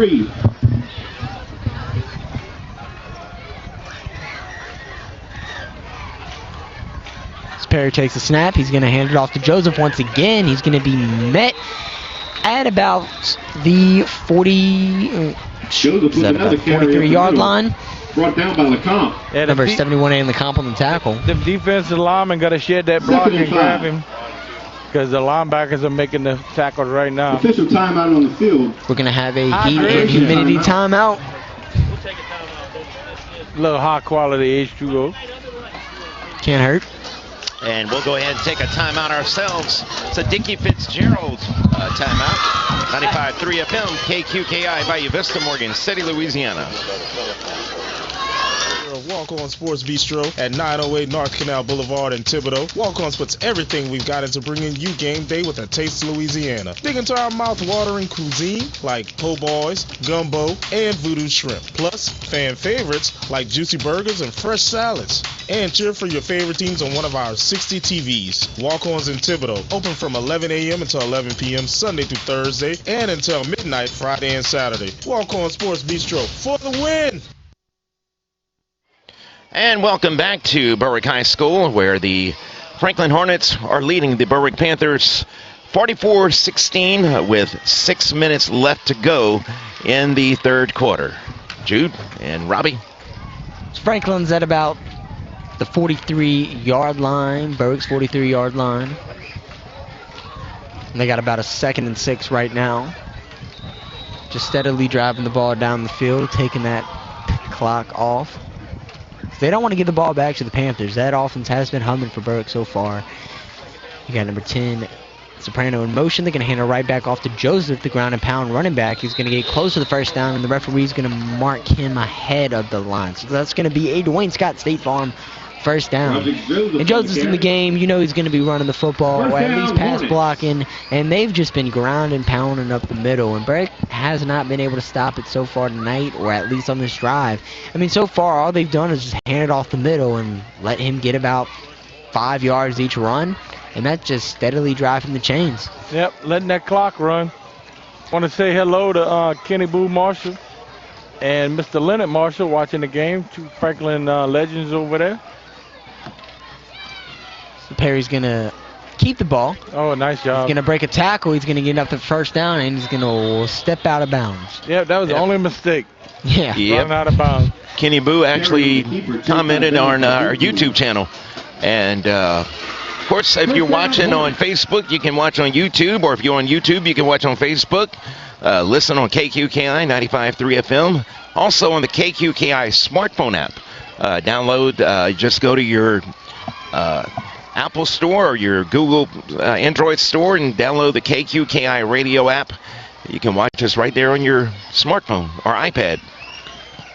Perry takes a snap. He's going to hand it off to Joseph once again. He's going to be met at about the 43-yard line. Brought down by LeComp. Yeah, number 71A in LeComp on the tackle. The defensive lineman got to shed that block and grab him because the linebackers are making the tackles right now. Official timeout on the field. We're going to have a heat and humidity timeout. A little high quality H2O. Can't hurt. And we'll go ahead and take a timeout ourselves. It's a Dickie Fitzgerald timeout. 95.3 FM, KQKI, Bayou Vista, Morgan City, Louisiana. Walk-On Sports Bistro at 908 North Canal Boulevard in Thibodaux. Walk-Ons puts everything we've got into bringing you game day with a taste of Louisiana. Dig into our mouth-watering cuisine like po' boys, gumbo, and voodoo shrimp. Plus, fan favorites like juicy burgers and fresh salads. And cheer for your favorite teams on one of our 60 TVs. Walk-Ons in Thibodaux, open from 11 a.m. until 11 p.m. Sunday through Thursday, and until midnight Friday and Saturday. Walk-On Sports Bistro for the win! And welcome back to Berwick High School, where the Franklin Hornets are leading the Berwick Panthers 44-16 with 6 minutes left to go in the third quarter. Jude and Robbie. Franklin's at about the 43-yard line, Berwick's 43-yard line. And they got about a 2nd and 6 right now. Just steadily driving the ball down the field, taking that clock off. They don't want to give the ball back to the Panthers. That offense has been humming for Berwick so far. You got number 10, Soprano in motion. They're going to hand it right back off to Joseph, the ground and pound running back. He's going to get close to the first down, and the referee's going to mark him ahead of the line. So that's going to be a Dwayne Scott State Farm first down. And Joseph's in the game. You know he's going to be running the football, or at least pass blocking. And they've just been grounding, pounding up the middle. And Berwick has not been able to stop it so far tonight, or at least on this drive. I mean, so far, all they've done is just hand it off the middle and let him get about 5 yards each run. And that's just steadily driving the chains. Yep, letting that clock run. Want to say hello to Kenny Boo Marshall and Mr. Leonard Marshall watching the game. Two Franklin legends over there. So Perry's going to keep the ball. Oh, nice job. He's going to break a tackle. He's going to get up the first down, and he's going to step out of bounds. Yeah, that was the only mistake. Yeah. Running out of bounds. Kenny Boo actually commented on our YouTube channel. And, of course, if you're watching on Facebook, you can watch on YouTube. Or if you're on YouTube, you can watch on Facebook. Listen on KQKI 95.3 FM. Also on the KQKI smartphone app. Download, just go to your Apple Store or your Google Android store and download the KQKI radio app. You can watch us right there on your smartphone or iPad.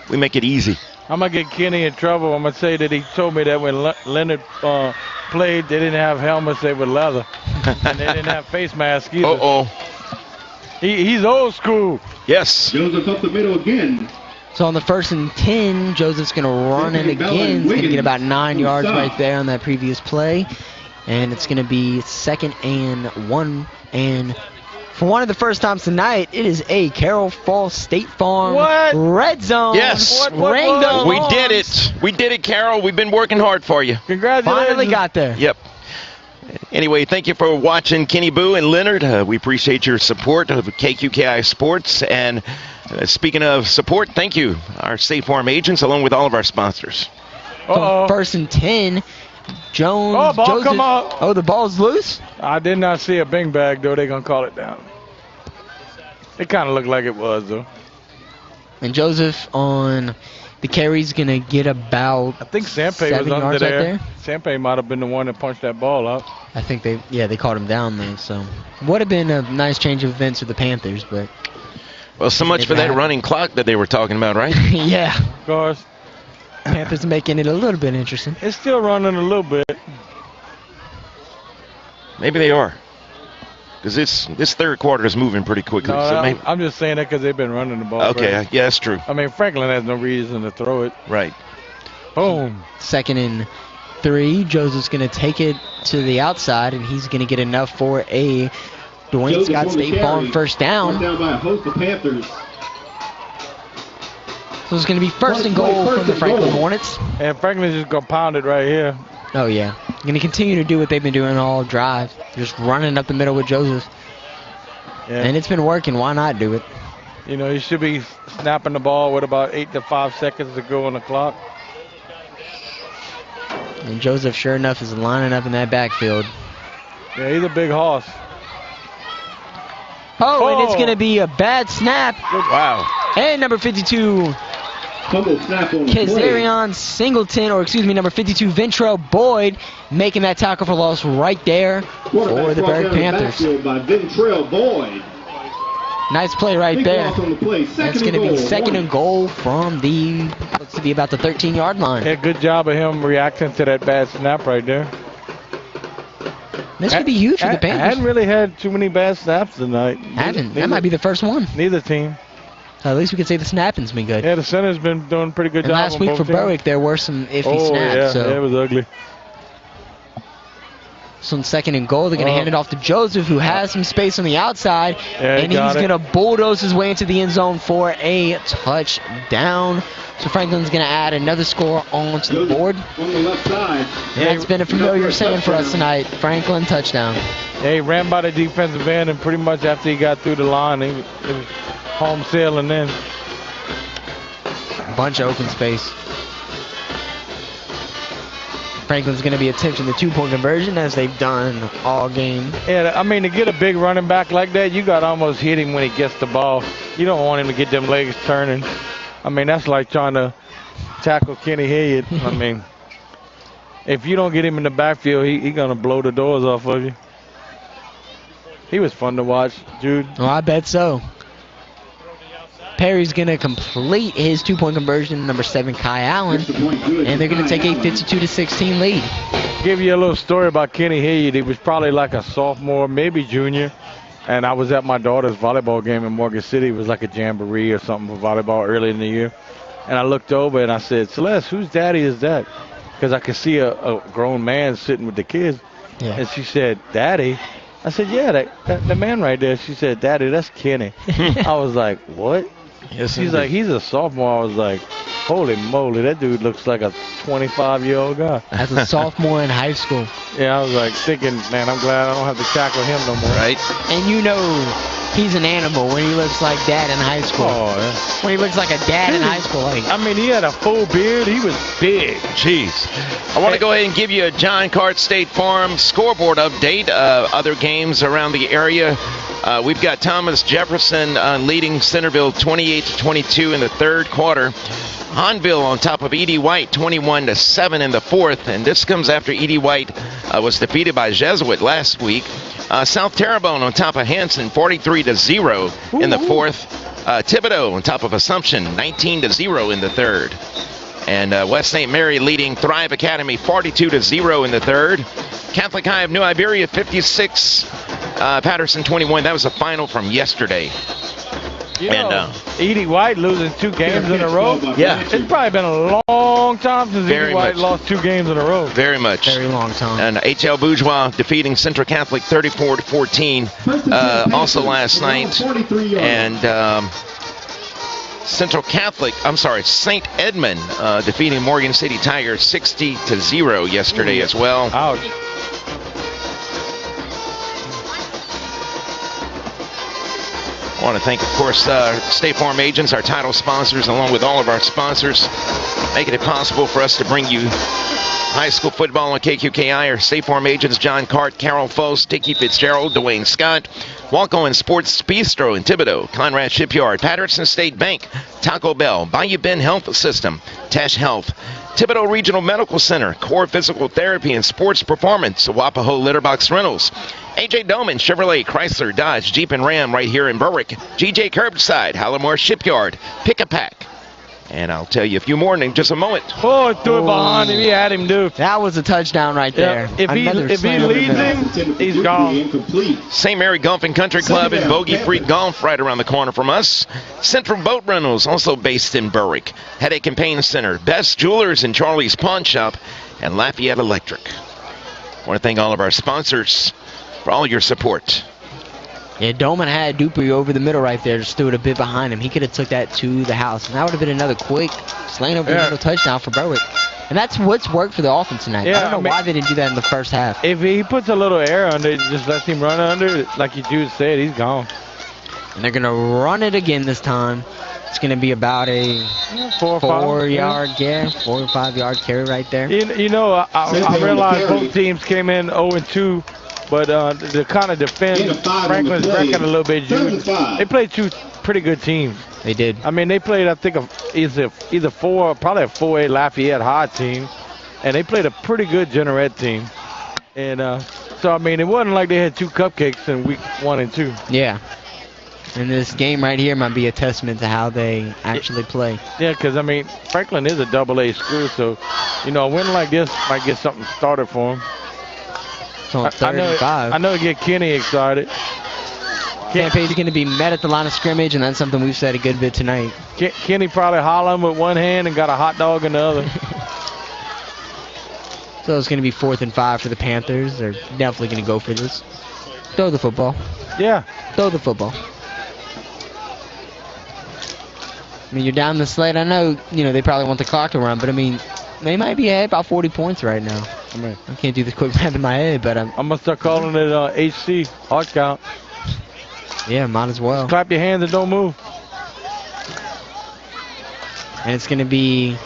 We make it easy. I'm going to get Kenny in trouble. I'm going to say that he told me that when Leonard played, they didn't have helmets, they were leather. And they didn't have face masks either. Uh-oh. He's old school. Yes. Joseph up the middle again. So on the 1st and 10, Joseph's going to run it again. He's going to get about 9 yards right there on that previous play. And it's going to be 2nd and 1. And for one of the first times tonight, it is a Carroll Falls State Farm red zone. Yes. What? We did it. We did it, Carroll. We've been working hard for you. Congratulations. Finally got there. Yep. Anyway, thank you for watching Kenny Boo and Leonard. We appreciate your support of KQKI Sports. And speaking of support, thank you, our State Farm agents, along with all of our sponsors. So 1st and 10, Jones. Oh, ball Joseph, come out. Oh, the ball's loose? I did not see a bing bag, though. They're going to call it down. It kind of looked like it was, though. And Joseph on the carry's going to get about I think Sampay was under there. Sampay might have been the one that punched that ball out. I think they caught him down there. So would have been a nice change of events for the Panthers, but. Well, so much for that running clock that they were talking about, right? Yeah. Of course. Panthers making it a little bit interesting. It's still running a little bit. Maybe they are. Because this third quarter is moving pretty quickly. No, so maybe. I'm just saying that because they've been running the ball. Okay, right? Yeah, that's true. I mean, Franklin has no reason to throw it. Right. Boom. 2nd and 3. Joseph's going to take it to the outside, and he's going to get enough for a Dwayne Scott State Farm first down. Down by a host of Panthers. So it's going to be 1st and goal from the Franklin Hornets. And Franklin's just going to pound it right here. Oh, yeah. Going to continue to do what they've been doing all drive. Just running up the middle with Joseph. Yeah. And it's been working. Why not do it? You know, you should be snapping the ball with about 8 to 5 seconds to go on the clock. And Joseph, sure enough, is lining up in that backfield. Yeah, he's a big horse. Oh, and it's going to be a bad snap. Wow. And number 52, Kazarion Singleton, or excuse me, number 52, Ventrell Boyd, making that tackle for loss right there for the Berwick Panthers. By Ventrell Boyd. Nice play right there. That's going to be 2nd and goal from the, looks to be about the 13-yard line. Yeah, good job of him reacting to that bad snap right there. This could be huge for the Panthers. I hadn't really had too many bad snaps tonight. That might be the first one. Neither team. So at least we could say the snapping's been good. Yeah, the center's been doing a pretty good job. Last week for Berwick, there were some iffy snaps. Yeah, so. Yeah, it was ugly. So in 2nd and goal, they're going to hand it off to Joseph, who has some space on the outside. Yeah, and he's going to bulldoze his way into the end zone for a touchdown. So Franklin's going to add another score onto the board. On the left side. Yeah, it's been a familiar saying for us tonight. Franklin, touchdown. Yeah, he ran by the defensive end, and pretty much after he got through the line, it was home sailing in. A bunch of open space. Franklin's going to be attempting the 2-point conversion as they've done all game. Yeah, I mean, to get a big running back like that, you got to almost hit him when he gets the ball. You don't want him to get them legs turning. I mean, that's like trying to tackle Kenny Hilliard. I mean, if you don't get him in the backfield, he's going to blow the doors off of you. He was fun to watch, Jude. Oh, I bet so. Perry's going to complete his 2-point conversion, number 7, Kai Allen, and they're going to take a 52-16 lead. Give you a little story about Kenny Hilliard. He was probably like a sophomore, maybe junior, and I was at my daughter's volleyball game in Morgan City. It was like a jamboree or something for volleyball early in the year, and I looked over and I said, Celeste, whose daddy is that? Because I could see a grown man sitting with the kids, and she said, Daddy? I said, yeah, that man right there. She said, Daddy, that's Kenny. I was like, what? Yes, She's like, he's a sophomore. I was like, holy moly, that dude looks like a 25-year-old guy. As a sophomore in high school. Yeah, I was like thinking, man, I'm glad I don't have to tackle him no more. Right. And you know he's an animal when he looks like dad in high school. Oh, yeah. When he looks like a dad in high school. Like, I mean, he had a full beard. He was big. Jeez. I want to go ahead and give you a John Cart State Farm scoreboard update. Other games around the area. We've got Thomas Jefferson leading Centerville 28-22 in the third quarter. Hahnville on top of Edie White 21-7 in the fourth, and this comes after Edie White was defeated by Jesuit last week. South Terrebonne on top of Hanson 43-0 in the fourth. Thibodaux on top of Assumption 19-0 in the third. And West St. Mary leading Thrive Academy 42-0 in the third. Catholic High of New Iberia 56, Patterson 21. That was the final from yesterday. You know, Edie White losing 2 games in a row. Yeah. It's probably been a long time since Edie White lost 2 games in a row. Very much. Very long time. And H.L. Bourgeois defeating Central Catholic 34-14 also last night. And St. Edmund defeating Morgan City Tigers 60-0 yesterday as well. Ouch. I want to thank, of course, State Farm agents, our title sponsors, along with all of our sponsors, making it possible for us to bring you high school football on KQKI. Our State Farm agents, John Cart, Carol Foss, Dickie Fitzgerald, Dwayne Scott, Walco and Sports Bistro in Thibodaux, Conrad Shipyard, Patterson State Bank, Taco Bell, Bayou Bend Health System, Tesh Health, Thibodaux Regional Medical Center, Core Physical Therapy and Sports Performance, Wapaho Litterbox Rentals, A.J. Doman, Chevrolet, Chrysler, Dodge, Jeep and Ram right here in Berwick, G.J. Curbside, Hallamore Shipyard, Pick-a-Pack. And I'll tell you a few more in just a moment. Oh, threw it behind him. He had him, dude. That was a touchdown right there. If he leads him, he's gone. St. Mary Golf and Country Club and Bogey Free Golf right around the corner from us. Central Boat Rentals, also based in Berwick. Headache and Pain Center. Best Jewelers and Charlie's Pawn Shop. And Lafayette Electric. I want to thank all of our sponsors for all your support. Yeah, Doman had Dupree over the middle right there, just threw it a bit behind him. He could have took that to the house, and that would have been another quick slant over the middle touchdown for Berwick. And that's what's worked for the offense tonight. Yeah, I don't know why they didn't do that in the first half. If he puts a little air under it, just lets him run under it, like you just said, he's gone. And they're going to run it again this time. It's going to be about a 4 or 5 yard carry right there. You know, I realize both teams came in 0-2. But to kind of defend Franklin's record a little bit, Jude, they played 2 pretty good teams. They did. I mean, they played, I think, either probably a 4A Lafayette High team, and they played a pretty good Jeanerette team. And so, I mean, it wasn't like they had 2 cupcakes in week 1 and 2. Yeah. And this game right here might be a testament to how they actually play. Yeah, because, I mean, Franklin is a AA school, so, you know, a win like this might get something started for them. I know to get Kenny excited. Campaign's going to be met at the line of scrimmage, and that's something we've said a good bit tonight. Kenny probably hollering with one hand and got a hot dog in the other. So it's going to be 4th and 5 for the Panthers. They're definitely going to go for this. Throw the football. Yeah. Throw the football. I mean, you're down the slate. I know, you know, they probably want the clock to run, but I mean, they might be ahead about 40 points right now. I can't do the quick math in my head, but I'm going to start calling it HC, hard count. Yeah, might as well. Just clap your hands and don't move. And it's going to be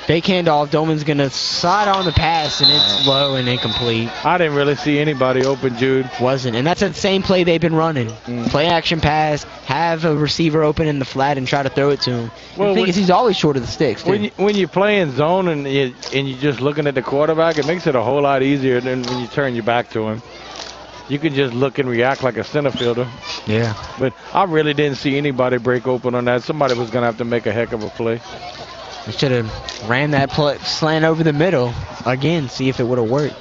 fake handoff. Doman's going to slide on the pass, and it's low and incomplete. I didn't really see anybody open, Jude. Wasn't. And that's the same play they've been running. Play action pass, have a receiver open in the flat and try to throw it to him. Well, the thing is, he's always short of the sticks, too. When you're playing zone and you're just looking at the quarterback, it makes it a whole lot easier than when you turn your back to him. you can just look and react like a center fielder. Yeah. But I really didn't see anybody break open on that. Somebody was going to have to make a heck of a play. They should have ran that slant over the middle again, see if it would have worked.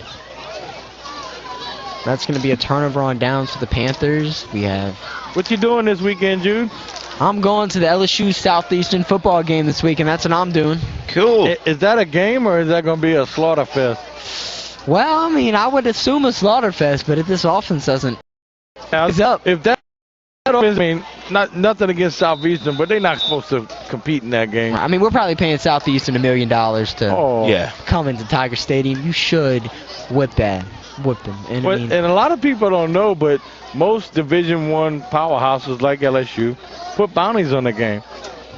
That's going to be a turnover on downs for the Panthers. We have... What you doing this weekend, Jude? I'm going to the LSU Southeastern football game this week, and that's what I'm doing. Cool. Is that a game, or is that going to be a slaughter fest? Well, I mean, I would assume a slaughter fest, but if this offense doesn't... It's up. If that offense, I mean, nothing against Southeastern, but they're not supposed to compete in that game. I mean, we're probably paying Southeastern $1 million to come into Tiger Stadium. You should whip them. And, and a lot of people don't know, but most Division I powerhouses like LSU put bounties on the game.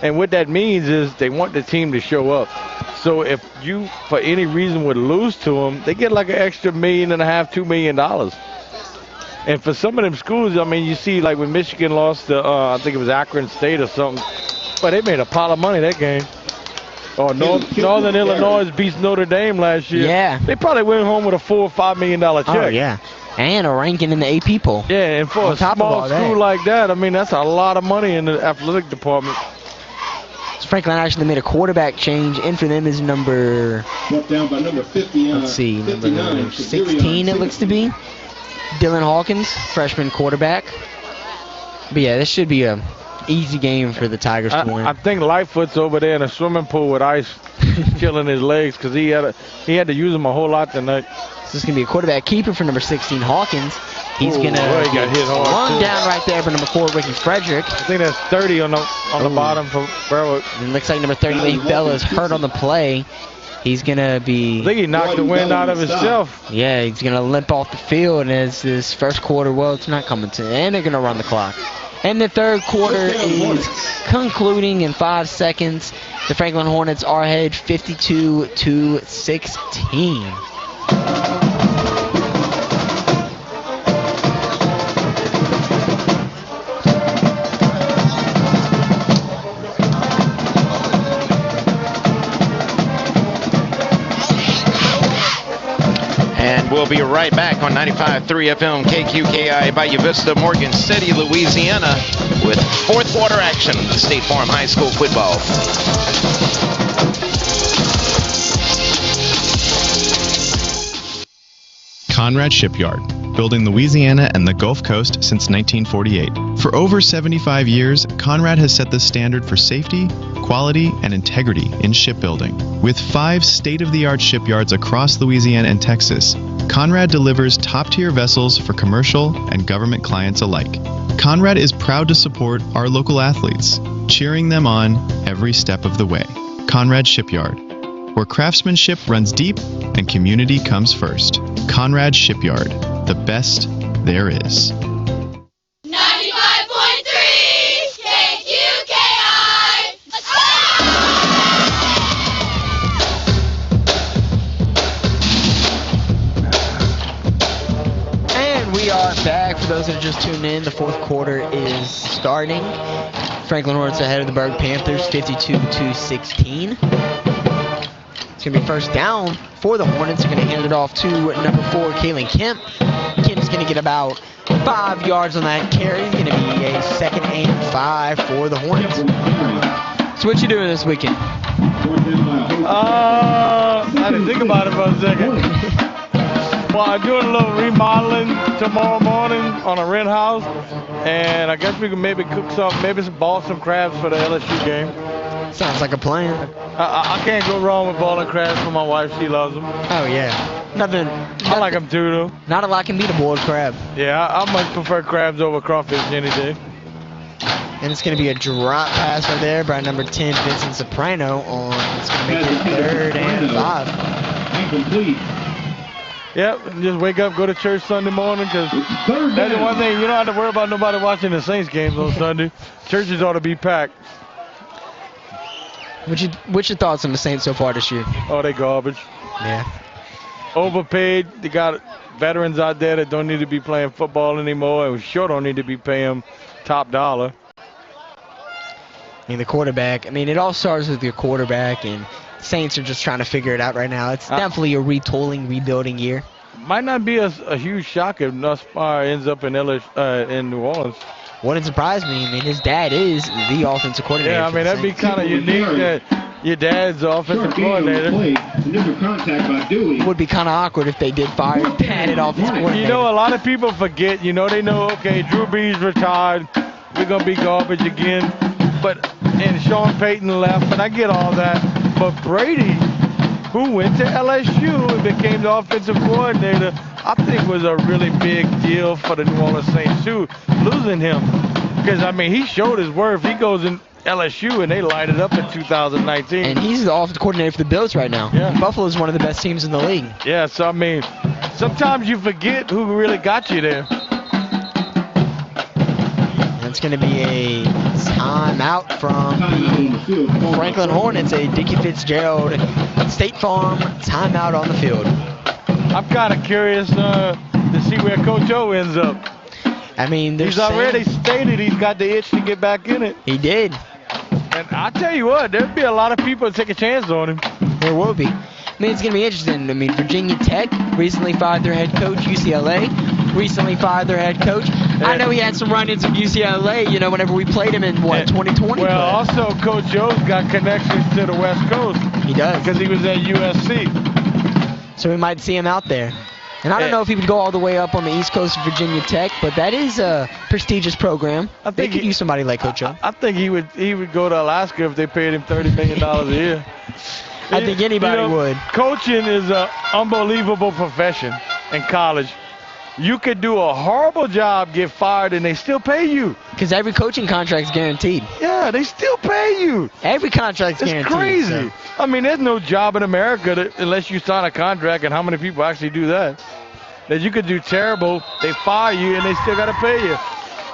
And what that means is they want the team to show up. So if you, for any reason, would lose to them, they get like an extra $1.5 million, $2 million. And for some of them schools, I mean, you see like when Michigan lost to, I think it was Akron State or something, but they made a pile of money that game. Or Northern Illinois beats Notre Dame last year. Yeah. They probably went home with a $4 or $5 million check. Oh, yeah. And a ranking in the AP poll. Yeah, and for a small school like that, I mean, that's a lot of money in the athletic department. So Franklin actually made a quarterback change, and for them is number... down by number 50. Let's see, number 16 it looks to be. Dylan Hawkins, freshman quarterback. But yeah, this should be a easy game for the Tigers to win. I think Lightfoot's over there in a swimming pool with ice, chilling his legs, because he had to use them a whole lot tonight. So this is going to be a quarterback keeper for number 16, Hawkins. He's going to get hit hard run down right there for number 4, Ricky Frederick. I think that's 30 on the bottom for Berwick. It looks like number 38, Bella, is hurt on the play. He's going to be... I think he knocked the wind out of himself. Yeah, he's going to limp off the field, and as this first quarter, well, it's not coming to... And they're going to run the clock. And the third quarter is concluding in 5 seconds. The Franklin Hornets are ahead 52-16. We'll be right back on 95.3 FM KQKI Bayou Vista, Morgan City, Louisiana, with fourth quarter action of State Farm High School football. Conrad Shipyard, building Louisiana and the Gulf Coast since 1948. For over 75 years, Conrad has set the standard for safety, quality, and integrity in shipbuilding. With 5 state-of-the-art shipyards across Louisiana and Texas, Conrad delivers top-tier vessels for commercial and government clients alike. Conrad is proud to support our local athletes, cheering them on every step of the way. Conrad Shipyard, where craftsmanship runs deep and community comes first. Conrad Shipyard, the best there is. 95.3 KQKI. Let's go! And we are back. For those that are just tuning in, the fourth quarter is starting. Franklin Hornets ahead of the Berwick Panthers, 52-16. It's going to be first down for the Hornets. They're going to hand it off to number 4, Kaylin Kemp. Kemp's going to get about 5 yards on that carry. It's going to be a 2nd and 5 for the Hornets. So what you doing this weekend? I had to think about it for a second. Well, I'm doing a little remodeling tomorrow morning on a rent house, and I guess we can maybe cook some, maybe ball some crabs for the LSU game. Sounds like a plan. I can't go wrong with balling crabs for my wife. She loves them. Oh, yeah. Nothing. I like them too, though. Not a lot can beat a boiled crab. Yeah, I much prefer crabs over crawfish any day. And it's going to be a drop pass right there by number 10, Vincent Soprano, on, it's going to make it 3rd and 5. Incomplete. Yep, and just wake up, go to church Sunday morning, because that's the one thing. You don't have to worry about nobody watching the Saints games on Sunday. Churches ought to be packed. What's your thoughts on the Saints so far this year? Oh, they garbage. Yeah. Overpaid. They got veterans out there that don't need to be playing football anymore, and we sure don't need to be paying them top dollar. I mean, the quarterback. I mean, it all starts with your quarterback, and Saints are just trying to figure it out right now. It's definitely a retooling, rebuilding year. might not be a huge shock if Nussmeier ends up in New Orleans. Wouldn't surprise me. I mean, his dad is the offensive coordinator. Yeah, I mean, that'd be kind of unique that your dad's the offensive coordinator. It would be kind of awkward if they did fire dad at offensive coordinator. You know, a lot of people forget. They know, okay, Drew Brees retired. We're going to be garbage again. And Sean Payton left, and I get all that. But Brady, who went to LSU and became the offensive coordinator, I think was a really big deal for the New Orleans Saints, too, losing him. Because, I mean, he showed his worth. He goes in LSU, and they light it up in 2019. And he's the offensive coordinator for the Bills right now. Yeah. Buffalo is one of the best teams in the league. Yeah, so, I mean, sometimes you forget who really got you there. And it's going to be a timeout from the Franklin Hornets, a Dickie Fitzgerald State Farm timeout on the field. I'm kind of curious to see where Coach O ends up. I mean, he's already stated he's got the itch to get back in it. He did. And I tell you what, there'd be a lot of people that take a chance on him. There will be. I mean, it's going to be interesting. I mean, Virginia Tech recently fired their head coach. UCLA recently fired their head coach. I know he had some run-ins with UCLA, whenever we played him in, 2020? Well, also, Coach O's got connections to the West Coast. He does. Because he was at USC. So we might see him out there. And I don't know if he would go all the way up on the East Coast of Virginia Tech, but that is a prestigious program. They could use somebody like Coach O. I think he would go to Alaska if they paid him $30 million a year. I think anybody would. Coaching is an unbelievable profession in college. You could do a horrible job, get fired, and they still pay you. Because every coaching contract is guaranteed. Yeah, they still pay you. Every contract is guaranteed. It's crazy. So. I mean, there's no job in America unless you sign a contract, and how many people actually do that? That you could do terrible, they fire you, and they still got to pay you.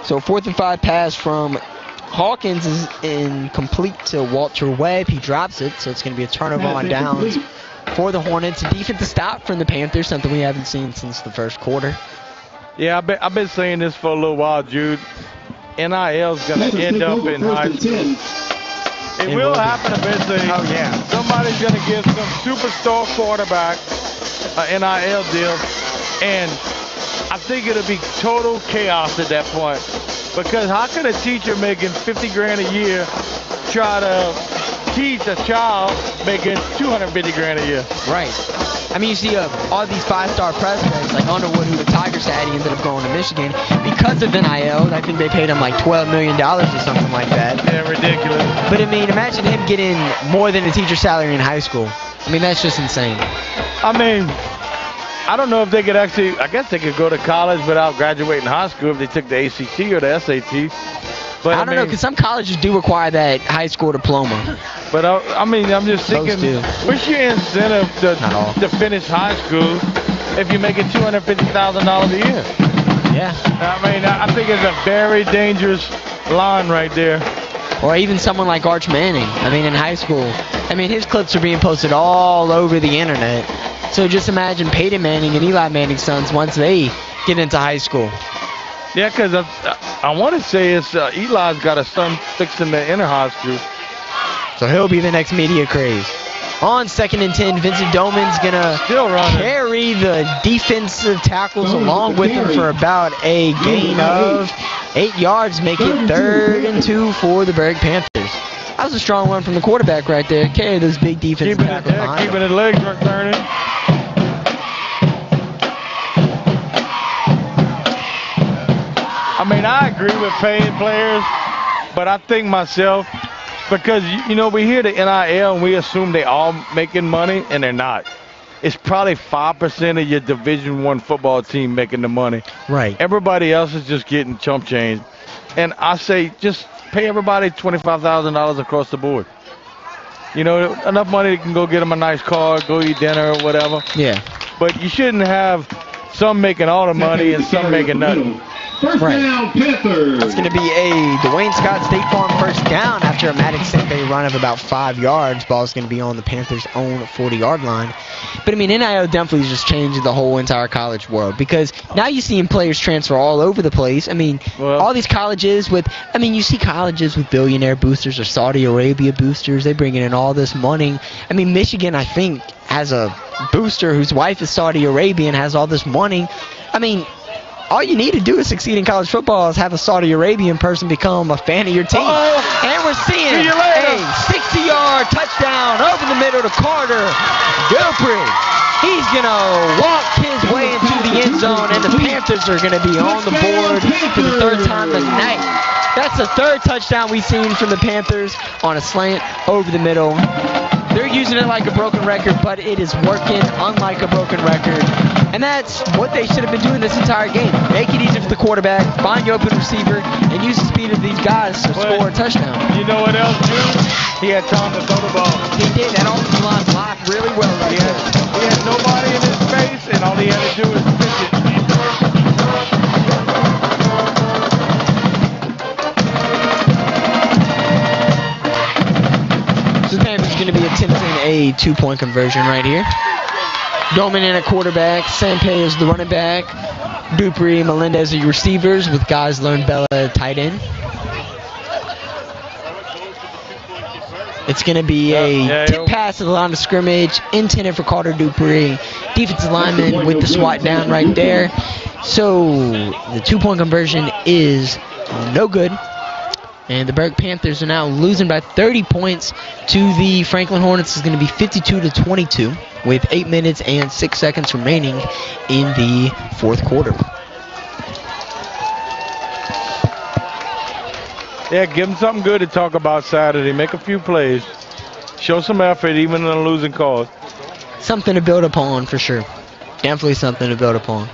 So 4th and 5 pass from Hawkins is incomplete to Walter Webb. He drops it, so it's going to be a turnover on downs for the Hornets. Defensive stop from the Panthers, something we haven't seen since the first quarter. Yeah, I've been saying this for a little while, Jude. NIL's going to end up in high school. It will happen eventually. Oh, yeah. Somebody's going to give some superstar quarterback an NIL deal, and I think it'll be total chaos at that point. Because how can a teacher making $50,000 a year try to teach a child making $250,000 a year? Right. I mean, you see all these five-star prospects like Underwood, who the Tigers had, he ended up going to Michigan because of NIL. I think they paid him like $12 million or something like that. Yeah, ridiculous. But I mean, imagine him getting more than a teacher's salary in high school. I mean, that's just insane. I mean, I don't know if they could actually, I guess they could go to college without graduating high school if they took the ACT or the SAT. But I don't know, because some colleges do require that high school diploma. But I mean, I'm just thinking, what's your incentive to finish high school if you're making $250,000 a year? Yeah. I mean, I think it's a very dangerous line right there. Or even someone like Arch Manning. I mean, in high school, I mean, his clips are being posted all over the internet. So just imagine Peyton Manning and Eli Manning's sons once they get into high school. Yeah, because I want to say it's Eli's got a son fixing to enter high school. So he'll be the next media craze. On 2nd and 10, Vincent Doman's going to carry the defensive tackles along with him for about a gain of 8 yards, make it 3rd and 2 for the Berwick Panthers. That was a strong run from the quarterback right there. Carry those big defensive tackles behind him. Keeping his legs turning. I mean, I agree with paying players, but I think myself, because, we hear the NIL and we assume they all making money, and they're not. It's probably 5% of your Division I football team making the money. Right. Everybody else is just getting chump change. And I say just pay everybody $25,000 across the board. Enough money that can go get them a nice car, go eat dinner or whatever. Yeah. But you shouldn't have some making all the money and some making nothing. First down, Panthers. That's going to be a Dwayne Scott State Farm first down after a Maddox Sempe run of about 5 yards. Ball's going to be on the Panthers' own 40-yard line. But, I mean, NIL definitely just changed the whole entire college world because now you're seeing players transfer all over the place. I mean, all these colleges you see colleges with billionaire boosters or Saudi Arabia boosters. They bring in all this money. I mean, Michigan, I think, has a booster whose wife is Saudi Arabian has all this money. I mean, all you need to do to succeed in college football is have a Saudi Arabian person become a fan of your team. And we're seeing a 60-yard touchdown over the middle to Carter Dupree. He's going to walk his way into the end zone, and the Panthers are going to be on the board for the third time tonight. That's the third touchdown we've seen from the Panthers on a slant over the middle. They're using it like a broken record, but it is working unlike a broken record. And that's what they should have been doing this entire game. Make it easy for the quarterback, find your open receiver, and use the speed of these guys to score a touchdown. You know what else, dude? He had time to throw the ball. He did. That offensive line blocked really well right there. He had nobody in his face, and all he had to do was pitch it. So the Panthers going to be attempting a 2-point conversion right here. Doman in at quarterback, Sampay is the running back, Dupree and Melendez are your receivers with guys learned Bella at tight end. It's going to be a tip pass to the line of scrimmage, intended for Carter Dupree. Defensive lineman with the swat down right there. So the 2-point conversion is no good. And the Berwick Panthers are now losing by 30 points to the Franklin Hornets. It's going to be 52-22 with 8 minutes and 6 seconds remaining in the fourth quarter. Yeah, give them something good to talk about Saturday. Make a few plays. Show some effort even in a losing cause. Something to build upon for sure. Definitely something to build upon.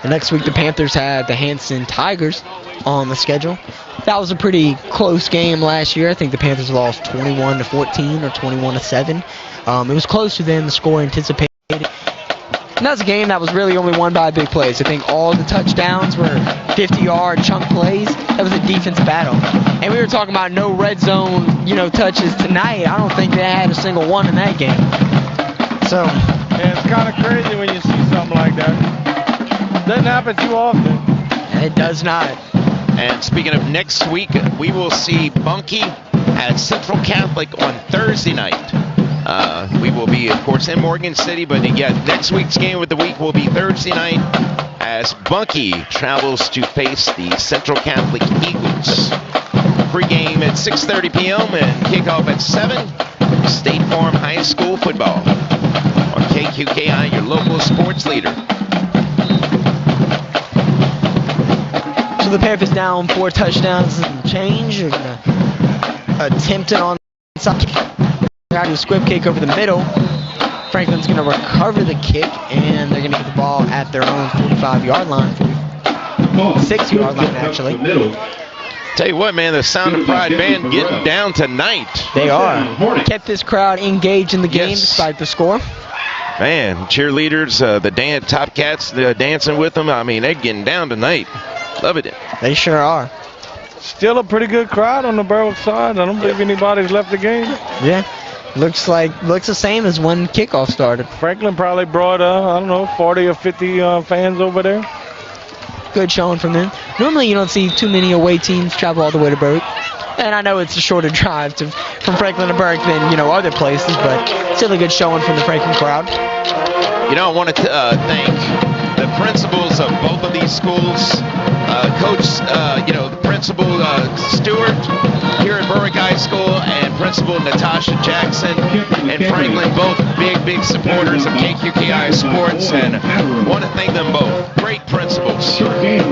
And next week the Panthers had the Hanson Tigers on the schedule. That was a pretty close game last year. I think the Panthers lost 21-14 or 21-7. It was closer than the score anticipated. And that was a game that was really only won by big plays. I think all the touchdowns were 50-yard chunk plays. That was a defense battle. And we were talking about no red zone, touches tonight. I don't think they had a single one in that game. So, yeah, it's kind of crazy when you see something like that. Doesn't happen too often. It does not. And speaking of next week, we will see Bunkie at Central Catholic on Thursday night. We will be, of course, in Morgan City, but again, next week's game of the week will be Thursday night as Bunkie travels to face the Central Catholic Eagles. Pre-game at 6:30 p.m. and kickoff at 7. State Farm High School football on KQKI, your local sports leader. So the Panthers down 4 touchdowns and change. They're going to attempt it on the side. Got a squib kick over the middle. Franklin's going to recover the kick, and they're going to get the ball at their own 45-yard line. 6-yard line, actually. Tell you what, man, the Sound of Pride band getting down tonight. They are. Kept this crowd engaged in the game despite the score. Man, cheerleaders, the Top Cats dancing with them. I mean, they're getting down tonight. Loving it. They sure are. Still a pretty good crowd on the Berwick side. I don't believe anybody's left the game. Yeah. Looks the same as when kickoff started. Franklin probably brought, 40 or 50 fans over there. Good showing from them. Normally you don't see too many away teams travel all the way to Berwick. And I know it's a shorter drive from Franklin to Berwick than, other places, but still a good showing from the Franklin crowd. I want to thank the principals of both of these schools. Coach, the principal Stewart here at Berwick High School and Principal Natasha Jackson and Franklin, both big supporters of KQKI Sports, and want to thank them both. Great principals. Second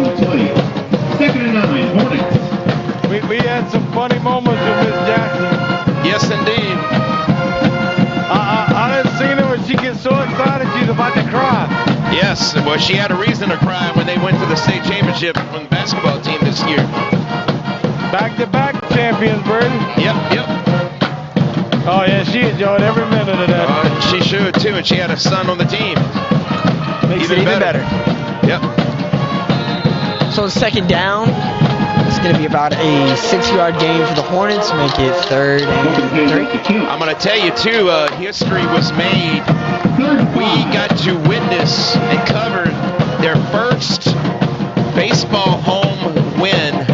and 9, Hornets. We had some funny moments with Miss Jackson. Yes, indeed. I didn't see her when she gets so excited she's about to cry. Yes, well, she had a reason to cry when they went to the state championship from the basketball team this year. Back-to-back champions, Brady. Yep. Oh, yeah, she enjoyed every minute of that. She should, too, and she had a son on the team. Makes it even better. Yep. So second down. It's going to be about a 6-yard gain for the Hornets. Make it 3rd and 3. I'm going to tell you, too, history was made. We got to witness and cover their first baseball home win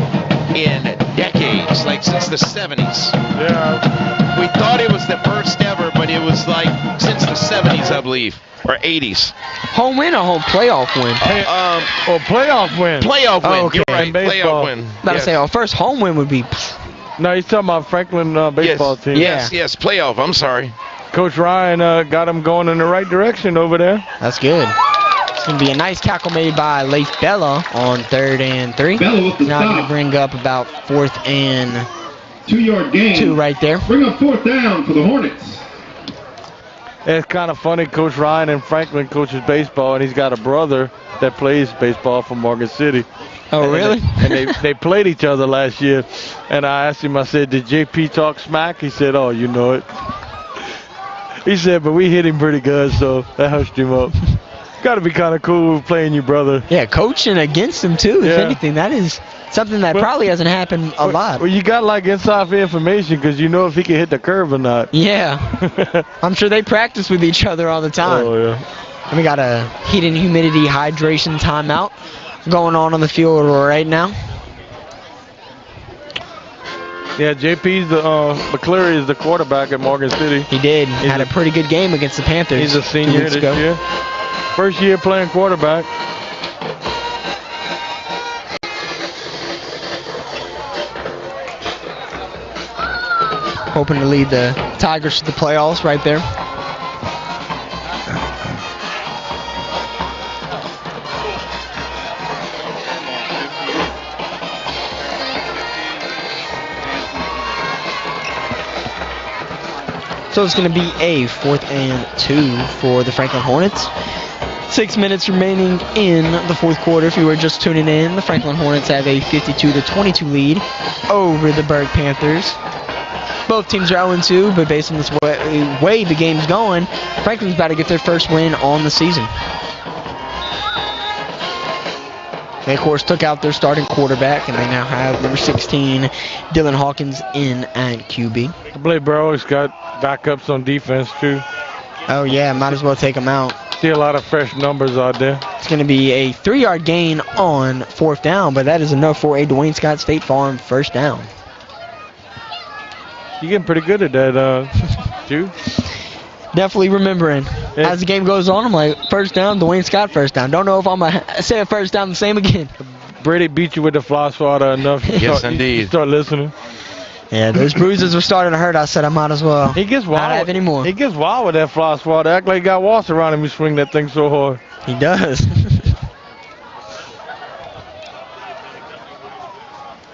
in decades, like since the 70s. Yeah. We thought it was the first ever, but it was like since the 70s, I believe, or 80s. Home win or home playoff win? Playoff win. Playoff win. Oh, okay. You're right. Playoff win. About to say, first home win would be. No, he's talking about Franklin baseball team. Yes, playoff. I'm sorry. Coach Ryan got him going in the right direction over there. That's good. It's going to be a nice tackle made by Leif Bella on 3rd and 3. Now going to bring up about 4th and 2-yard gain. 2 right there. Bring up 4th down for the Hornets. It's kind of funny. Coach Ryan in Franklin coaches baseball, and he's got a brother that plays baseball from Morgan City. Oh, really? And they played each other last year. And I asked him, I said, did JP talk smack? He said, oh, you know it. He said, but we hit him pretty good, so that hushed him up. Got to be kind of cool playing your brother. Yeah, coaching against him, too, if anything. That is something that probably hasn't happened a lot. Well, you got, like, inside information because you know if he can hit the curve or not. Yeah. I'm sure they practice with each other all the time. Oh, yeah. And we got a heat and humidity hydration timeout going on the field right now. Yeah, JP's McCleary is the quarterback at Morgan City. He did. Had a pretty good game against the Panthers. He's a senior this year. First year playing quarterback. Hoping to lead the Tigers to the playoffs right there. So it's going to be a 4th and 2 for the Franklin Hornets. 6 minutes remaining in the 4th quarter. If you were just tuning in, the Franklin Hornets have a 52-22 lead over the Berwick Panthers. Both teams are 0-2, but based on this way the game's going, Franklin's about to get their first win on the season. They, of course, took out their starting quarterback, and they now have number 16, Dylan Hawkins, in at QB. I believe Berwick's got backups on defense, too. Oh, yeah, might as well take them out. See a lot of fresh numbers out there. It's going to be a 3-yard gain on 4th down, but that is enough for a Dwayne Scott State Farm first down. You're getting pretty good at that, Jude. Definitely remembering. Yeah. As the game goes on, I'm like, first down, Dwayne Scott first down. Don't know if I'm going to say a first down the same again. Brady beat you with the fly swatter enough. Yes, indeed. You start listening. Yeah, those bruises were starting to hurt. I said I might as well he gets wild, not have any more. He gets wild with that fly swatter. Act like he got walls around him. He swing that thing so hard. He does.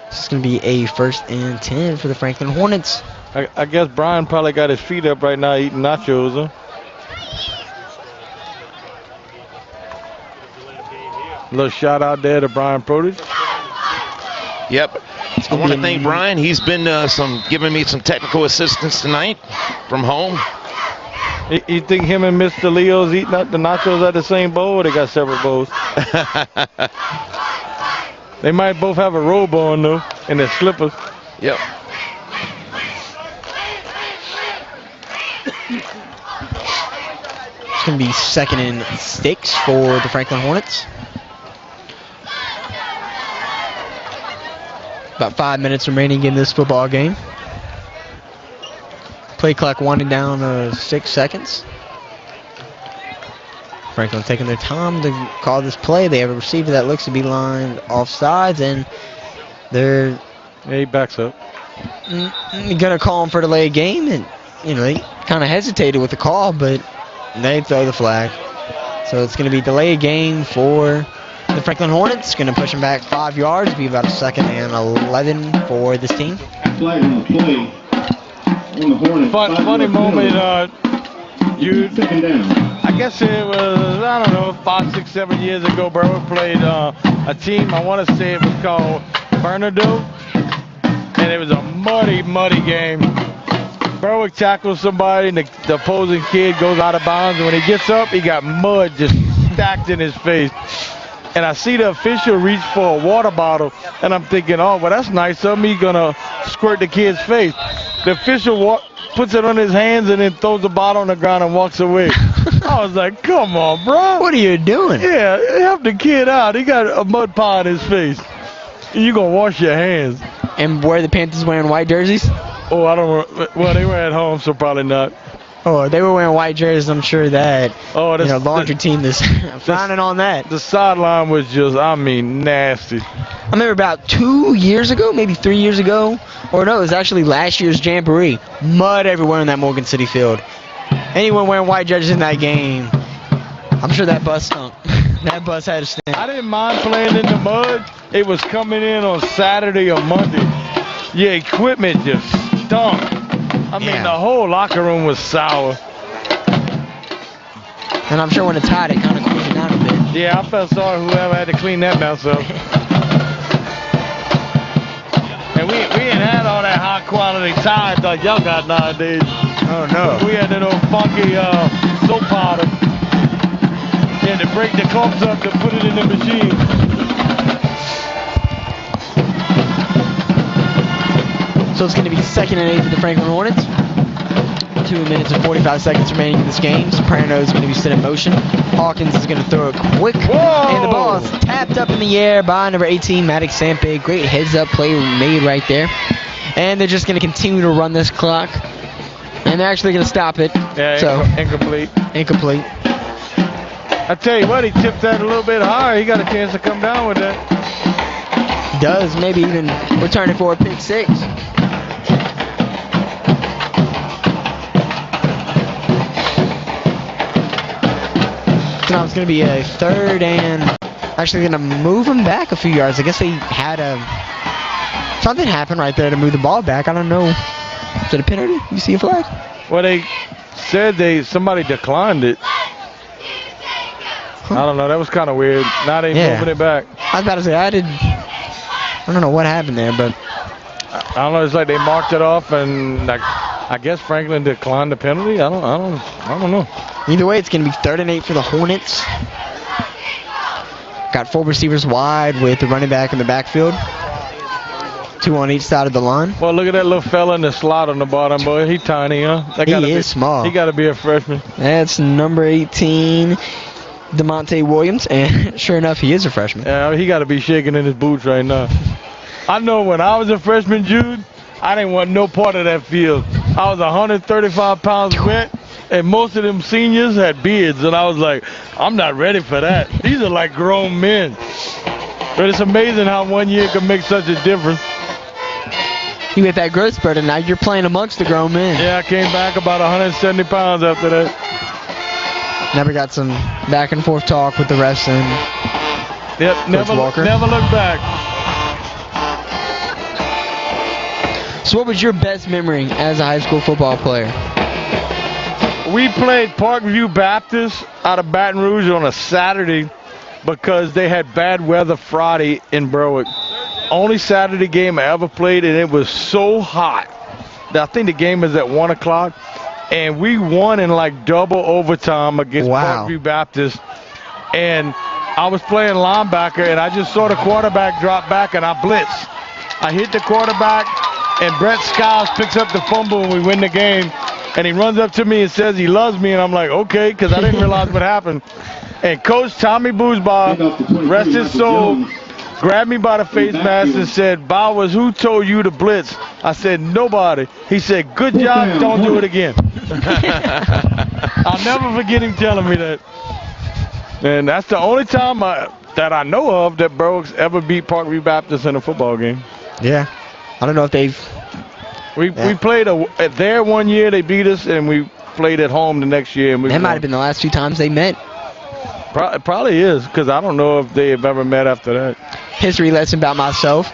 This is going to be a 1st and 10 for the Franklin Hornets. I guess Brian probably got his feet up right now eating nachos, huh? A little shout out there to Brian Produce. Yep. I want to thank Brian. He's been giving me some technical assistance tonight from home. You think him and Mr. Leo's eating up the nachos at the same bowl, or they got separate bowls? They might both have a robe on, though, and their slippers. Yep. It's going to be 2nd and 6 for the Franklin Hornets. About 5 minutes remaining in this football game. Play clock winding down 6 seconds. Franklin taking their time to call this play. They have a receiver that looks to be lined offsides, and they're... Yeah, he backs up. Going to call him for delay of game, and, you know, they kind of hesitated with the call, but they throw the flag. So it's going to be delay of game for the Franklin Hornets. Going to push them back 5 yards, be about a 2nd and 11 for this team. Flag on the play on the Hornets. Funny moment, second down. I guess it was, I don't know, 5, 6, 7 years ago, Berwick played a team, I want to say it was called Bernardo, and it was a muddy game. Berwick tackles somebody, and the opposing kid goes out of bounds, and when he gets up, he got mud just stacked in his face. And I see the official reach for a water bottle, and I'm thinking, oh, well, that's nice of me, gonna squirt the kid's face. The official puts it on his hands and then throws the bottle on the ground and walks away. I was like, come on, bro. What are you doing? Yeah, help the kid out. He got a mud pie in his face. You gonna wash your hands. And were the Panthers wearing white jerseys? Oh, I don't know. Well, they were at home, so probably not. Oh, they were wearing white jerseys. I'm sure that laundry team is frowning on that. The sideline was just, nasty. I remember about 2 years ago, maybe 3 years ago, or no, it was actually last year's Jamboree. Mud everywhere in that Morgan City field. Anyone wearing white jerseys in that game, I'm sure that bus stunk. That bus had to stink. I didn't mind playing in the mud. It was coming in on Saturday or Monday. Yeah, equipment just stunk. I mean, the whole locker room was sour. And I'm sure when it's hot, it kind of cools it down a bit. Yeah, I felt sorry whoever had to clean that mess up. And we ain't had all that high quality tires like y'all got nowadays. Oh, no. We had that old funky soap powder. You had to break the clumps up to put it in the machine. So it's going to be 2nd and 8 for the Franklin Hornets. 2 minutes and 45 seconds remaining in this game. Soprano is going to be set in motion. Hawkins is going to throw it quick. Whoa! And the ball is tapped up in the air by number 18, Maddox Sampe. Great heads-up play made right there. And they're just going to continue to run this clock. And they're actually going to stop it. Yeah, incomplete. Incomplete. I tell you what, he tipped that a little bit higher. He got a chance to come down with that. He does, maybe even return it for a pick 6. So now it's going to be a 3rd and actually going to move him back a few yards. I guess they had something happen right there to move the ball back. I don't know. Is it a penalty? You see a flag? Well, they said somebody declined it. I don't know. That was kind of weird. Now they moving it back. I was about to say I don't know what happened there, but I don't know. It's like they marked it off, and I guess Franklin declined the penalty. I don't know. Either way, it's going to be 3rd and 8 for the Hornets. Got 4 receivers wide with the running back in the backfield. 2 on each side of the line. Well, look at that little fella in the slot on the bottom, boy. He tiny, huh? He is small. He got to be a freshman. That's number 18. DeMonte Williams, and sure enough, he is a freshman. Yeah, he got to be shaking in his boots right now. I know when I was a freshman, Jude, I didn't want no part of that field. I was 135 pounds wet, and most of them seniors had beards, and I was like, I'm not ready for that. These are like grown men. But it's amazing how 1 year can make such a difference. You get that growth spurt, and now you're playing amongst the grown men. Yeah, I came back about 170 pounds after that. Never got some back and forth talk with the refs and never look back. So what was your best memory as a high school football player? We played Parkview Baptist out of Baton Rouge on a Saturday because they had bad weather Friday in Berwick. Only Saturday game I ever played, and it was so hot. I think the game was at 1 o'clock. And we won in like double overtime against Parkview Baptist. And I was playing linebacker, and I just saw the quarterback drop back, and I blitzed. I hit the quarterback, and Brett Skiles picks up the fumble, and we win the game. And he runs up to me and says he loves me, and I'm like, okay, because I didn't realize what happened. And Coach Tommy Boosbaugh, rest his soul, grabbed me by the face mask and said, Bowers, who told you to blitz? I said, nobody. He said, good job, don't do it again. I'll never forget him telling me that. And that's the only time that I know of that Berwick's ever beat Parkview Baptist in a football game. Yeah. I don't know if they've... We played there 1 year, they beat us, and we played at home the next year. And that might have been the last 2 times they met. Probably is, because I don't know if they have ever met after that. History lesson about myself.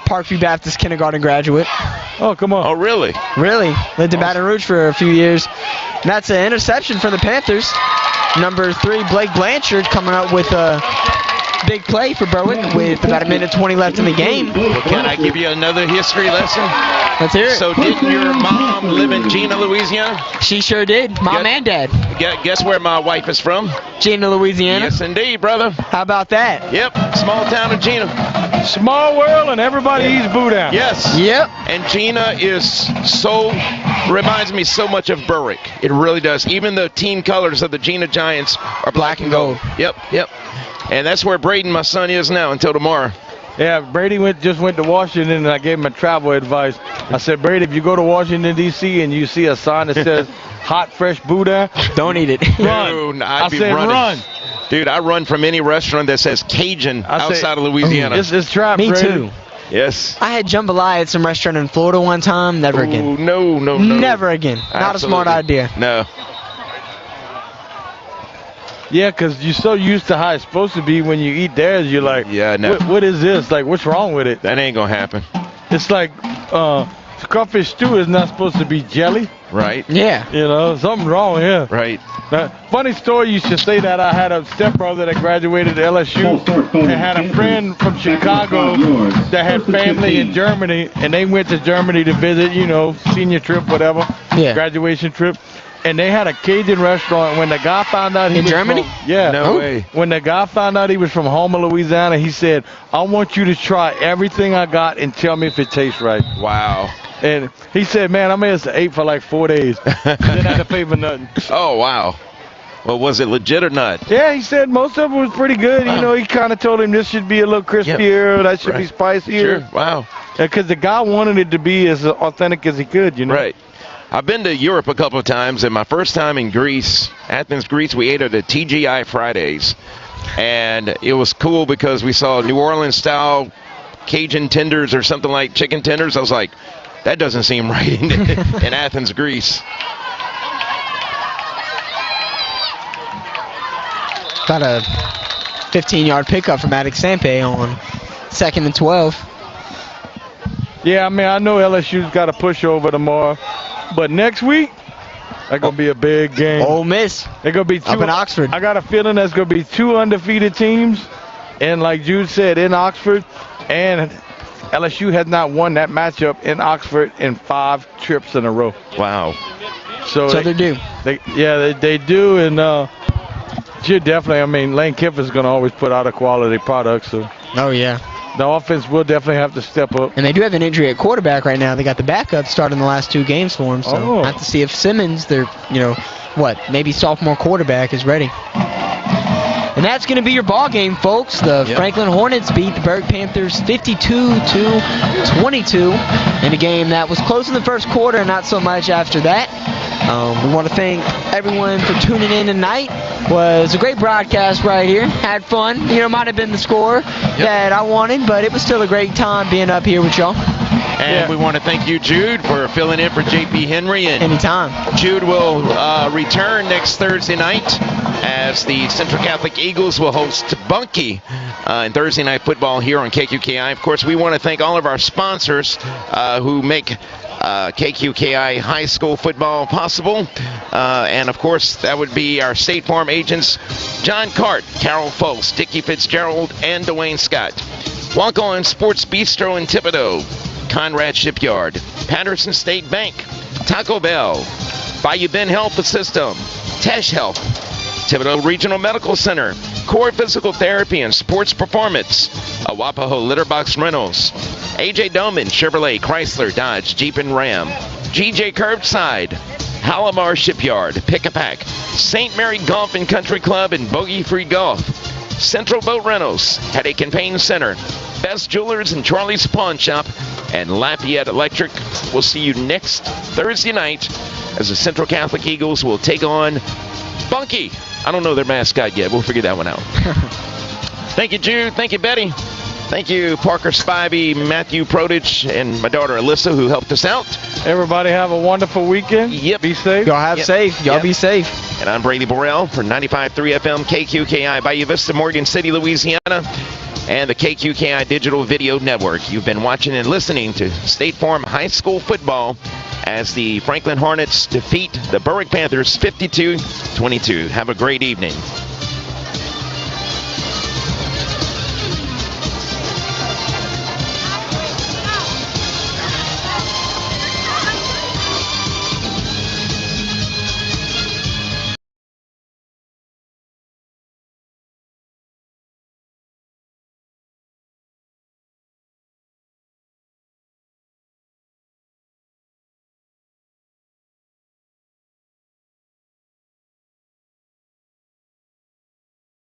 Parkview Baptist kindergarten graduate. Oh, come on. Oh, really? Really. Lived in Baton Rouge for a few years. And that's an interception for the Panthers. Number 3, Blake Blanchard, coming up with a big play for Berwick with about 1:20 left in the game. Well, can I give you another history lesson? Let's hear it. So didn't your mom live in Gina, Louisiana? She sure did. Mom and dad. Guess where my wife is from? Gina, Louisiana. Yes, indeed, brother. How about that? Yep, small town of Gina. Small world, and everybody eats boudin. Yes. Yep. And Gina reminds me so much of Berwick. It really does. Even the team colors of the Gina Giants are black and gold. Yep. And that's where Braden, my son, is now until tomorrow. Yeah, Brady just went to Washington, and I gave him a travel advice. I said, Brady, if you go to Washington, D.C., and you see a sign that says hot, fresh Buddha, don't eat it. Run. Dude, I'd be running. Run. Dude, I run from any restaurant that says Cajun outside of Louisiana. It's trap, Me Brady. too. Yes. I had jambalaya at some restaurant in Florida one time. Never again. No. Never again. Not a smart idea. No. Yeah, because you're so used to how it's supposed to be when you eat theirs, you're like, yeah, no. What is this? Like, what's wrong with it? That ain't going to happen. It's like crawfish stew is not supposed to be jelly. Right. Yeah. You know, something's wrong here. Right. Now, funny story, you should say that. I had a stepbrother that graduated at LSU and had a friend from Chicago that had family in Germany, and they went to Germany to visit, senior trip, whatever, graduation trip. And they had a Cajun restaurant. When the guy found out he was Germany? No way. When the guy found out he was from Homer, Louisiana, he said, I want you to try everything I got and tell me if it tastes right. Wow. And he said, man, I may have ate for like 4 days. Didn't have to pay for nothing. Oh, wow. Well, was it legit or not? Yeah, he said most of it was pretty good. He kind of told him this should be a little crispier, that should be spicier. Sure. Wow. Because the guy wanted it to be as authentic as he could, Right. I've been to Europe a couple of times, and my first time in Greece, Athens, Greece, we ate at the TGI Fridays. And it was cool because we saw New Orleans-style Cajun tenders or something like chicken tenders. I was like, that doesn't seem right in Athens, Greece. Got a 15-yard pickup from Attic Sampe on 2nd and 12. Yeah, I mean, I know LSU's got a pushover tomorrow. But next week, that's going to be a big game. Ole Miss. They're going to be up in Oxford. I got a feeling there's going to be 2 undefeated teams. And like Jude said, in Oxford. And LSU has not won that matchup in Oxford in 5 trips in a row. Wow. So they do. They do. And definitely, I mean, Lane Kiffin's going to always put out a quality product. So. Oh, yeah. The offense will definitely have to step up. And they do have an injury at quarterback right now. They got the backup starting the last 2 games for them. So have to see if Simmons, maybe sophomore quarterback, is ready. And that's going to be your ball game, folks. The Franklin Hornets beat the Berwick Panthers 52-22 in a game that was close in the first quarter and not so much after that. We want to thank everyone for tuning in tonight. Was a great broadcast right here. Had fun. Might have been the score that I wanted, but it was still a great time being up here with y'all. And we want to thank you, Jude, for filling in for J.P. Henry. And anytime. Jude will return next Thursday night as the Central Catholic Eagles will host Bunkie in Thursday Night Football here on KQKI. Of course, we want to thank all of our sponsors who make KQKI High School football possible. And, of course, that would be our State Farm agents, John Cart, Carol Folks, Dickie Fitzgerald, and Dwayne Scott. Walk On Sports Bistro in Thibodaux, Conrad Shipyard, Patterson State Bank, Taco Bell, Bayou Bend Health System, Tesh Health, Thibodaux Regional Medical Center, Core Physical Therapy and Sports Performance, Awapaho Litterbox Rentals, AJ Doman, Chevrolet, Chrysler, Dodge, Jeep and Ram, GJ Curbside, Halamar Shipyard, Pick-a-Pack, St. Mary Golf and Country Club and Bogey Free Golf, Central Boat Rentals, Headache and Pain Center, Best Jewelers and Charlie's Pawn Shop, and Lafayette Electric. We'll see you next Thursday night as the Central Catholic Eagles will take on Bunkie. I don't know their mascot yet. We'll figure that one out. Thank you, Jude. Thank you, Betty. Thank you, Parker Spivey, Matthew Prodich, and my daughter Alyssa, who helped us out. Everybody have a wonderful weekend. Yep. Be safe. Y'all have safe. Y'all be safe. And I'm Brady Burrell for 95.3 FM KQKI, Bayou Vista, Morgan City, Louisiana, and the KQKI Digital Video Network. You've been watching and listening to State Farm High School football as the Franklin Hornets defeat the Berwick Panthers 52-22. Have a great evening.